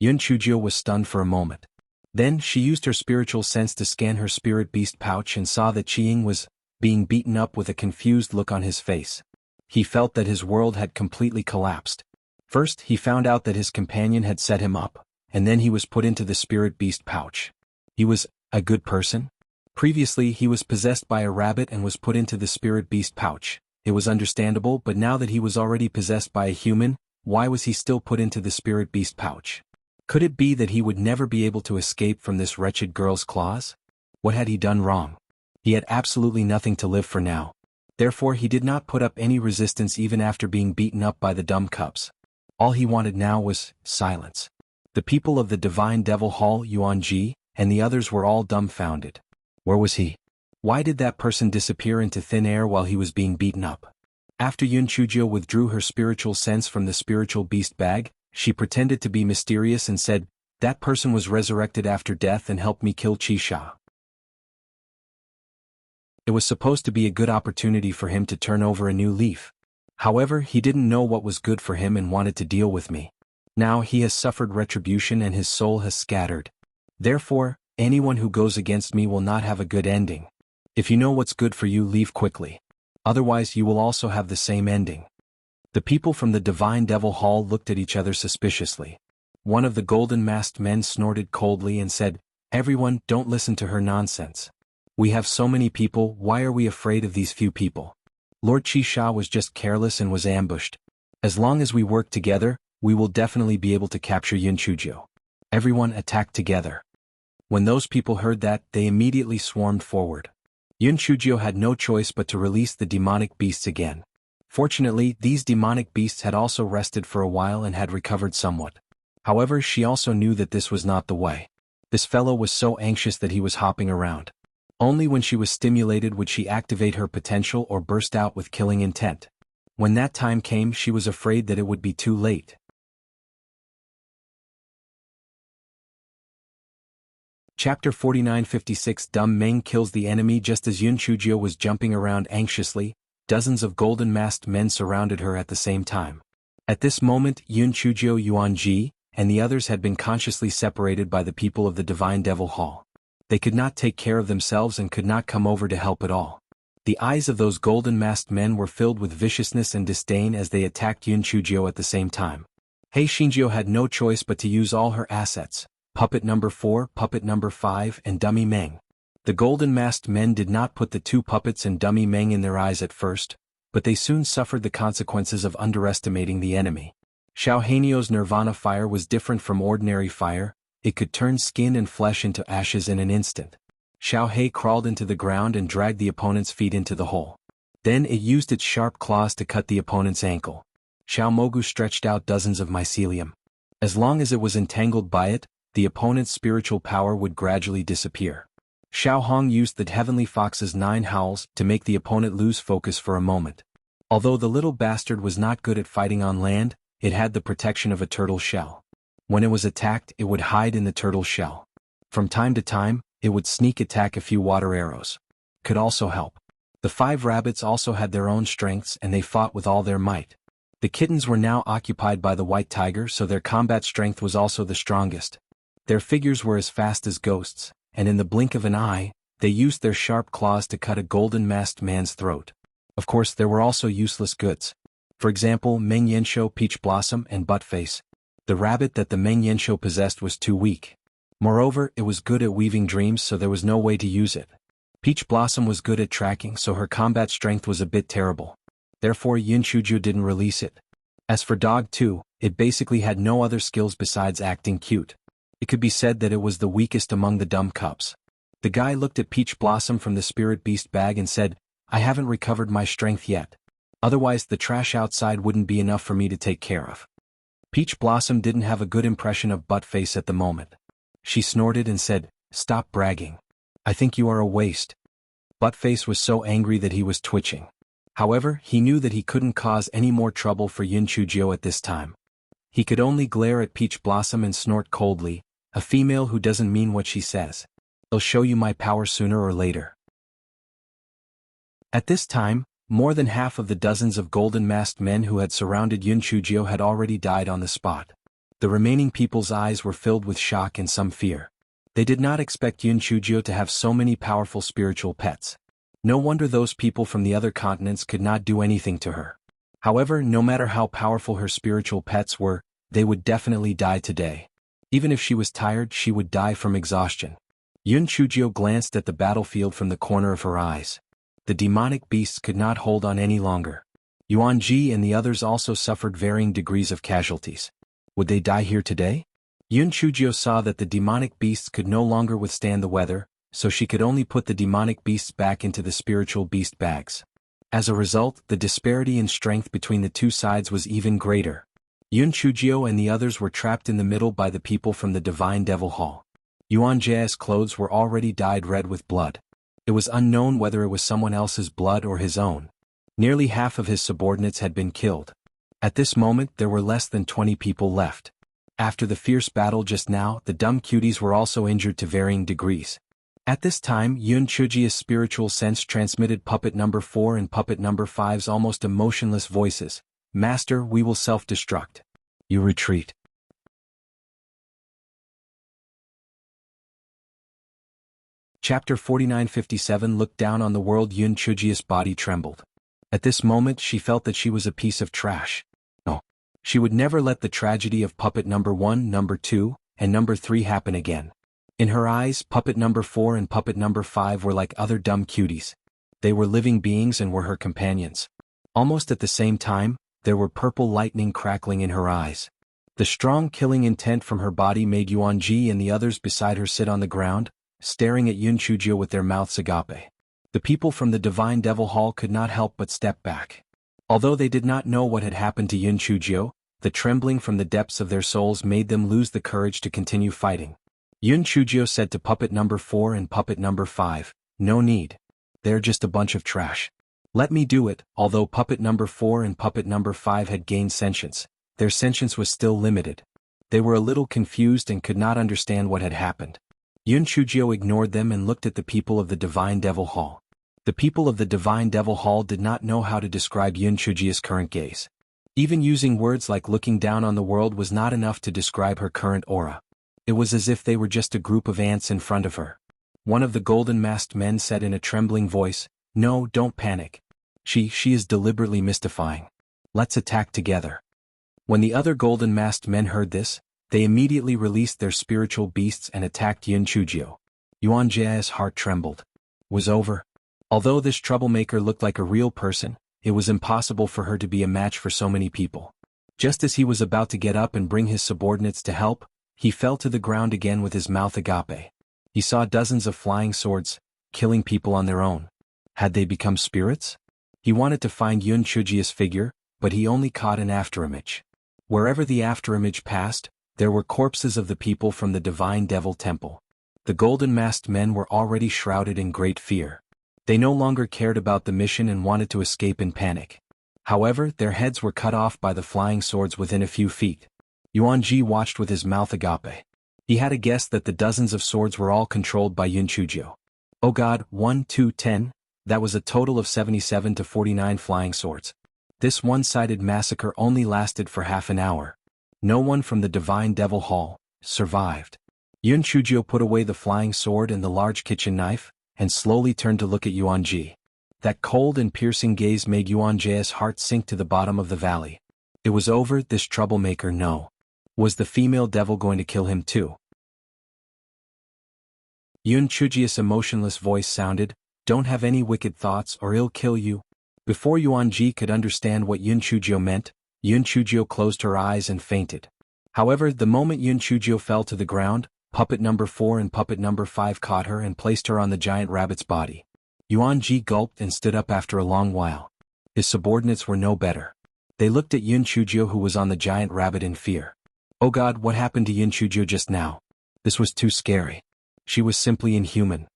Yun Chujiu was stunned for a moment. Then she used her spiritual sense to scan her spirit beast pouch and saw that Qi Ying was being beaten up with a confused look on his face. He felt that his world had completely collapsed. First, he found out that his companion had set him up, and then he was put into the spirit beast pouch. He was a good person? Previously, he was possessed by a rabbit and was put into the spirit beast pouch. It was understandable, but now that he was already possessed by a human, why was he still put into the spirit beast pouch? Could it be that he would never be able to escape from this wretched girl's claws? What had he done wrong? He had absolutely nothing to live for now. Therefore he did not put up any resistance even after being beaten up by the dumb cubs. All he wanted now was silence. The people of the Divine Devil Hall, Yuanji, and the others were all dumbfounded. Where was he? Why did that person disappear into thin air while he was being beaten up? After Yun Chujiu withdrew her spiritual sense from the spiritual beast bag, she pretended to be mysterious and said, "That person was resurrected after death and helped me kill Qi Sha. It was supposed to be a good opportunity for him to turn over a new leaf. However, he didn't know what was good for him and wanted to deal with me. Now he has suffered retribution and his soul has scattered. Therefore, anyone who goes against me will not have a good ending. If you know what's good for you, leave quickly. Otherwise you will also have the same ending." The people from the Divine Devil Hall looked at each other suspiciously. One of the golden-masked men snorted coldly and said, "Everyone, don't listen to her nonsense. We have so many people, why are we afraid of these few people? Lord Qi Sha was just careless and was ambushed. As long as we work together, we will definitely be able to capture Yun Chujiu." Everyone attacked together. When those people heard that, they immediately swarmed forward. Yun Chujiu had no choice but to release the demonic beasts again. Fortunately, these demonic beasts had also rested for a while and had recovered somewhat. However, she also knew that this was not the way. This fellow was so anxious that he was hopping around. Only when she was stimulated would she activate her potential or burst out with killing intent. When that time came, she was afraid that it would be too late. Chapter 4956 Dumb Meng kills the enemy. Just as Yun Chujiu was jumping around anxiously, dozens of golden-masked men surrounded her at the same time. At this moment, Yun Chujiu, Yuanji, and the others had been consciously separated by the people of the Divine Devil Hall. They could not take care of themselves and could not come over to help at all. The eyes of those golden-masked men were filled with viciousness and disdain as they attacked Yun Chujiu at the same time. He Xingjiu had no choice but to use all her assets, Puppet number 4, Puppet number 5, and Dummy Meng. The golden-masked men did not put the two puppets and Dummy Meng in their eyes at first, but they soon suffered the consequences of underestimating the enemy. Xiao Hanio's Nirvana fire was different from ordinary fire. It could turn skin and flesh into ashes in an instant. Xiao He crawled into the ground and dragged the opponent's feet into the hole. Then it used its sharp claws to cut the opponent's ankle. Xiao Mogu stretched out dozens of mycelium. As long as it was entangled by it, the opponent's spiritual power would gradually disappear. Xiao Hong used the Heavenly Fox's 9 howls to make the opponent lose focus for a moment. Although the little bastard was not good at fighting on land, it had the protection of a turtle shell. When it was attacked, it would hide in the turtle shell. From time to time, it would sneak attack a few water arrows. Could also help. The 5 rabbits also had their own strengths and they fought with all their might. The kittens were now occupied by the white tiger, so their combat strength was also the strongest. Their figures were as fast as ghosts, and in the blink of an eye, they used their sharp claws to cut a golden-masked man's throat. Of course, there were also useless goods. For example, Meng Yanshou, Peach Blossom, and Buttface. The rabbit that the Meng Yanshou possessed was too weak. Moreover, it was good at weaving dreams, so there was no way to use it. Peach Blossom was good at tracking, so her combat strength was a bit terrible. Therefore Yun Chujio didn't release it. As for Dog 2, it basically had no other skills besides acting cute. It could be said that it was the weakest among the dumb cubs. The guy looked at Peach Blossom from the spirit beast bag and said, "I haven't recovered my strength yet. Otherwise the trash outside wouldn't be enough for me to take care of." Peach Blossom didn't have a good impression of Buttface at the moment. She snorted and said, "Stop bragging. I think you are a waste." Buttface was so angry that he was twitching. However, he knew that he couldn't cause any more trouble for Yun Chujio at this time. He could only glare at Peach Blossom and snort coldly, "A female who doesn't mean what she says. I'll show you my power sooner or later." At this time, more than half of the dozens of golden-masked men who had surrounded Yun Chujio had already died on the spot. The remaining people's eyes were filled with shock and some fear. They did not expect Yun Chujio to have so many powerful spiritual pets. No wonder those people from the other continents could not do anything to her. However, no matter how powerful her spiritual pets were, they would definitely die today. Even if she was tired, she would die from exhaustion. Yun Chujio glanced at the battlefield from the corner of her eyes. The demonic beasts could not hold on any longer. Yuan Ji and the others also suffered varying degrees of casualties. Would they die here today? Yun Chujio saw that the demonic beasts could no longer withstand the weather, so she could only put the demonic beasts back into the spiritual beast bags. As a result, the disparity in strength between the two sides was even greater. Yun Chujio and the others were trapped in the middle by the people from the Divine Devil Hall. Yuan Ji's clothes were already dyed red with blood. It was unknown whether it was someone else's blood or his own. Nearly half of his subordinates had been killed. At this moment there were less than 20 people left. After the fierce battle just now, the dumb cuties were also injured to varying degrees. At this time, Yun Chujio's spiritual sense transmitted puppet number 4 and puppet number 5's almost emotionless voices. "Master, we will self-destruct. You retreat." Chapter 4957 looked down on the world. Yun Chujio's body trembled. At this moment she felt that she was a piece of trash. No. She would never let the tragedy of puppet number 1, number 2, and number 3 happen again. In her eyes, puppet number 4 and puppet number 5 were like other dumb cuties. They were living beings and were her companions. Almost at the same time, there were purple lightning crackling in her eyes. The strong killing intent from her body made Yuan Ji and the others beside her sit on the ground, staring at Yun Chujio with their mouths agape. The people from the Divine Devil Hall could not help but step back. Although they did not know what had happened to Yun Chujio, the trembling from the depths of their souls made them lose the courage to continue fighting. Yun Chujio said to puppet number 4 and puppet number 5, "No need. They're just a bunch of trash. Let me do it." Although puppet number 4 and puppet number 5 had gained sentience, their sentience was still limited. They were a little confused and could not understand what had happened. Yun Chujio ignored them and looked at the people of the Divine Devil Hall. The people of the Divine Devil Hall did not know how to describe Yun Chujio's current gaze. Even using words like looking down on the world was not enough to describe her current aura. It was as if they were just a group of ants in front of her. One of the golden-masked men said in a trembling voice, "No, don't panic. She is deliberately mystifying. Let's attack together." When the other golden-masked men heard this, they immediately released their spiritual beasts and attacked Yun Chujio. Yuan Ji's heart trembled. It was over. Although this troublemaker looked like a real person, it was impossible for her to be a match for so many people. Just as he was about to get up and bring his subordinates to help, he fell to the ground again with his mouth agape. He saw dozens of flying swords, killing people on their own. Had they become spirits? He wanted to find Yun Chujio's figure, but he only caught an afterimage. Wherever the afterimage passed, there were corpses of the people from the Divine Devil Temple. The golden-masked men were already shrouded in great fear. They no longer cared about the mission and wanted to escape in panic. However, their heads were cut off by the flying swords within a few feet. Yuan Ji watched with his mouth agape. He had a guess that the dozens of swords were all controlled by Yun Chujio. Oh God, 1, 2, 10, that was a total of 77 to 49 flying swords. This one-sided massacre only lasted for half an hour. No one from the Divine Devil Hall survived. Yun Chujio put away the flying sword and the large kitchen knife, and slowly turned to look at Yuan Ji. That cold and piercing gaze made Yuan Ji's heart sink to the bottom of the valley. It was over, this troublemaker. No. Was the female devil going to kill him too? Yun Chujio's emotionless voice sounded, "Don't have any wicked thoughts or he'll kill you." Before Yuan Ji could understand what Yun Chujio meant, Yun Chujio closed her eyes and fainted. However, the moment Yun Chujio fell to the ground, puppet number 4 and puppet number 5 caught her and placed her on the giant rabbit's body. Yuan Ji gulped and stood up after a long while. His subordinates were no better. They looked at Yun Chujio, who was on the giant rabbit, in fear. Oh God, what happened to Yun Chujio just now? This was too scary. She was simply inhuman.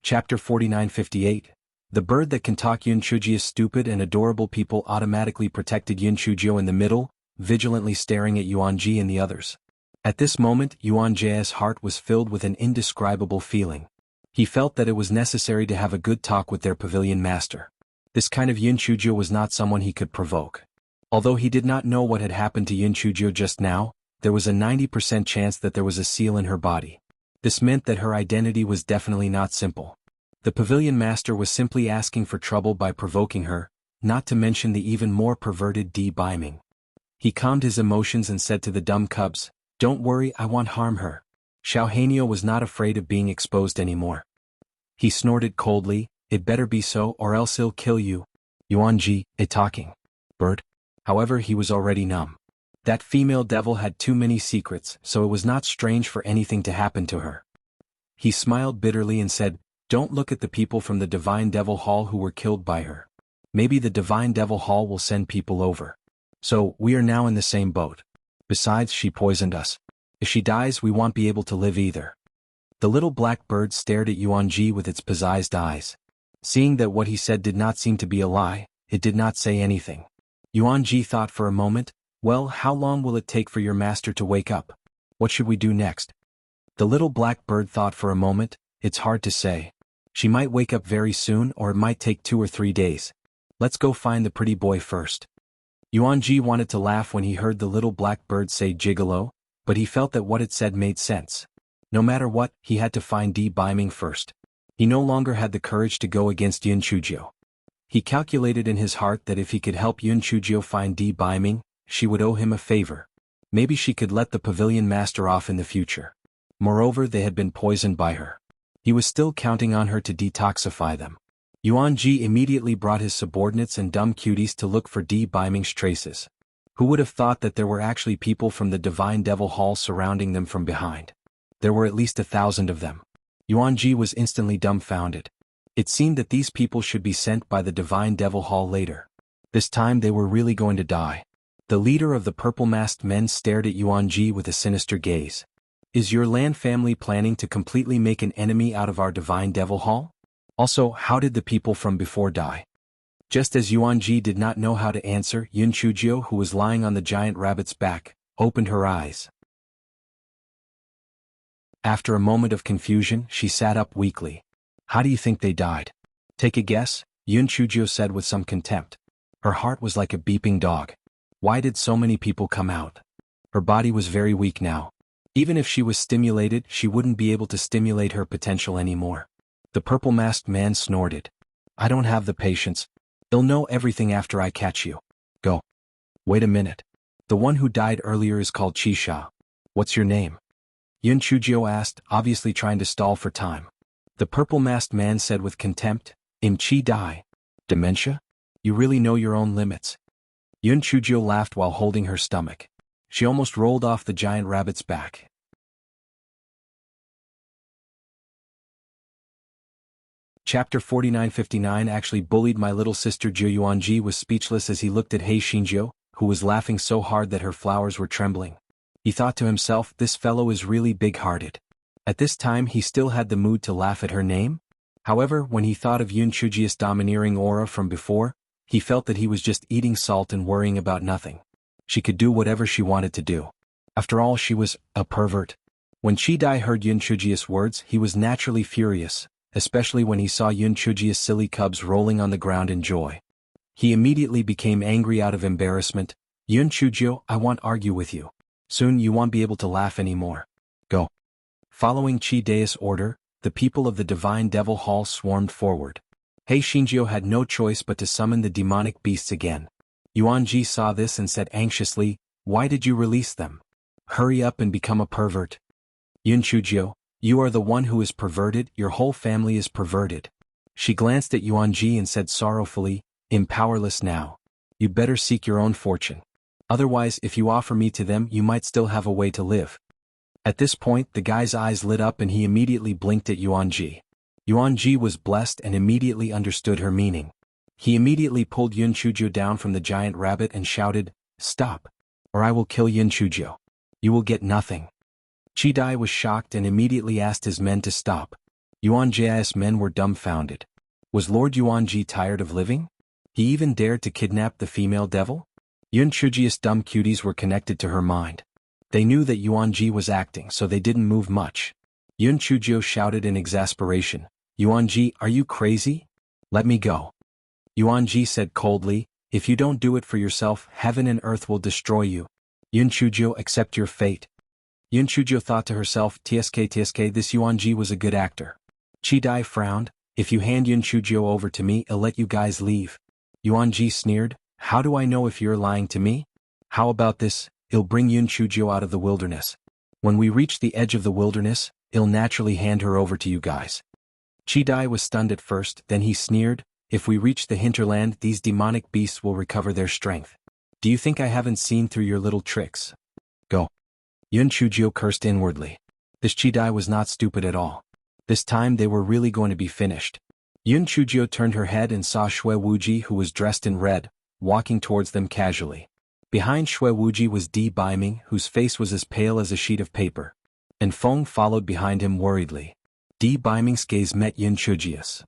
Chapter 4958. The bird that can talk. Yun Chujio's stupid and adorable people automatically protected Yun Chujio in the middle, vigilantly staring at Yuan Ji and the others. At this moment, Yuan Ji's heart was filled with an indescribable feeling. He felt that it was necessary to have a good talk with their pavilion master. This kind of Yun Chujio was not someone he could provoke. Although he did not know what had happened to Yun Chujio just now, there was a 90% chance that there was a seal in her body. This meant that her identity was definitely not simple. The pavilion master was simply asking for trouble by provoking her, not to mention the even more perverted de-biming. He calmed his emotions and said to the dumb cubs, "Don't worry, I won't harm her." Xiao Hanyo was not afraid of being exposed anymore. He snorted coldly, "It better be so or else he'll kill you." Yuan Ji, a talking bird? However, he was already numb. That female devil had too many secrets, so it was not strange for anything to happen to her. He smiled bitterly and said, "Don't look at the people from the Divine Devil Hall who were killed by her. Maybe the Divine Devil Hall will send people over. So, we are now in the same boat. Besides, she poisoned us. If she dies, we won't be able to live either." The little black bird stared at Yuan Ji with its pizzazed eyes. Seeing that what he said did not seem to be a lie, it did not say anything. Yuan Ji thought for a moment, "Well, how long will it take for your master to wake up? What should we do next?" The little black bird thought for a moment, "It's hard to say. She might wake up very soon or it might take 2 or 3 days. Let's go find the pretty boy first." Yuan Ji wanted to laugh when he heard the little black bird say gigolo, but he felt that what it said made sense. No matter what, he had to find de-biming first. He no longer had the courage to go against Yun Chujio. He calculated in his heart that if he could help Yun Chujio find de-biming, she would owe him a favor. Maybe she could let the pavilion master off in the future. Moreover, they had been poisoned by her. He was still counting on her to detoxify them. Yuan Ji immediately brought his subordinates and dumb cuties to look for de-biming's traces. Who would have thought that there were actually people from the Divine Devil Hall surrounding them from behind? There were at least 1,000 of them. Yuan Ji was instantly dumbfounded. It seemed that these people should be sent by the Divine Devil Hall later. This time they were really going to die. The leader of the purple-masked men stared at Yuan Ji with a sinister gaze. "Is your land family planning to completely make an enemy out of our Divine Devil Hall? Also, how did the people from before die?" Just as Yuan Ji did not know how to answer, Yun Chujio, who was lying on the giant rabbit's back, opened her eyes. After a moment of confusion, she sat up weakly. "How do you think they died?" "Take a guess," Yun Chujio said with some contempt. Her heart was like a beeping dog. Why did so many people come out? Her body was very weak now. Even if she was stimulated, she wouldn't be able to stimulate her potential anymore. The purple-masked man snorted. "I don't have the patience. They'll know everything after I catch you. Go." "Wait a minute. The one who died earlier is called Qisha. What's your name?" Yun Chujio asked, obviously trying to stall for time. The purple-masked man said with contempt, "Im Chi Dai. Dementia? You really know your own limits." Yun Chujio laughed while holding her stomach. She almost rolled off the giant rabbit's back. Chapter 4959 actually bullied my little sister. Yuan Ji was speechless as he looked at Hei Xinjiu, who was laughing so hard that her flowers were trembling. He thought to himself, this fellow is really big-hearted. At this time he still had the mood to laugh at her name. However, when he thought of Yun Chujio's domineering aura from before, he felt that he was just eating salt and worrying about nothing. She could do whatever she wanted to do. After all, she was a pervert. When Chi-Dai heard Yun Chujio's words, he was naturally furious, especially when he saw Yun Chujio's silly cubs rolling on the ground in joy. He immediately became angry out of embarrassment. "Yun Chujio, I won't argue with you. Soon you won't be able to laugh anymore. Go." Following Chi-Dai's order, the people of the Divine Devil Hall swarmed forward. Hei Xinjiu had no choice but to summon the demonic beasts again. Yuan Ji saw this and said anxiously, "Why did you release them? Hurry up and become a pervert." "Yun Chujio, You are the one who is perverted, your whole family is perverted. She glanced at Yuanji and said sorrowfully, I'm powerless now. You better seek your own fortune. Otherwise, if you offer me to them, you might still have a way to live. At this point, the guy's eyes lit up and he immediately blinked at Yuanji. Yuanji was blessed and immediately understood her meaning. He immediately pulled Yun Chuzhou down from the giant rabbit and shouted, Stop, or I will kill Yun Chuzhou. You will get nothing. Chi Dai was shocked and immediately asked his men to stop. Yuanji's men were dumbfounded. Was Lord Yuanji tired of living? He even dared to kidnap the female devil? Yun Chuzhou's dumb cuties were connected to her mind. They knew that Yuanji was acting, so they didn't move much. Yun Chuzhou shouted in exasperation, Yuanji, are you crazy? Let me go. Yuanji said coldly, if you don't do it for yourself, heaven and earth will destroy you. Yun Chuzhou, accept your fate. Yun Chuzhou thought to herself, TSK, this Yuanji was a good actor. Chi Dai frowned, if you hand Yun Chuzhou over to me, I'll let you guys leave. Yuanji sneered, how do I know if you're lying to me? How about this, I'll bring Yun Chuzhou out of the wilderness. When we reach the edge of the wilderness, I'll naturally hand her over to you guys. Chi Dai was stunned at first, then he sneered, if we reach the hinterland, these demonic beasts will recover their strength. Do you think I haven't seen through your little tricks? Go. Yun Chuzhou cursed inwardly. This Chi Dai was not stupid at all. This time they were really going to be finished. Yun Chuzhou turned her head and saw Shui Wuji, who was dressed in red, walking towards them casually. Behind Shui Wuji was Di Baiming, whose face was as pale as a sheet of paper. And Feng followed behind him worriedly. Di Baiming's gaze met Yun Chuzhou's.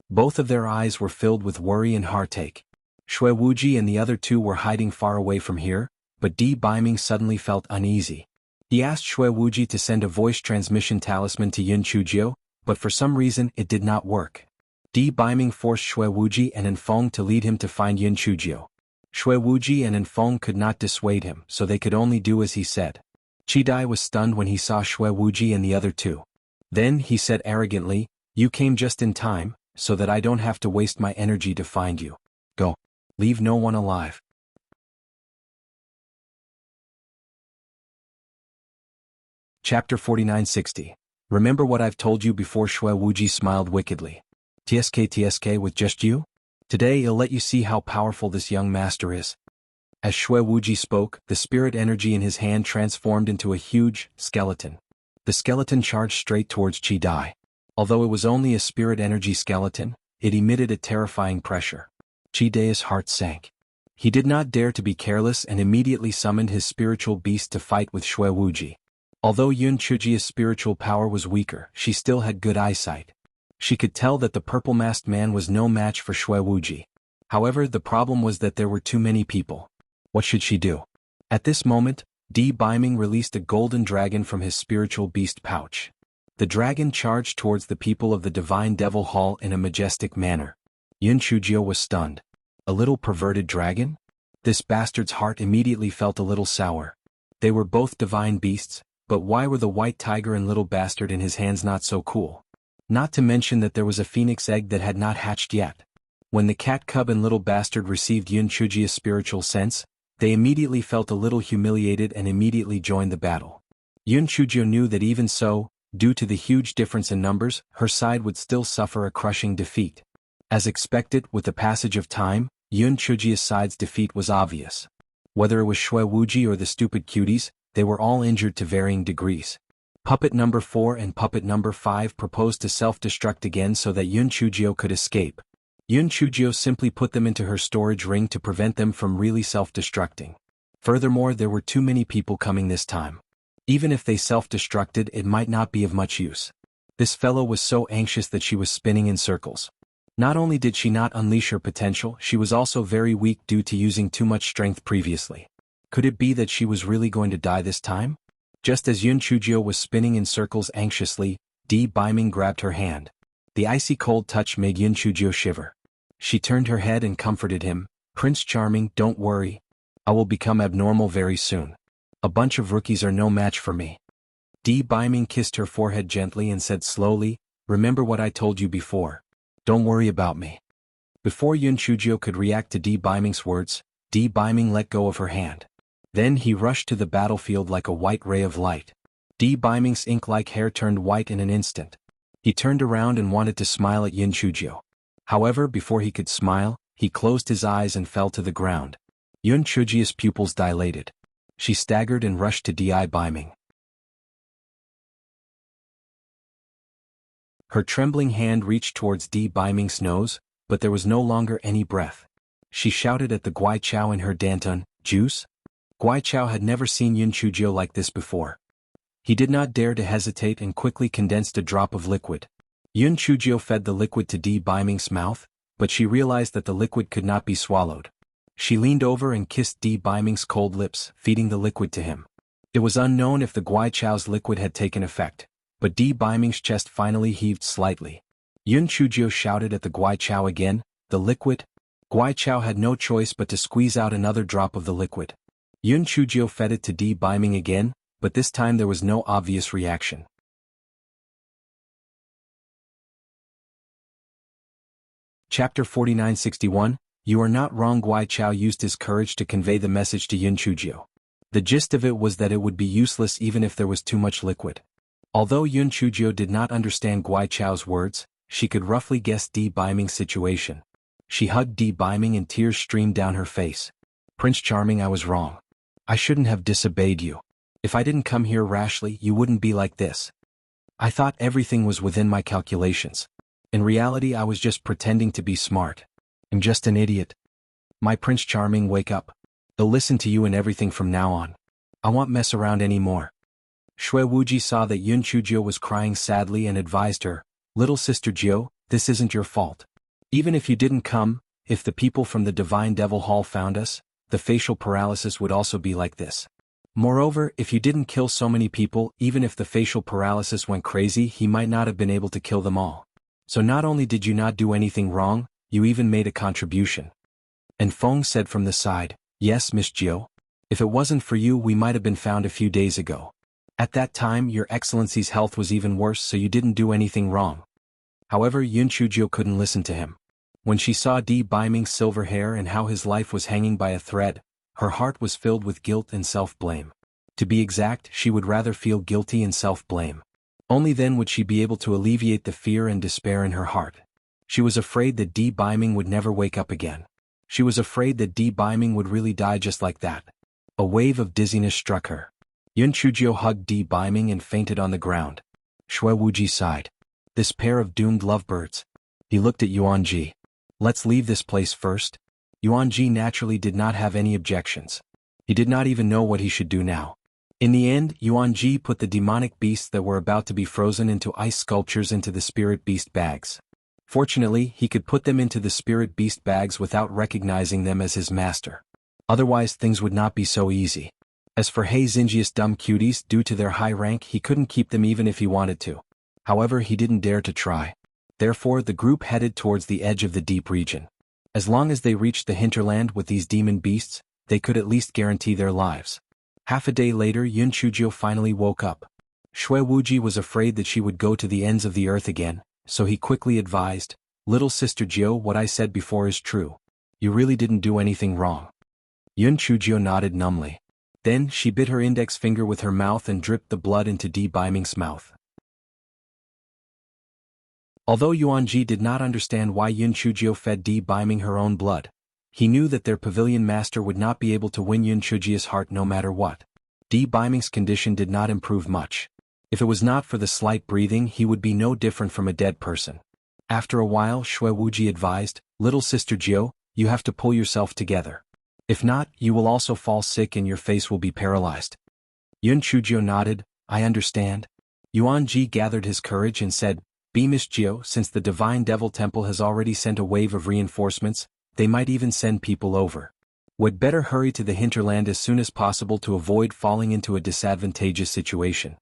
Both of their eyes were filled with worry and heartache. Shui Wuji and the other two were hiding far away from here, but Di Baiming suddenly felt uneasy. He asked Shui Wuji to send a voice transmission talisman to Yun Chuzhou, but for some reason it did not work. Di Baiming forced Shui Wuji and Enfeng to lead him to find Yun Chuzhou. Shui Wuji and Enfeng could not dissuade him, so they could only do as he said. Chi Dai was stunned when he saw Shui Wuji and the other two. Then he said arrogantly, you came just in time, so that I don't have to waste my energy to find you. Go. Leave no one alive. Chapter 4960. Remember what I've told you before? Shui Wuji smiled wickedly. TSK with just you? Today I'll let you see how powerful this young master is. As Shui Wuji spoke, the spirit energy in his hand transformed into a huge skeleton. The skeleton charged straight towards Chi Dai. Although it was only a spirit energy skeleton, it emitted a terrifying pressure. Chi Dai's heart sank. He did not dare to be careless and immediately summoned his spiritual beast to fight with Shui Wuji. Although Yun Chuzhou's spiritual power was weaker, she still had good eyesight. She could tell that the purple-masked man was no match for Shui Wuji. However, the problem was that there were too many people. What should she do? At this moment, Di Baiming released a golden dragon from his spiritual beast pouch. The dragon charged towards the people of the Divine Devil Hall in a majestic manner. Yun Chuzhou was stunned. A little perverted dragon? This bastard's heart immediately felt a little sour. They were both divine beasts, but why were the white tiger and little bastard in his hands not so cool? Not to mention that there was a phoenix egg that had not hatched yet. When the cat cub and little bastard received Yun Chuzhou's spiritual sense, they immediately felt a little humiliated and immediately joined the battle. Yun Chuzhou knew that even so, due to the huge difference in numbers, her side would still suffer a crushing defeat. As expected, with the passage of time, Yun Chuzhou's side's defeat was obvious. Whether it was Shui Wuji or the stupid cuties, they were all injured to varying degrees. Puppet number 4 and puppet number 5 proposed to self-destruct again so that Yun Chuzhou could escape. Yun Chuzhou simply put them into her storage ring to prevent them from really self-destructing. Furthermore, there were too many people coming this time. Even if they self-destructed, it might not be of much use. This fellow was so anxious that she was spinning in circles. Not only did she not unleash her potential, she was also very weak due to using too much strength previously. Could it be that she was really going to die this time? Just as Yun Chuzhou was spinning in circles anxiously, Di Baiming grabbed her hand. The icy cold touch made Yun Chuzhou shiver. She turned her head and comforted him, Prince Charming, don't worry. I will become abnormal very soon. A bunch of rookies are no match for me. Di Baiming kissed her forehead gently and said slowly, remember what I told you before. Don't worry about me. Before Yun Chuzhou could react to Di Baiming's words, Di Baiming let go of her hand. Then he rushed to the battlefield like a white ray of light. Di Baiming's ink-like hair turned white in an instant. He turned around and wanted to smile at Yin Chuzhou. However, before he could smile, he closed his eyes and fell to the ground. Yun Chuzhia's pupils dilated. She staggered and rushed to Di Baiming. Her trembling hand reached towards Di Baiming's nose, but there was no longer any breath. She shouted at the Guai Chao in her Danton, "Juice?" Guai Chao had never seen Yun Chuzhou like this before. He did not dare to hesitate and quickly condensed a drop of liquid. Yun Chuzhou fed the liquid to Di Baiming's mouth, but she realized that the liquid could not be swallowed. She leaned over and kissed Di Baiming's cold lips, feeding the liquid to him. It was unknown if the Guai Chao's liquid had taken effect, but Di Baiming's chest finally heaved slightly. Yun Chuzhou shouted at the Guai Chao again, "The liquid?" Guai Chao had no choice but to squeeze out another drop of the liquid. Yun Chuzhou fed it to Di Baiming again, but this time there was no obvious reaction. Chapter 4961, You are not wrong. Guai Chao used his courage to convey the message to Yun Chuzhou. The gist of it was that it would be useless even if there was too much liquid. Although Yun Chuzhou did not understand Guai Chao's words, she could roughly guess Di Baiming's situation. She hugged Di Baiming and tears streamed down her face. "Prince Charming, I was wrong. I shouldn't have disobeyed you. If I didn't come here rashly, you wouldn't be like this. I thought everything was within my calculations. In reality, I was just pretending to be smart. I'm just an idiot. My Prince Charming, wake up. I'll listen to you in everything from now on. I won't mess around anymore." Shui Wuji saw that Yun Chuzhou was crying sadly and advised her, "Little sister Jiu, this isn't your fault. Even if you didn't come, if the people from the Divine Devil Hall found us, the facial paralysis would also be like this. Moreover, if you didn't kill so many people, even if the facial paralysis went crazy, he might not have been able to kill them all. So not only did you not do anything wrong, you even made a contribution." And Feng said from the side, "Yes, Miss Jiu. If it wasn't for you, we might have been found a few days ago. At that time, Your Excellency's health was even worse, so you didn't do anything wrong." However, Yun Chuzhou couldn't listen to him. When she saw Di Baiming's silver hair and how his life was hanging by a thread, her heart was filled with guilt and self-blame. To be exact, she would rather feel guilty and self-blame. Only then would she be able to alleviate the fear and despair in her heart. She was afraid that Di Baiming would never wake up again. She was afraid that Di Baiming would really die just like that. A wave of dizziness struck her. Yun Chuzhou hugged Di Baiming and fainted on the ground. Shui Wuji sighed. "This pair of doomed lovebirds." He looked at Yuanji. "Let's leave this place first." Yuanji naturally did not have any objections. He did not even know what he should do now. In the end, Yuanji put the demonic beasts that were about to be frozen into ice sculptures into the spirit beast bags. Fortunately, he could put them into the spirit beast bags without recognizing them as his master. Otherwise, things would not be so easy. As for Hei Xinjia's dumb cuties, due to their high rank, he couldn't keep them even if he wanted to. However, he didn't dare to try. Therefore, the group headed towards the edge of the deep region. As long as they reached the hinterland with these demon beasts, they could at least guarantee their lives. Half a day later, Yun Chuzhou finally woke up. Shui Wuji was afraid that she would go to the ends of the earth again, so he quickly advised, "Little sister Jiu, what I said before is true. You really didn't do anything wrong." Yun Chuzhou nodded numbly. Then she bit her index finger with her mouth and dripped the blood into Di Baiming's mouth. Although Yuanji did not understand why Yun Chuzhou fed Di Baiming her own blood, he knew that their pavilion master would not be able to win Yun Chuzhia's heart no matter what. Di Baiming's condition did not improve much. If it was not for the slight breathing, he would be no different from a dead person. After a while, Shui Wuji advised, "Little sister Jiu, you have to pull yourself together. If not, you will also fall sick and your face will be paralyzed." Yun Chuzhou nodded, "I understand." Yuanji gathered his courage and said, "Be Miss Jiu, since the Divine Devil Temple has already sent a wave of reinforcements, they might even send people over. Would better hurry to the hinterland as soon as possible to avoid falling into a disadvantageous situation."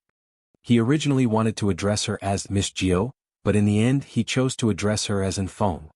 He originally wanted to address her as Miss Jiu, but in the end he chose to address her as Feng.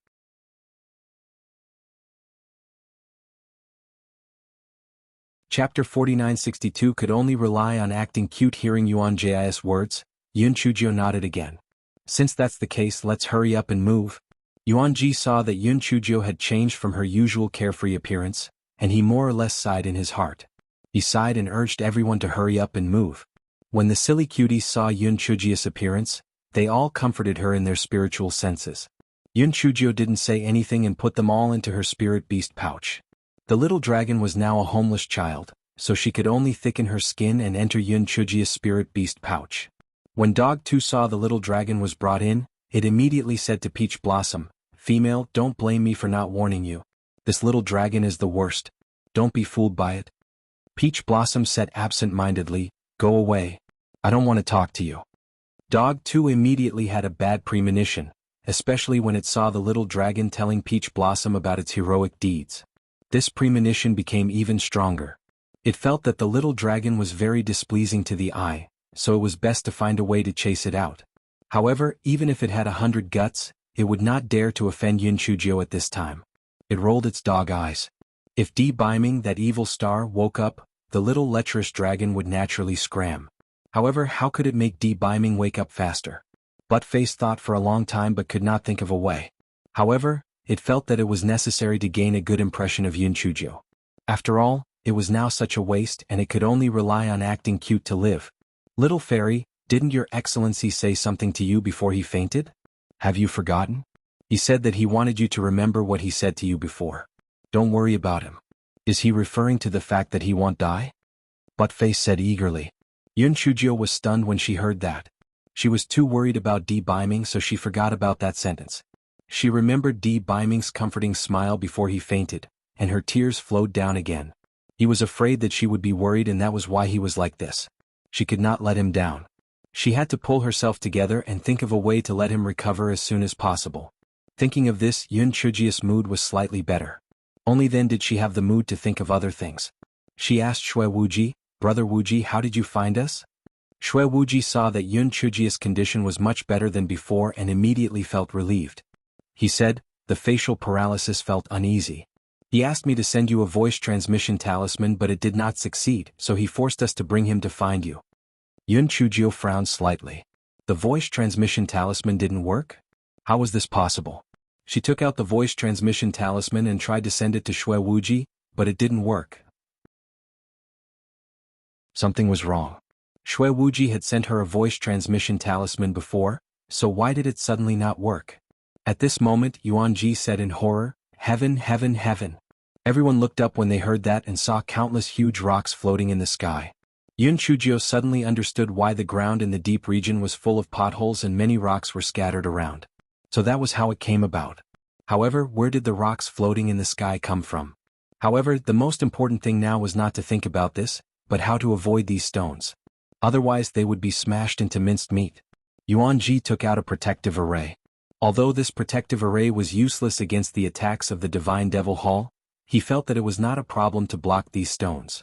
Chapter 4962 could only rely on acting cute. Hearing Yuanji's words, Yun Chuzhou nodded again. "Since that's the case, let's hurry up and move." Yuanji saw that Yun Chuzhou had changed from her usual carefree appearance, and he more or less sighed in his heart. He sighed and urged everyone to hurry up and move. When the silly cuties saw Yun Chujia's appearance, they all comforted her in their spiritual senses. Yun Chujio didn't say anything and put them all into her spirit beast pouch. The little dragon was now a homeless child, so she could only thicken her skin and enter Yun Chujia's spirit beast pouch. When Dog 2 saw the little dragon was brought in, it immediately said to Peach Blossom, "Female, don't blame me for not warning you. This little dragon is the worst. Don't be fooled by it." Peach Blossom said absent-mindedly, "Go away. I don't want to talk to you." Dog 2 immediately had a bad premonition, especially when it saw the little dragon telling Peach Blossom about its heroic deeds. This premonition became even stronger. It felt that the little dragon was very displeasing to the eye, so it was best to find a way to chase it out. However, even if it had 100 guts, it would not dare to offend Yun Chujio at this time. It rolled its dog eyes. If Beiming, that evil star, woke up, the little lecherous dragon would naturally scram. However, how could it make Beiming wake up faster? Buttface thought for a long time but could not think of a way. However, it felt that it was necessary to gain a good impression of Yun Chujio. After all, it was now such a waste and it could only rely on acting cute to live. "Little fairy, didn't your excellency say something to you before he fainted? Have you forgotten? He said that he wanted you to remember what he said to you before. Don't worry about him. Is he referring to the fact that he won't die?" Buttface said eagerly. Yun Chujio was stunned when she heard that. She was too worried about Beiming, so she forgot about that sentence. She remembered Beiming's comforting smile before he fainted, and her tears flowed down again. He was afraid that she would be worried and that was why he was like this. She could not let him down. She had to pull herself together and think of a way to let him recover as soon as possible. Thinking of this, Yun Chujio's mood was slightly better. Only then did she have the mood to think of other things. She asked Shui Wuji, "Brother Wuji, how did you find us?" Shui Wuji saw that Yun Chujio's condition was much better than before and immediately felt relieved. He said, "The facial paralysis felt uneasy. He asked me to send you a voice transmission talisman but it did not succeed, so he forced us to bring him to find you." Yun Chujio frowned slightly. The voice transmission talisman didn't work? How was this possible? She took out the voice transmission talisman and tried to send it to Shui Wuji, but it didn't work. Something was wrong. Shui Wuji had sent her a voice transmission talisman before, so why did it suddenly not work? At this moment, Yuan Ji said in horror, "Heaven, heaven, heaven." Everyone looked up when they heard that and saw countless huge rocks floating in the sky. Yun Chujio suddenly understood why the ground in the deep region was full of potholes and many rocks were scattered around. So that was how it came about. However, where did the rocks floating in the sky come from? However, the most important thing now was not to think about this, but how to avoid these stones. Otherwise they would be smashed into minced meat. Yuan Ji took out a protective array. Although this protective array was useless against the attacks of the Divine Devil Hall, he felt that it was not a problem to block these stones.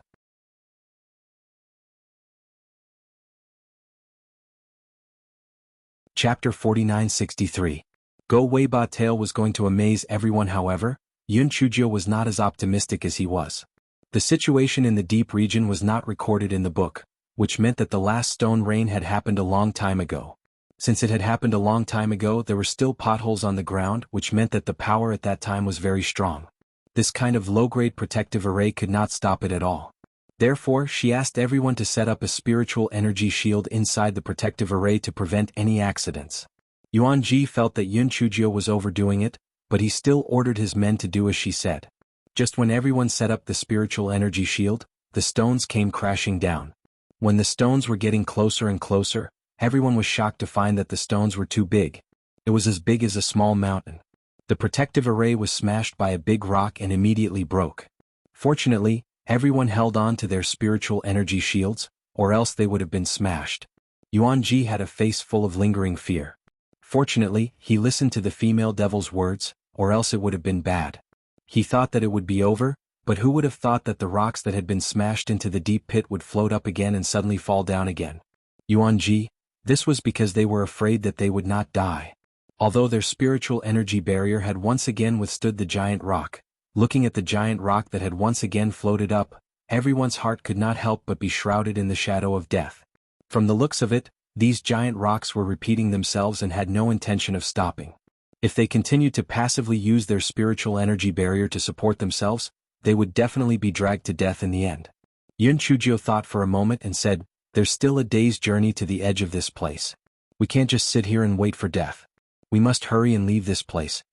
Chapter 4963. Go Wei Ba tale was going to amaze everyone. However, Yun Chujio was not as optimistic as he was. The situation in the deep region was not recorded in the book, which meant that the last stone rain had happened a long time ago. Since it had happened a long time ago, there were still potholes on the ground, which meant that the power at that time was very strong. This kind of low-grade protective array could not stop it at all. Therefore, she asked everyone to set up a spiritual energy shield inside the protective array to prevent any accidents. Yuan Ji felt that Yun Chujio was overdoing it, but he still ordered his men to do as she said. Just when everyone set up the spiritual energy shield, the stones came crashing down. When the stones were getting closer and closer, everyone was shocked to find that the stones were too big. It was as big as a small mountain. The protective array was smashed by a big rock and immediately broke. Fortunately, everyone held on to their spiritual energy shields, or else they would have been smashed. Yuan Ji had a face full of lingering fear. Fortunately, he listened to the female devil's words, or else it would have been bad. He thought that it would be over, but who would have thought that the rocks that had been smashed into the deep pit would float up again and suddenly fall down again? Yuan Ji, this was because they were afraid that they would not die. Although their spiritual energy barrier had once again withstood the giant rock, looking at the giant rock that had once again floated up, everyone's heart could not help but be shrouded in the shadow of death. From the looks of it, these giant rocks were repeating themselves and had no intention of stopping. If they continued to passively use their spiritual energy barrier to support themselves, they would definitely be dragged to death in the end. Yun Chujio thought for a moment and said, "There's still a day's journey to the edge of this place. We can't just sit here and wait for death. We must hurry and leave this place."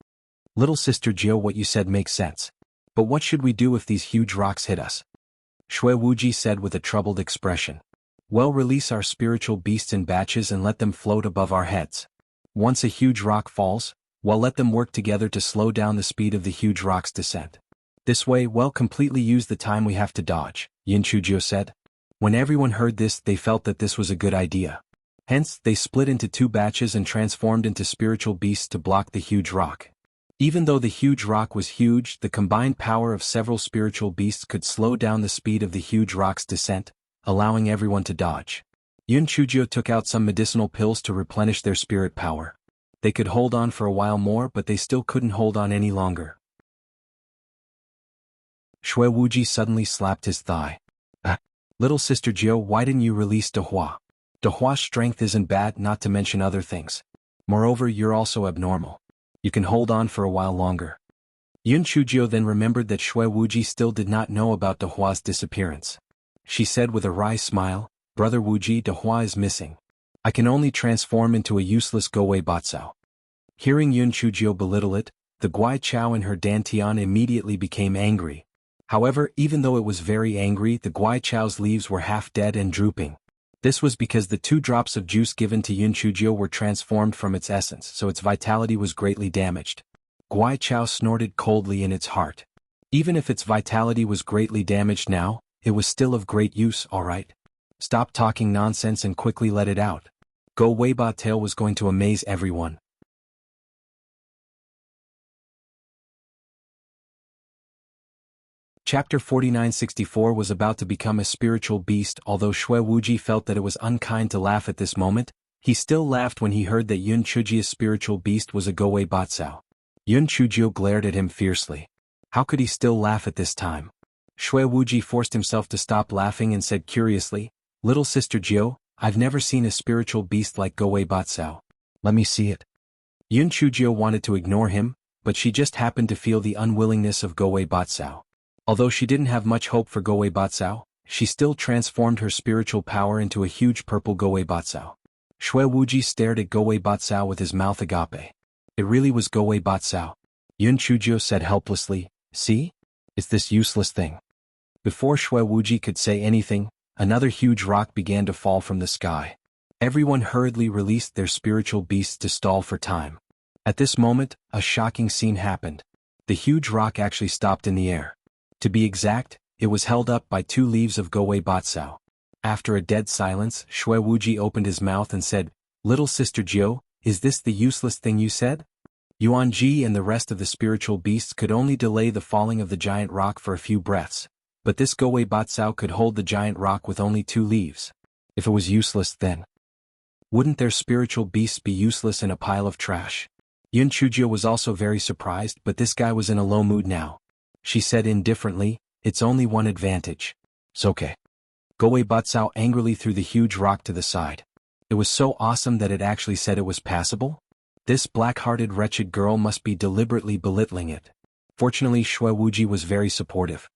"Little sister Jiao, what you said makes sense. But what should we do if these huge rocks hit us?" Shui Wuji said with a troubled expression. "Well, release our spiritual beasts in batches and let them float above our heads. Once a huge rock falls, well, let them work together to slow down the speed of the huge rock's descent. This way, well, completely use the time we have to dodge," Yin Chujio said. When everyone heard this, they felt that this was a good idea. Hence, they split into 2 batches and transformed into spiritual beasts to block the huge rock. Even though the huge rock was huge, the combined power of several spiritual beasts could slow down the speed of the huge rock's descent, allowing everyone to dodge. Yun Chujio took out some medicinal pills to replenish their spirit power. They could hold on for a while more, but they still couldn't hold on any longer. Shui Wuji suddenly slapped his thigh. Little sister Jiao, why didn't you release Dehua? Dehua's strength isn't bad, not to mention other things. Moreover, you're also abnormal. You can hold on for a while longer." Yun Chujio then remembered that Shui Wuji still did not know about Dehua's disappearance. She said with a wry smile, "Brother Wuji, Dehua is missing. I can only transform into a useless Gowei Batsao." Hearing Yun Chujio belittle it, the Guai Chao in her dantian immediately became angry. However, even though it was very angry, the Guai Chao's leaves were half dead and drooping. This was because the 2 drops of juice given to Yun Chujio were transformed from its essence, so its vitality was greatly damaged. Guai Chao snorted coldly in its heart. Even if its vitality was greatly damaged now, it was still of great use, alright? Stop talking nonsense and quickly let it out. Go Weiba tale was going to amaze everyone. Chapter 4964 was about to become a spiritual beast. Although Shui Wuji felt that it was unkind to laugh at this moment, he still laughed when he heard that Yun Chujio's spiritual beast was a Gowei Batsao. Yun Chujio glared at him fiercely. How could he still laugh at this time? Shui Wuji forced himself to stop laughing and said curiously, "Little sister Jiao, I've never seen a spiritual beast like Gowei Batsao. Let me see it." Yun Chujio wanted to ignore him, but she just happened to feel the unwillingness of Gowei Batsao. Although she didn't have much hope for Gowei Batsao, she still transformed her spiritual power into a huge purple Gowei Batsao. Shui Wuji stared at Gowei Batsao with his mouth agape. It really was Gowei Batsao. Yun Chujio said helplessly, "See? It's this useless thing." Before Shui Wuji could say anything, another huge rock began to fall from the sky. Everyone hurriedly released their spiritual beasts to stall for time. At this moment, a shocking scene happened. The huge rock actually stopped in the air. To be exact, it was held up by 2 leaves of Gowei Batsao. After a dead silence, Shui Wuji opened his mouth and said, "Little sister Jiao, is this the useless thing you said?" Yuan Ji and the rest of the spiritual beasts could only delay the falling of the giant rock for a few breaths, but this Gowei Batsao could hold the giant rock with only 2 leaves. If it was useless, then wouldn't their spiritual beasts be useless in a pile of trash? Yun Chujio was also very surprised, but this guy was in a low mood now. She said indifferently, "It's only one advantage. It's okay." Gowei Batsao angrily threw the huge rock to the side. It was so awesome that it actually said it was passable? This black-hearted wretched girl must be deliberately belittling it. Fortunately, Shui Wuji was very supportive.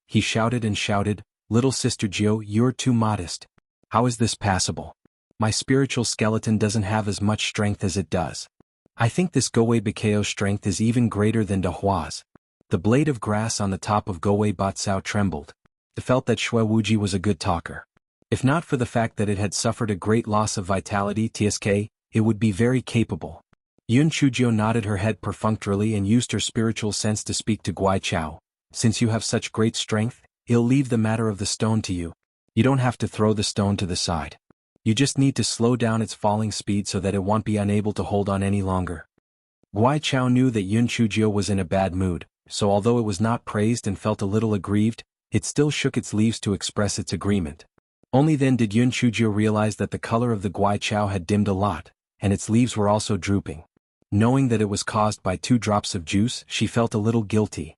He shouted and shouted, "Little sister Jiao, you're too modest. How is this passable? My spiritual skeleton doesn't have as much strength as it does. I think this Gowei Bakeo's strength is even greater than Dehua's." The blade of grass on the top of Gowei Batsao trembled. It felt that Shui Wuji was a good talker. If not for the fact that it had suffered a great loss of vitality, TSK, it would be very capable. Yun Chujio nodded her head perfunctorily and used her spiritual sense to speak to Guai Chao. "Since you have such great strength, I'll leave the matter of the stone to you. You don't have to throw the stone to the side. You just need to slow down its falling speed so that it won't be unable to hold on any longer." Guai Chao knew that Yun Chujio was in a bad mood, so although it was not praised and felt a little aggrieved, it still shook its leaves to express its agreement. Only then did Yun Chujio realize that the color of the Guai Chao had dimmed a lot, and its leaves were also drooping. Knowing that it was caused by 2 drops of juice, she felt a little guilty.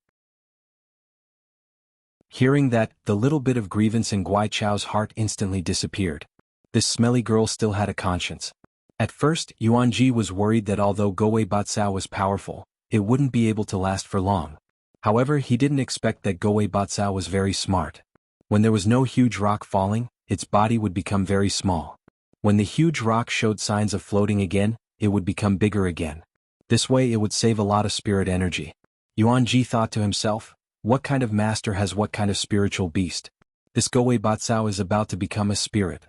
Hearing that, the little bit of grievance in Guai Chao's heart instantly disappeared. This smelly girl still had a conscience. At first, Yuan Ji was worried that although Gowei Batsao was powerful, it wouldn't be able to last for long. However, he didn't expect that Gowei Batsao was very smart. When there was no huge rock falling, its body would become very small. When the huge rock showed signs of floating again, it would become bigger again. This way it would save a lot of spirit energy. Yuan Ji thought to himself, what kind of master has what kind of spiritual beast? This Gowei Batsao is about to become a spirit.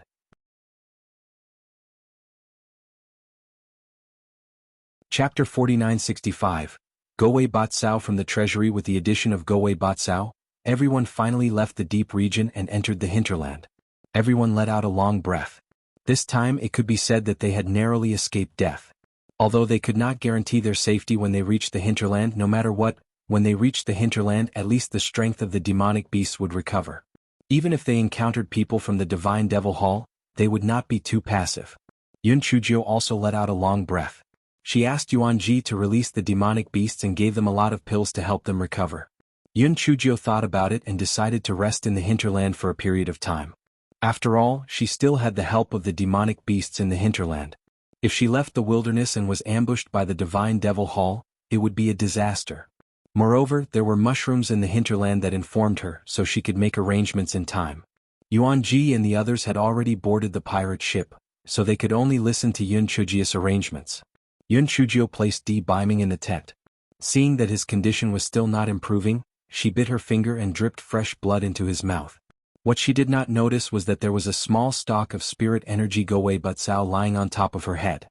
Chapter 4965. Gowei Batsao from the treasury. With the addition of Gowei Batsao, everyone finally left the deep region and entered the hinterland. Everyone let out a long breath. This time it could be said that they had narrowly escaped death. Although they could not guarantee their safety when they reached the hinterland, no matter what, when they reached the hinterland at least the strength of the demonic beasts would recover. Even if they encountered people from the Divine Devil Hall, they would not be too passive. Yun Chujio also let out a long breath. She asked Yuan Ji to release the demonic beasts and gave them a lot of pills to help them recover. Yun Chujio thought about it and decided to rest in the hinterland for a period of time. After all, she still had the help of the demonic beasts in the hinterland. If she left the wilderness and was ambushed by the Divine Devil Hall, it would be a disaster. Moreover, there were mushrooms in the hinterland that informed her, so she could make arrangements in time. Yuan Ji and the others had already boarded the pirate ship, so they could only listen to Yun Chujio's arrangements. Yun Chujio placed Di Biming in the tent. Seeing that his condition was still not improving, she bit her finger and dripped fresh blood into his mouth. What she did not notice was that there was a small stalk of spirit energy Gowei Batsao lying on top of her head.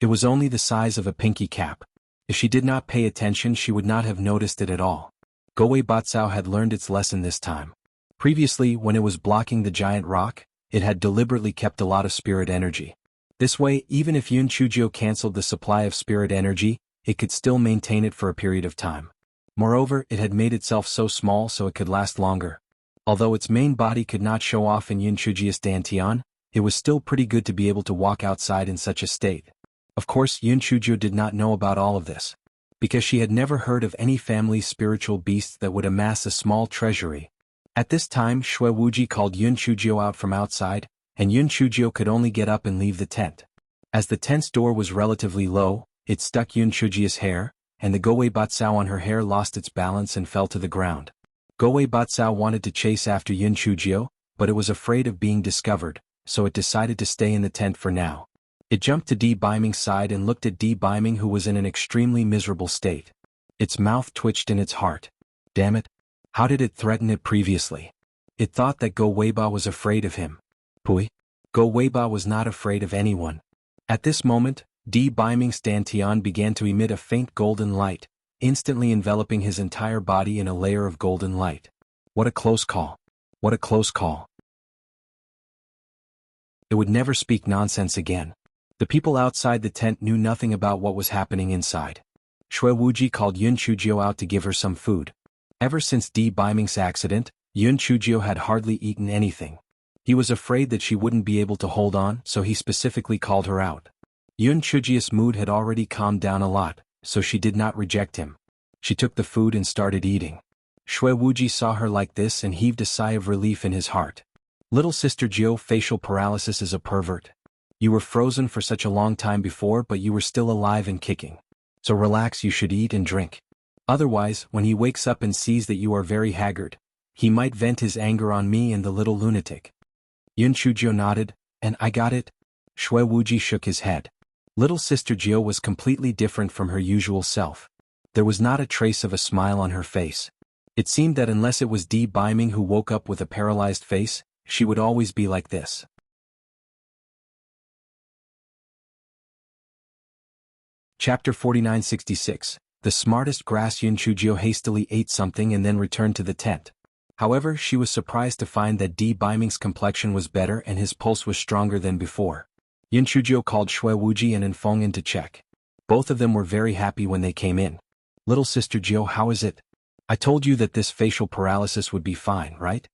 It was only the size of a pinky cap. If she did not pay attention, she would not have noticed it at all. Gowei Batsao had learned its lesson this time. Previously, when it was blocking the giant rock, it had deliberately kept a lot of spirit energy. This way, even if Yun Chujio cancelled the supply of spirit energy, it could still maintain it for a period of time. Moreover, it had made itself so small so it could last longer. Although its main body could not show off in Yun Chujio's dantian, it was still pretty good to be able to walk outside in such a state. Of course, Yun Chujio did not know about all of this, because she had never heard of any family's spiritual beasts that would amass a small treasury. At this time, Shui Wuji called Yun Chujio out from outside, and Yun Chujio could only get up and leave the tent. As the tent's door was relatively low, it stuck Yun Chujio's hair, and the Gowei Batsao on her hair lost its balance and fell to the ground. Gowei Batsao wanted to chase after Yun Chujio, but it was afraid of being discovered, so it decided to stay in the tent for now. It jumped to Di Biming's side and looked at Di Biming, who was in an extremely miserable state. Its mouth twitched in its heart. Damn it! How did it threaten it previously? It thought that Go Weiba was afraid of him. Pui? Go Weiba was not afraid of anyone. At this moment, Di Biming's dantian began to emit a faint golden light, instantly enveloping his entire body in a layer of golden light. What a close call. What a close call. It would never speak nonsense again. The people outside the tent knew nothing about what was happening inside. Shui Wuji called Yun Chujio out to give her some food. Ever since Di Biming's accident, Yun Chujio had hardly eaten anything. He was afraid that she wouldn't be able to hold on, so he specifically called her out. Yun Chujio's mood had already calmed down a lot, so she did not reject him. She took the food and started eating. Shui Wuji saw her like this and heaved a sigh of relief in his heart. Little sister Jiu, facial paralysis is a pervert. You were frozen for such a long time before, but you were still alive and kicking. So relax, you should eat and drink. Otherwise, when he wakes up and sees that you are very haggard, he might vent his anger on me and the little lunatic. Yun Chujio nodded, and I got it. Shui Wuji shook his head. Little sister Jiu was completely different from her usual self. There was not a trace of a smile on her face. It seemed that unless it was Di Biming who woke up with a paralyzed face, she would always be like this. Chapter 4966. The smartest grass. Yun Chujio hastily ate something and then returned to the tent. However, she was surprised to find that Di Biming's complexion was better and his pulse was stronger than before. Yun Chujio called Shui Wuji and Enfeng in to check. Both of them were very happy when they came in. Little sister Jiu, how is it? I told you that this facial paralysis would be fine, right?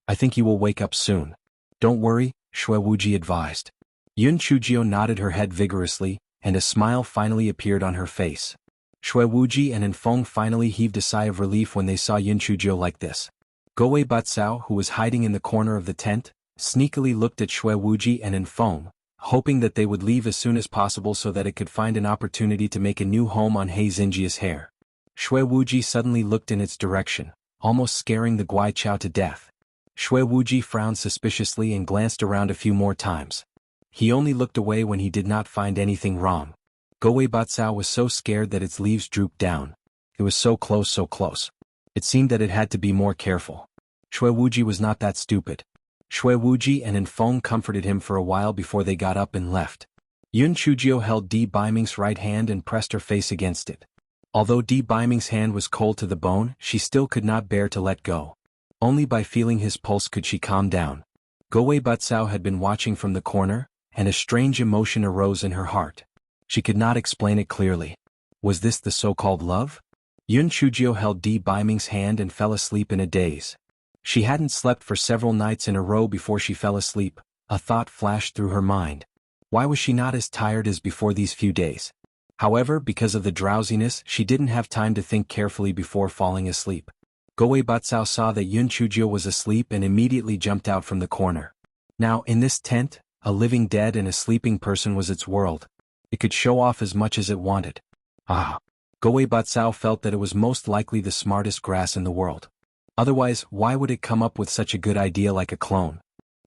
I think you will wake up soon. Don't worry, Shui Wuji advised. Yun Chujio nodded her head vigorously, and a smile finally appeared on her face. Shui Wuji and Enfeng finally heaved a sigh of relief when they saw Yun Chujio like this. Gowei Batsao, who was hiding in the corner of the tent, sneakily looked at Shui Wuji and Enfeng, hoping that they would leave as soon as possible so that it could find an opportunity to make a new home on He Xinjia's hair. Shui Wuji suddenly looked in its direction, almost scaring the Guai Chao to death. Shui Wuji frowned suspiciously and glanced around a few more times. He only looked away when he did not find anything wrong. Gowei Batsao was so scared that its leaves drooped down. It was so close, so close. It seemed that it had to be more careful. Shui Wuji was not that stupid. Shui Wuji and Infeng comforted him for a while before they got up and left. Yun Chujio held Di Baiming's right hand and pressed her face against it. Although Di Baiming's hand was cold to the bone, she still could not bear to let go. Only by feeling his pulse could she calm down. Gowei Batsao had been watching from the corner, and a strange emotion arose in her heart. She could not explain it clearly. Was this the so-called love? Yun Chujio held Di Baiming's hand and fell asleep in a daze. She hadn't slept for several nights in a row before she fell asleep. A thought flashed through her mind. Why was she not as tired as before these few days? However, because of the drowsiness, she didn't have time to think carefully before falling asleep. Gowei Batsao saw that Yun Chujio was asleep and immediately jumped out from the corner. Now, in this tent, a living dead and a sleeping person was its world. It could show off as much as it wanted. Ah! Gowei Batsao felt that it was most likely the smartest grass in the world. Otherwise, why would it come up with such a good idea like a clone?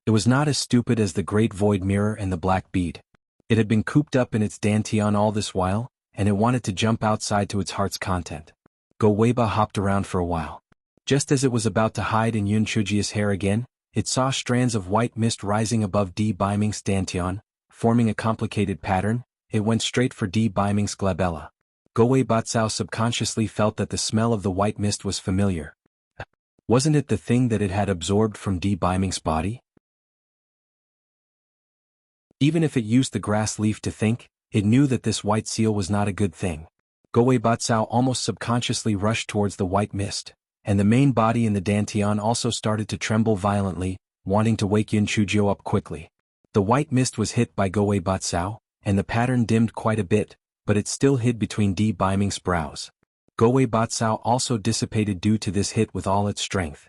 It was not as stupid as the Great Void Mirror and the Black Bead. It had been cooped up in its dantian all this while, and it wanted to jump outside to its heart's content. Goweiba hopped around for a while. Just as it was about to hide in Yun Chujio's hair again, it saw strands of white mist rising above Di Baiming's dantian, forming a complicated pattern. It went straight for Di Baiming's glabella. Gowei Batsao subconsciously felt that the smell of the white mist was familiar. Wasn't it the thing that it had absorbed from Di Baiming's body? Even if it used the grass leaf to think, it knew that this white seal was not a good thing. Gowei Batsao almost subconsciously rushed towards the white mist, and the main body in the dantian also started to tremble violently, wanting to wake Yun Chujio up quickly. The white mist was hit by Gowei Batsao, and the pattern dimmed quite a bit, but it still hid between Di Baiming's brows. Gowei Batsao also dissipated due to this hit with all its strength.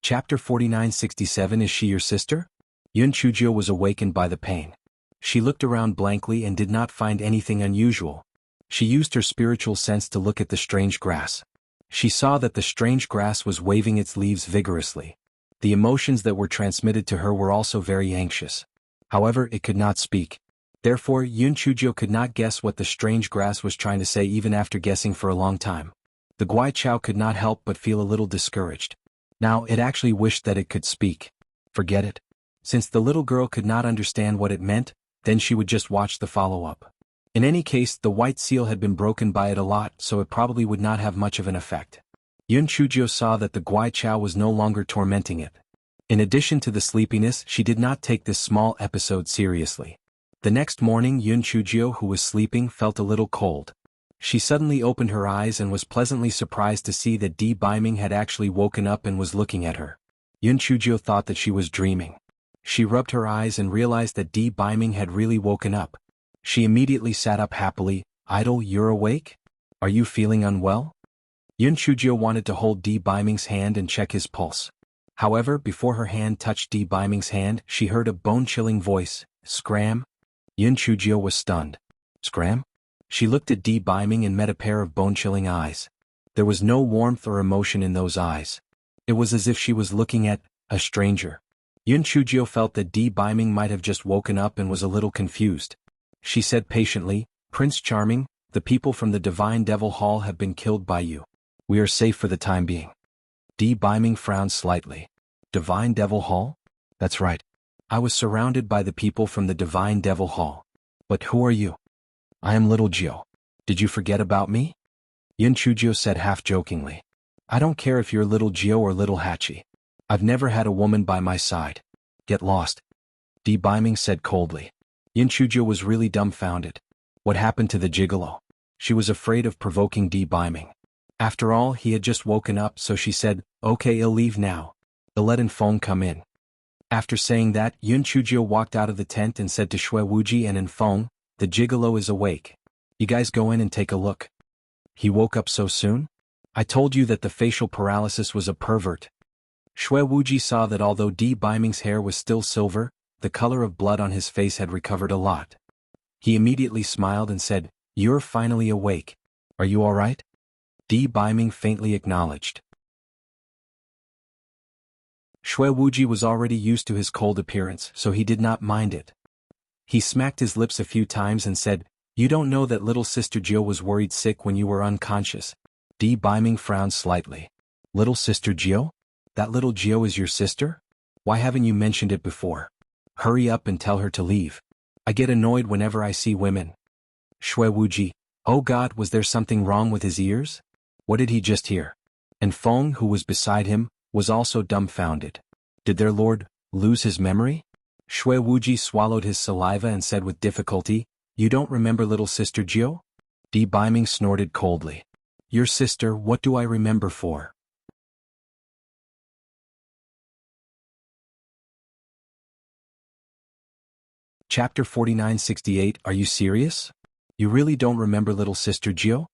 Chapter 4967 Is she your sister? Yun Chujio was awakened by the pain. She looked around blankly and did not find anything unusual. She used her spiritual sense to look at the strange grass. She saw that the strange grass was waving its leaves vigorously. The emotions that were transmitted to her were also very anxious. However, it could not speak. Therefore, Yun Chujio could not guess what the strange grass was trying to say even after guessing for a long time. The Guai Chao could not help but feel a little discouraged. Now, it actually wished that it could speak. Forget it. Since the little girl could not understand what it meant, then she would just watch the follow-up. In any case, the white seal had been broken by it a lot, so it probably would not have much of an effect. Yun Chujio saw that the Guai Chao was no longer tormenting it. In addition to the sleepiness, she did not take this small episode seriously. The next morning, Yun Chujio, who was sleeping, felt a little cold. She suddenly opened her eyes and was pleasantly surprised to see that Di Baiming had actually woken up and was looking at her. Yun Chujio thought that she was dreaming. She rubbed her eyes and realized that Di Baiming had really woken up. She immediately sat up happily. "Idol, you're awake? Are you feeling unwell?" Yun Chujio wanted to hold Di Baiming's hand and check his pulse. However, before her hand touched Di Baiming's hand, she heard a bone-chilling voice, "Scram?" Yun Chujio was stunned. "Scram?" She looked at Di Baiming and met a pair of bone-chilling eyes. There was no warmth or emotion in those eyes. It was as if she was looking at a stranger. Yun Chujio felt that Di Baiming might have just woken up and was a little confused. She said patiently, "Prince Charming, the people from the Divine Devil Hall have been killed by you. We are safe for the time being." Di Baiming frowned slightly. "Divine Devil Hall?" "That's right. I was surrounded by the people from the Divine Devil Hall. But who are you?" "I am Little Jio. Did you forget about me?" Yun Chujio said half-jokingly. "I don't care if you're Little Jio or Little Hachi. I've never had a woman by my side. Get lost." Di Baiming said coldly. Yun Chujio was really dumbfounded. What happened to the gigolo? She was afraid of provoking Di Baiming. After all, he had just woken up, so she said, "Okay, I'll leave now. I'll let Infeng come in." After saying that, Yun Chujio walked out of the tent and said to Shui Wuji and Infeng, "The gigolo is awake. You guys go in and take a look." "He woke up so soon? I told you that the facial paralysis was a pervert." Shui Wuji saw that although Di Baiming's hair was still silver, the color of blood on his face had recovered a lot. He immediately smiled and said, "You're finally awake. Are you all right? Di Biming faintly acknowledged. Shui Wuji was already used to his cold appearance, so he did not mind it. He smacked his lips a few times and said, "You don't know that little sister Jill was worried sick when you were unconscious." Di Biming frowned slightly. Little sister Jill? That little Jill is your sister? Why haven't you mentioned it before? Hurry up and tell her to leave. I get annoyed whenever I see women. Shui Wuji, oh God, was there something wrong with his ears? What did he just hear? And Feng, who was beside him, was also dumbfounded. Did their lord lose his memory? Shui Wuji swallowed his saliva and said with difficulty, "You don't remember little sister Jill?" Di Biming snorted coldly. Your sister, what do I remember for? Chapter 4968. Are you serious? You really don't remember little sister Jill?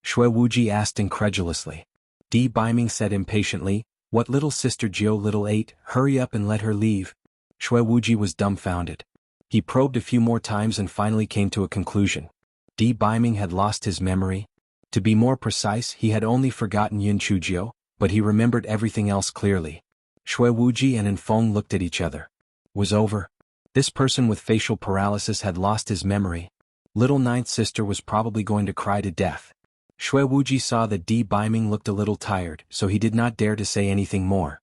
Shui Wuji asked incredulously. Di Biming said impatiently, What little sister Jill little 8, hurry up and let her leave. Shui Wuji was dumbfounded. He probed a few more times and finally came to a conclusion. Di Biming had lost his memory. To be more precise, he had only forgotten Yun Chujio, but he remembered everything else clearly. Shui Wuji and Enfeng looked at each other. Was over. This person with facial paralysis had lost his memory. Little ninth sister was probably going to cry to death. Shui Wuji saw that Di Biming looked a little tired, so he did not dare to say anything more.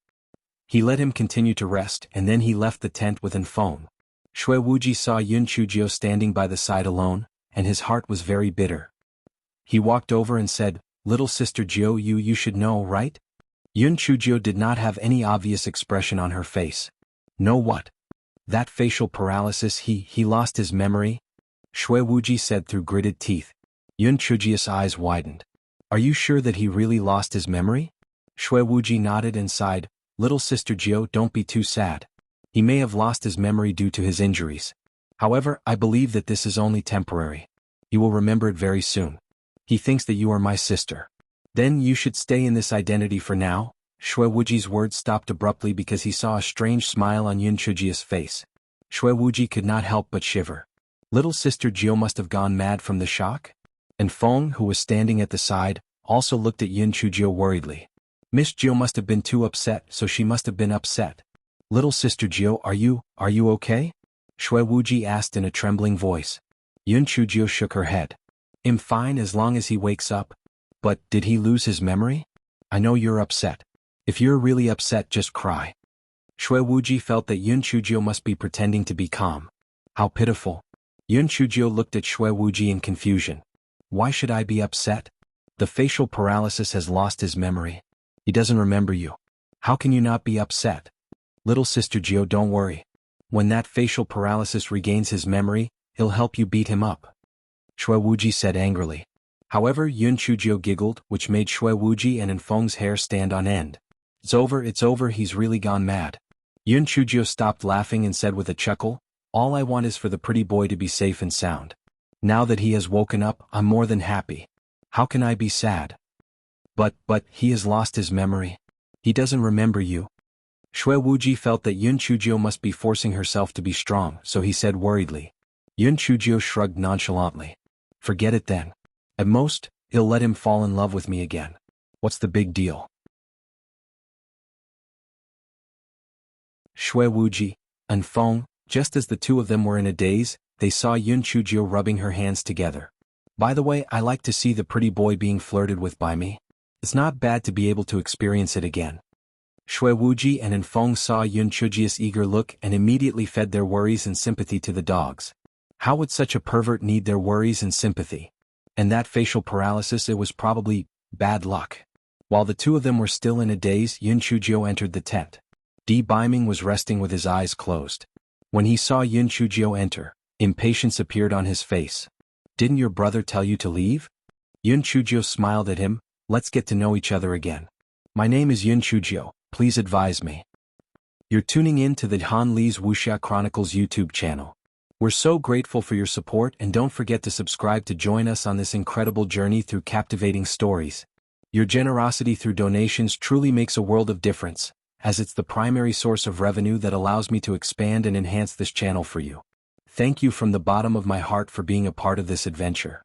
He let him continue to rest and then he left the tent with Enfeng. Shui Wuji saw Yun Chujio standing by the side alone, and his heart was very bitter. He walked over and said, Little sister Jiu, you should know, right? Yun Chujio did not have any obvious expression on her face. Know what? That facial paralysis, he lost his memory? Shui Wuji said through gritted teeth. Yun Chujio's eyes widened. Are you sure that he really lost his memory? Shui Wuji nodded and sighed, Little sister Jiu, don't be too sad. He may have lost his memory due to his injuries. However, I believe that this is only temporary. You will remember it very soon. He thinks that you are my sister. Then you should stay in this identity for now. Shui Wuji's words stopped abruptly because he saw a strange smile on Yun Chujio's face. Shui Wuji could not help but shiver. Little sister Jiu must have gone mad from the shock? And Feng, who was standing at the side, also looked at Yun Chujio worriedly. Miss Jiu must have been too upset, so she must have been upset. Little sister Jiu, are you okay? Shui Wuji asked in a trembling voice. Yun Chujio shook her head. I'm fine as long as he wakes up. But did he lose his memory? I know you're upset. If you're really upset, just cry. Shui Wuji felt that Yun Chujio must be pretending to be calm. How pitiful. Yun Chujio looked at Shui Wuji in confusion. Why should I be upset? The facial paralysis has lost his memory. He doesn't remember you. How can you not be upset? Little sister Jiu, don't worry. When that facial paralysis regains his memory, he'll help you beat him up. Shui Wuji said angrily. However, Yun Chujio giggled, which made Shui Wuji and Enfeng's hair stand on end. It's over, he's really gone mad. Yun Chujio stopped laughing and said with a chuckle, All I want is for the pretty boy to be safe and sound. Now that he has woken up, I'm more than happy. How can I be sad? But he has lost his memory. He doesn't remember you. Shui Wuji felt that Yun Chujio must be forcing herself to be strong, so he said worriedly. Yun Chujio shrugged nonchalantly. Forget it then. At most, he'll let him fall in love with me again. What's the big deal? Shui Wuji and Feng, just as the two of them were in a daze, they saw Yun Chujio rubbing her hands together. By the way, I like to see the pretty boy being flirted with by me. It's not bad to be able to experience it again. Shui Wuji and Enfeng saw Yun Chujio's eager look and immediately fed their worries and sympathy to the dogs. How would such a pervert need their worries and sympathy? And that facial paralysis, it was probably bad luck. While the two of them were still in a daze, Yun Chujio entered the tent. Di Biming was resting with his eyes closed. When he saw Yun Chujio enter, impatience appeared on his face. Didn't your brother tell you to leave? Yun Chujio smiled at him. Let's get to know each other again. My name is Yun Chujio, please advise me. You're tuning in to the Han Li's Wuxia Chronicles YouTube channel. We're so grateful for your support and don't forget to subscribe to join us on this incredible journey through captivating stories. Your generosity through donations truly makes a world of difference, as it's the primary source of revenue that allows me to expand and enhance this channel for you. Thank you from the bottom of my heart for being a part of this adventure.